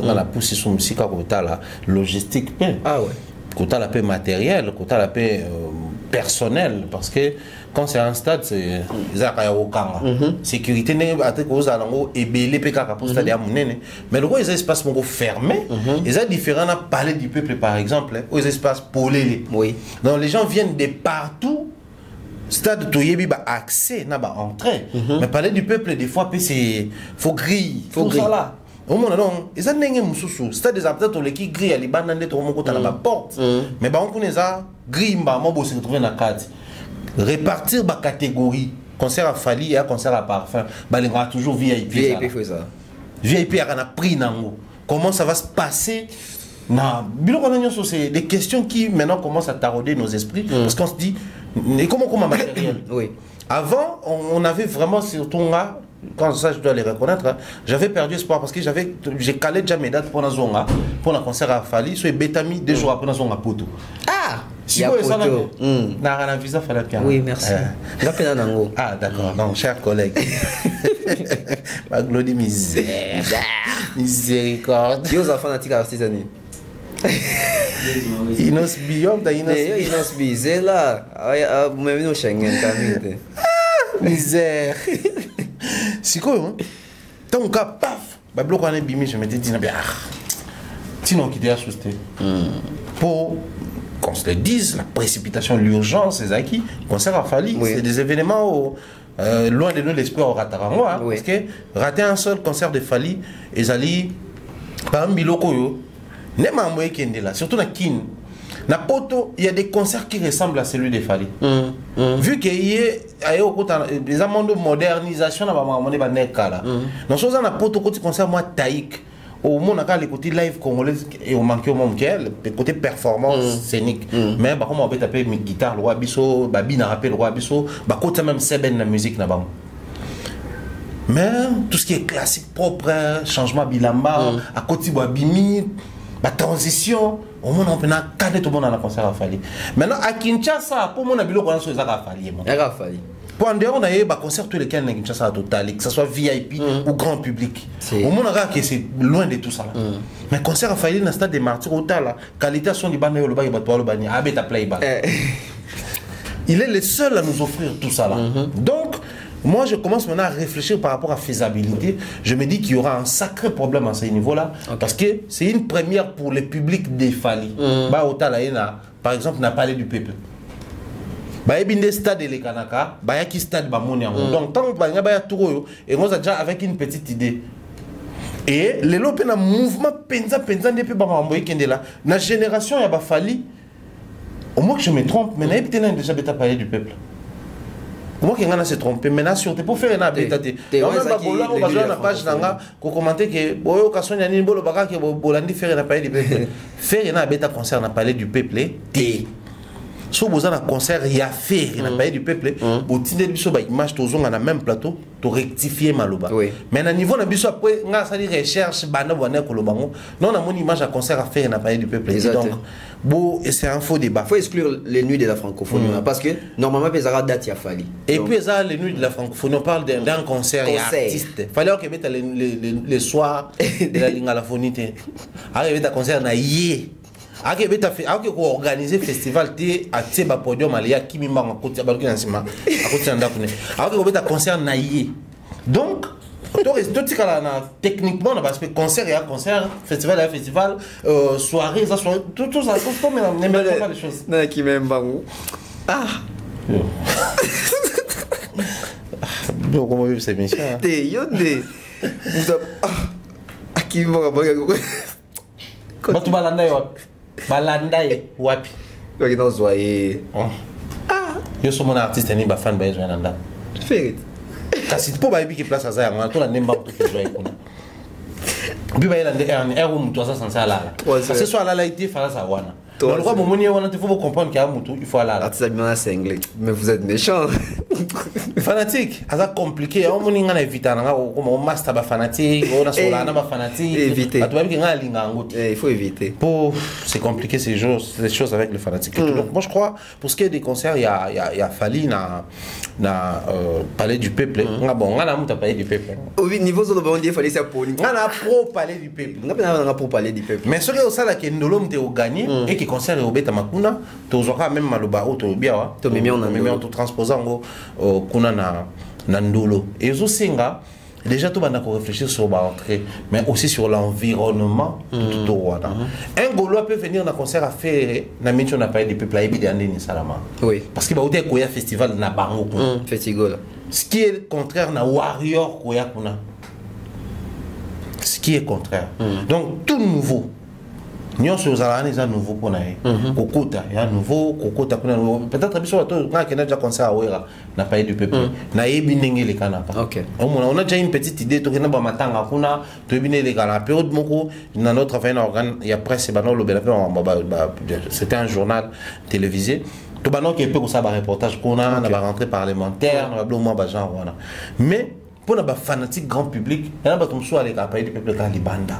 la pousse sur musique à la logistique. Ah ouais. Côté la paix matérielle, côté la paix personnelle, parce que quand c'est un stade, c'est sécurité et belé pour stade mais le roi les espaces fermés, ils ont différents palais du peuple par exemple, aux espaces polés. Oui. Donc les gens viennent de partout. Stade Toyebi ba accès na ba entrée, mais palais du peuple des fois c'est faut grille, faut ça là. Au moins non, ils ont n'engagé mususu. C'est des habitants to qui grille ali banane to mo kota na ba porte. Mais ba on connaît ça grille ba mo bo se retrouver na carte. Répartir ba catégorie. Concert à Fally et concert à Parfum. Ba les toujours VIP. VIP fait ça. VIP a pris nango. Comment ça va se passer? Non, c'est des questions qui maintenant commencent à tarauder nos esprits parce qu'on se dit et comment matériel. Oui. Avant, on avait vraiment surtout là, quand ça je dois les reconnaître, j'avais perdu espoir parce que j'ai calé déjà mes dates pour la zone pour le concert à Fally, soit Betami 2 jours après la zone à Poto. Ah, si vous Poto. Na visa fallait bien. Oui, merci. Ah d'accord, donc chers collègues. Ma gloire misère. Miséricorde. Yo za fanatique artisanal. Inos Biyom, ta Inos Eh, Inos B, c'est là. Ah, même nous Schengen Camille. misère. C'est quoi, hein? Tant que paf, bah bloc on est bimi, je m'étais dit, sinon qui était assusté. Pour qu'on se le dise, la précipitation, l'urgence, c'est acquis. Concert à Fali, Oui. c'est des événements loin de nous l'espoir au Ratarango, hein, Oui. parce que rater un seul concert de Fali, ils allaient par un biloko yo, n'est pas moyen qu'il y là, surtout dans Kin. Na poto, il y a des concerts qui ressemblent à celui de Fali. Vu qu'il y a des amendes de modernisation, on va amener des nekala. Dans ce cas, na poto côté concert moi taïk. Au moins, on a le côté live congolais et on manque au monde le côté performance scénique. Mais bah comment on peut taper mes guitares, le roi bisso, babi n'a rappelé le roi bisso, bah côté même seben la musique n'a pas. Mais tout ce qui est classique propre, changement bilamba, à côté de bimi, la transition, au moins on peut cadrer tout le monde dans le concert à Fali. Maintenant à Kinshasa, pour mon habilo qu'on a sur les à Fali. Pour en dehors, on a eu des concerts tous lesquels on a Kinshasa total, que ce soit VIP ou grand public. Au moins on a que c'est loin de tout ça. Mais concert à Fali dans le stade des Martyrs au tal, qualité son du banné au bas, il va le banné, abeta play. Il est le seul à nous offrir tout ça là. Donc moi, je commence maintenant à réfléchir par rapport à faisabilité. Je me dis qu'il y aura un sacré problème à ce niveau-là. Parce que c'est une première pour le public des Fali. Par exemple, n'a parlé du peuple. Il y a des stades de Kanaka, il y a des stades de donc, tant qu'il y a tout, et on a déjà avec une petite idée. Et les gens ont un mouvement penza depuis la génération, il y a Fali. Au moins que je me trompe, mais il y a déjà parlé du peuple. Moi qui se trompé maintenant surtout pour faire un bêta on a page nanga ko commenter que boyo kasoni ani bolo baka ke bolandi faire na parler du peuple faire un bêta concert na parler du peuple té so boza na concert ya faire na parler du peuple au tinde biso ba image tozonga na même plateau to rectifier maloba mais na niveau na biso après nga sali recherche bana bana ko lobango non na mon image à concert à faire na parler du peuple donc bon, et c'est un faux débat. Il faut exclure les nuits de la francophonie parce que normalement, il y a date, il y a Fali. Et puis, les nuits de la francophonie, on parle d'un concert et artiste. Il fallait que mette les soirs de la lingalafonie. Arrive à concert na yé. Arrive à organiser festival à Tseba Podium Alia qui m'a côté à côté à concert na yé. Donc techniquement, parce que concert et concert, festival et festival, soirée, ça soirée, tout ça, tout mais on n'aime pas les choses. Non, qui m'aime pas. Ah. Donc comment vivre ces missions? T'es yondé. Ah, qui m'aime pas. Bah tu balandaye wapi? Balandaye wapi? Oui, non, soyez. Ah. Je suis mon artiste, ni ba fan ba joindre. Fait. Kasi po ba qui place à ça on a tout la nemba tout que joie kuna bi ba yela en erreur mutu ça sans ça là parce que soit là été faire ça wana dans le roi momoni wana il faut comprendre qu'il y a mutu il faut là artiste bien c'est anglais mais vous êtes méchant fanatique ça compliqué on moni ngana éviter nga comme on master ba fanatique on a sola na ba fanatique éviter tu vas bien nga linga ngoti il faut éviter pour c'est compliqué ces choses avec le fanatique donc moi je crois pour ce qui est des concerts il y a Fali na parler du peuple nga bon nga na muta parler du peuple au niveau de l'obon il fallait ça pour nga na pro parler du peuple nga pour parler du peuple mais ce que ça là que ndolo mte au gagner et qui concert au beta makuna to zoka même maloba auto biawa to mimi on to transposant kuna na ndolo et zo singa déjà tout bana ko réfléchir sur ba entrée mais aussi sur l'environnement tout au Rwanda un Gaulois peut venir dans concert à faire na mission na parler du peuple et bien ni salama oui parce que ba outé ko ya festival na bango festival ce qui est contraire na warrior ko ya kuna ce qui est contraire donc tout nouveau nyonso ozalani za nouveau pona ye kokota ya nouveau kokota kuna peut-être biso bato nga kena déjà concert à Wera na pays du peuple na yebi ndenge le kana pa OK on a déjà une petite idée to kena ba matanga kuna to yebi ndenge le kana période moko na notre affaire organe il y a presse bano lo bela c'était un journal télévisé to bano qui peut ko ça ba reportage kuna na ba rentrée parlementaire na ba blo mo ba genre voilà mais pour les fanatiques grand public, il y a des gens qui sont allés à du peuple dans les bandes.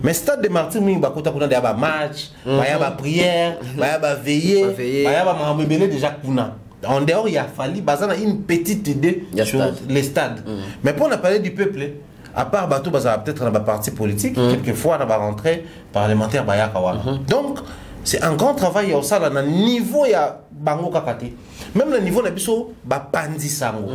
Mais stade de Martyrs, il y a des matchs, il y a des prières, il y a des veillées, il y a des bébés déjà. En dehors, il a fallu une petite idée sur les stades. Mais pour parler du peuple, à part peut-être dans la partie politique, quelquefois dans la rentrée parlementaire, donc c'est un grand travail au ça là niveau ya bango kakate. Même le niveau nabiso ba pandi sango.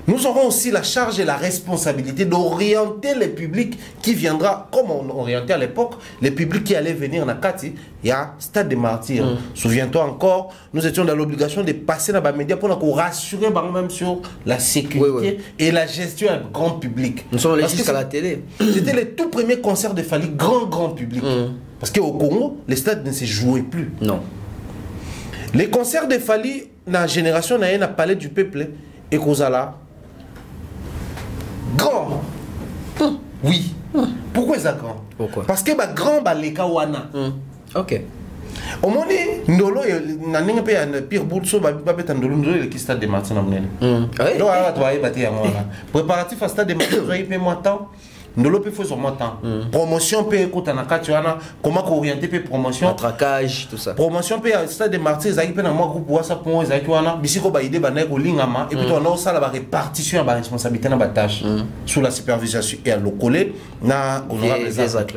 Nous aurons aussi la charge et la responsabilité d'orienter le public qui viendra, comme on orientait à l'époque, le public qui allait venir na Kati, il y a Stade des Martyrs. Souviens-toi encore, nous étions dans l'obligation de passer dans les médias pour nous rassurer même sur la sécurité et la gestion du grand public. Nous sommes allés jusqu'à la télé. C'était le tout premier concert de Fally, grand public. Parce qu'au Congo, les stades ne se jouaient plus. Non. Les concerts de Fally, dans la génération, on a un palais du peuple et Kozala. Grand. Oui. Pourquoi c'est grand? Pourquoi? Parce que grand, les kawana. Ok. Au moment où Ndolo, il y a un pire bout de saut, il y a un qui stade de Martin. Donc, préparatif à stade de Martin, il y a un temps. Ndolo peut faire son temps. Promotion peut écouter na katuana comment orienter peut promotion traquage tout ça. Promotion peut stade de Martyrs ça peut na moi groupe WhatsApp pour ça tuana bisiko ba idée ba na ko lingama et puis on a ça la répartition ba responsabilité na ba tâche sous la supervision et à le coller na honorable exact.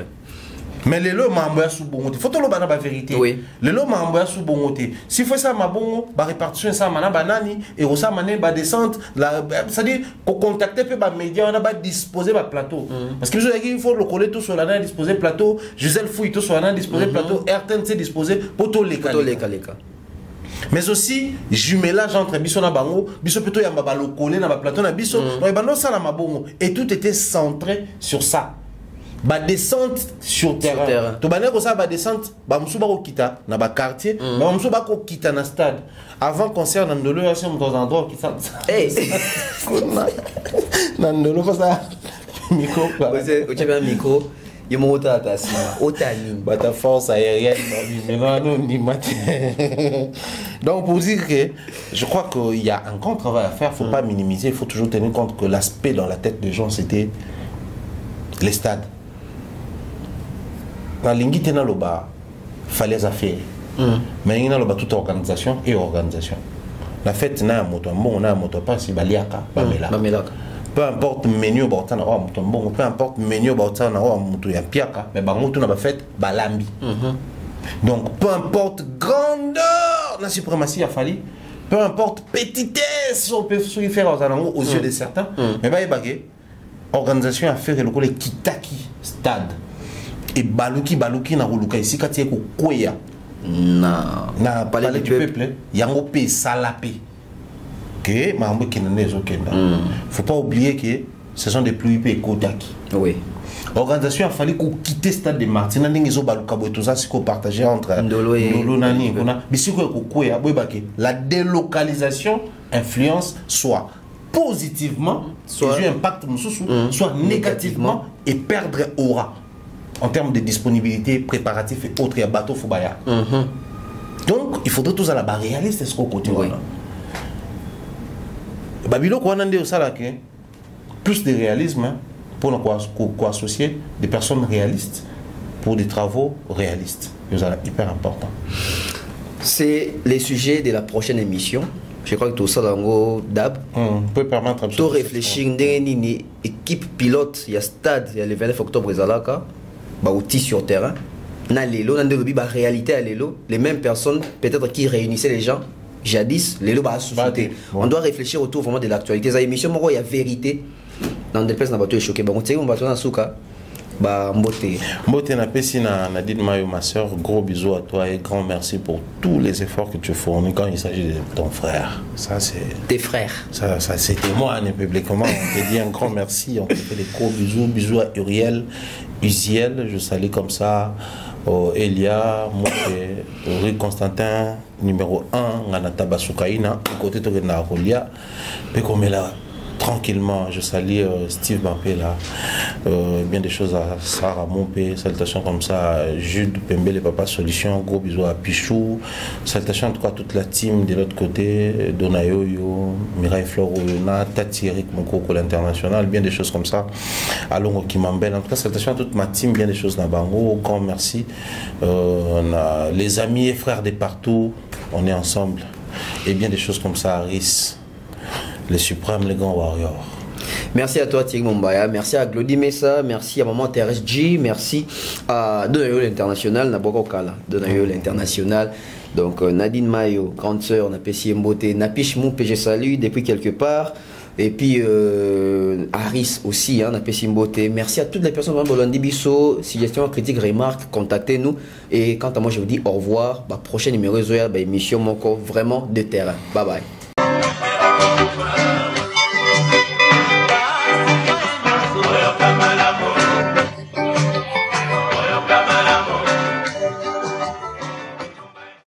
Mais les lots m'envoient sous bongoté. Faut le bana la vérité. Oui. Les lots m'envoient sous bongoté. Si faut ça ma bongo, ba répartition ça mana banani et au ça mané ba descente la c'est-à-dire qu'on contacter peu ba média on a ba disposer ba plateau. Parce que il faut le coller tout sur la disposer plateau, Gisèle Fouille tout sur la disposer plateau, RTNC disposer pour tous les cas. Mais aussi jumelage entre biso na bango, biso plutôt ya ba le coller na ba plateau na biso, donc ba no ça na ma bongo et tout était centré sur ça. Ba descente sur terrain. To bané ko ça ba descente ba musu ba ko kita na ba quartier, ba musu ba ko kita na stade. Avant concert dans Ndolo aussi dans un endroit qui ça. Eh. Dans Ndolo pas ça. Micro quoi. Vous avez un micro. Il m'a ôté ça. Otani. Ba ta force aérienne mais non ni matin. Donc pour dire que je crois qu'il y a un grand travail à faire, faut pas minimiser, il faut toujours tenir compte que l'aspect dans la tête des gens c'était les stades. Dans l'ingité na loba fallait affaire mais il y a toute organisation et organisation la fête na moto bon na moto pas si baliaka bamelaka peu importe menu botana wa moto bon peu importe menu botana wa moto ya piaka mais bango tout na ba fête balambi donc peu importe grandeur la suprématie a fallu peu importe petitesse on peut se faire aux yeux de certains mais ba bagé organisation à faire le kitaki stade et baluki na ruluka ici quand il y a na palais du peuple yango pe salapé que mambo kinenezo kenda faut pas oublier que ce sont des pluies pe kodaki oui organisation a fallu qu'on quitte stade de Martin ndenge zo baluka bo tout ça c'est qu'on partager entre Ndolo nani kuna bisiko ko koya boybake la délocalisation influence soit positivement soit un impact soit négativement et perdre aura en termes de disponibilité, préparatifs et autres, il y a bateau Foubaya. Donc, il faudrait tous à la barre réaliste, ce qu'on continue. Babylone, quoi, on a dit ça là, plus de réalisme pour nous associer des personnes réalistes pour des travaux réalistes. C'est hyper important. C'est les sujets de la prochaine émission. Je crois que tout ça dans DAB peut permettre de réfléchir une équipe pilote, il y a stade, il y a le 29 octobre outils sur terrain. Dans l'élo, dans la réalité à l'élo, les mêmes personnes peut-être qui réunissaient les gens jadis, l'élo va souffler. On doit réfléchir autour vraiment de l'actualité. Ces émissions, il y a vérité dans des places dans bateau choqué. Bon, tu sais, on va tourner à Souka. Mbote na pesi na Nadine Mayo, ma soeur, gros bisous à toi et grand merci pour tous les efforts que tu fournis quand il s'agit de ton frère. Ça c'est tes frères. Ça c'est témoigne publiquement. On te dit un grand merci, on te fait des gros bisous à Uriel, Uziel, je salue comme ça Elia, Rue Constantin numéro 1, Nganata Basukaina, côté de Narolia, mais comme là tranquillement, je salue Steve Mampé là, bien des choses à Sarah Mompé, salutations comme ça à Jude Pembe, les papas solutions, gros bisous à Pichou, salutations en tout cas à toute la team de l'autre côté, Donayoyo, Mireille Floro, Tati Eric Mokoko l'international, bien des choses comme ça, Alongo Kimambel, en tout cas salutations à toute ma team, bien des choses Nabango, grand merci, on a les amis et frères de partout, on est ensemble, et bien des choses comme ça à RIS. Les suprêmes, les grands warriors. Merci à toi Thierry Mombaya, merci à Glody Messa, merci à maman Thérèse G, merci à Donayo l'International, Naboko Kala, Donayo l'International. Donc Nadine Mayo, grande sœur, Napessi Mbote, Napish Mou, PG Salut, depuis quelque part. Et puis Aris aussi, hein, Napessi Mbote. Merci à toutes les personnes de Bolandi Bisso. Suggestions, critiques, remarques, contactez-nous. Et quant à moi, je vous dis au revoir. Prochain numéro, émission Moko, vraiment de terrain. Bye bye.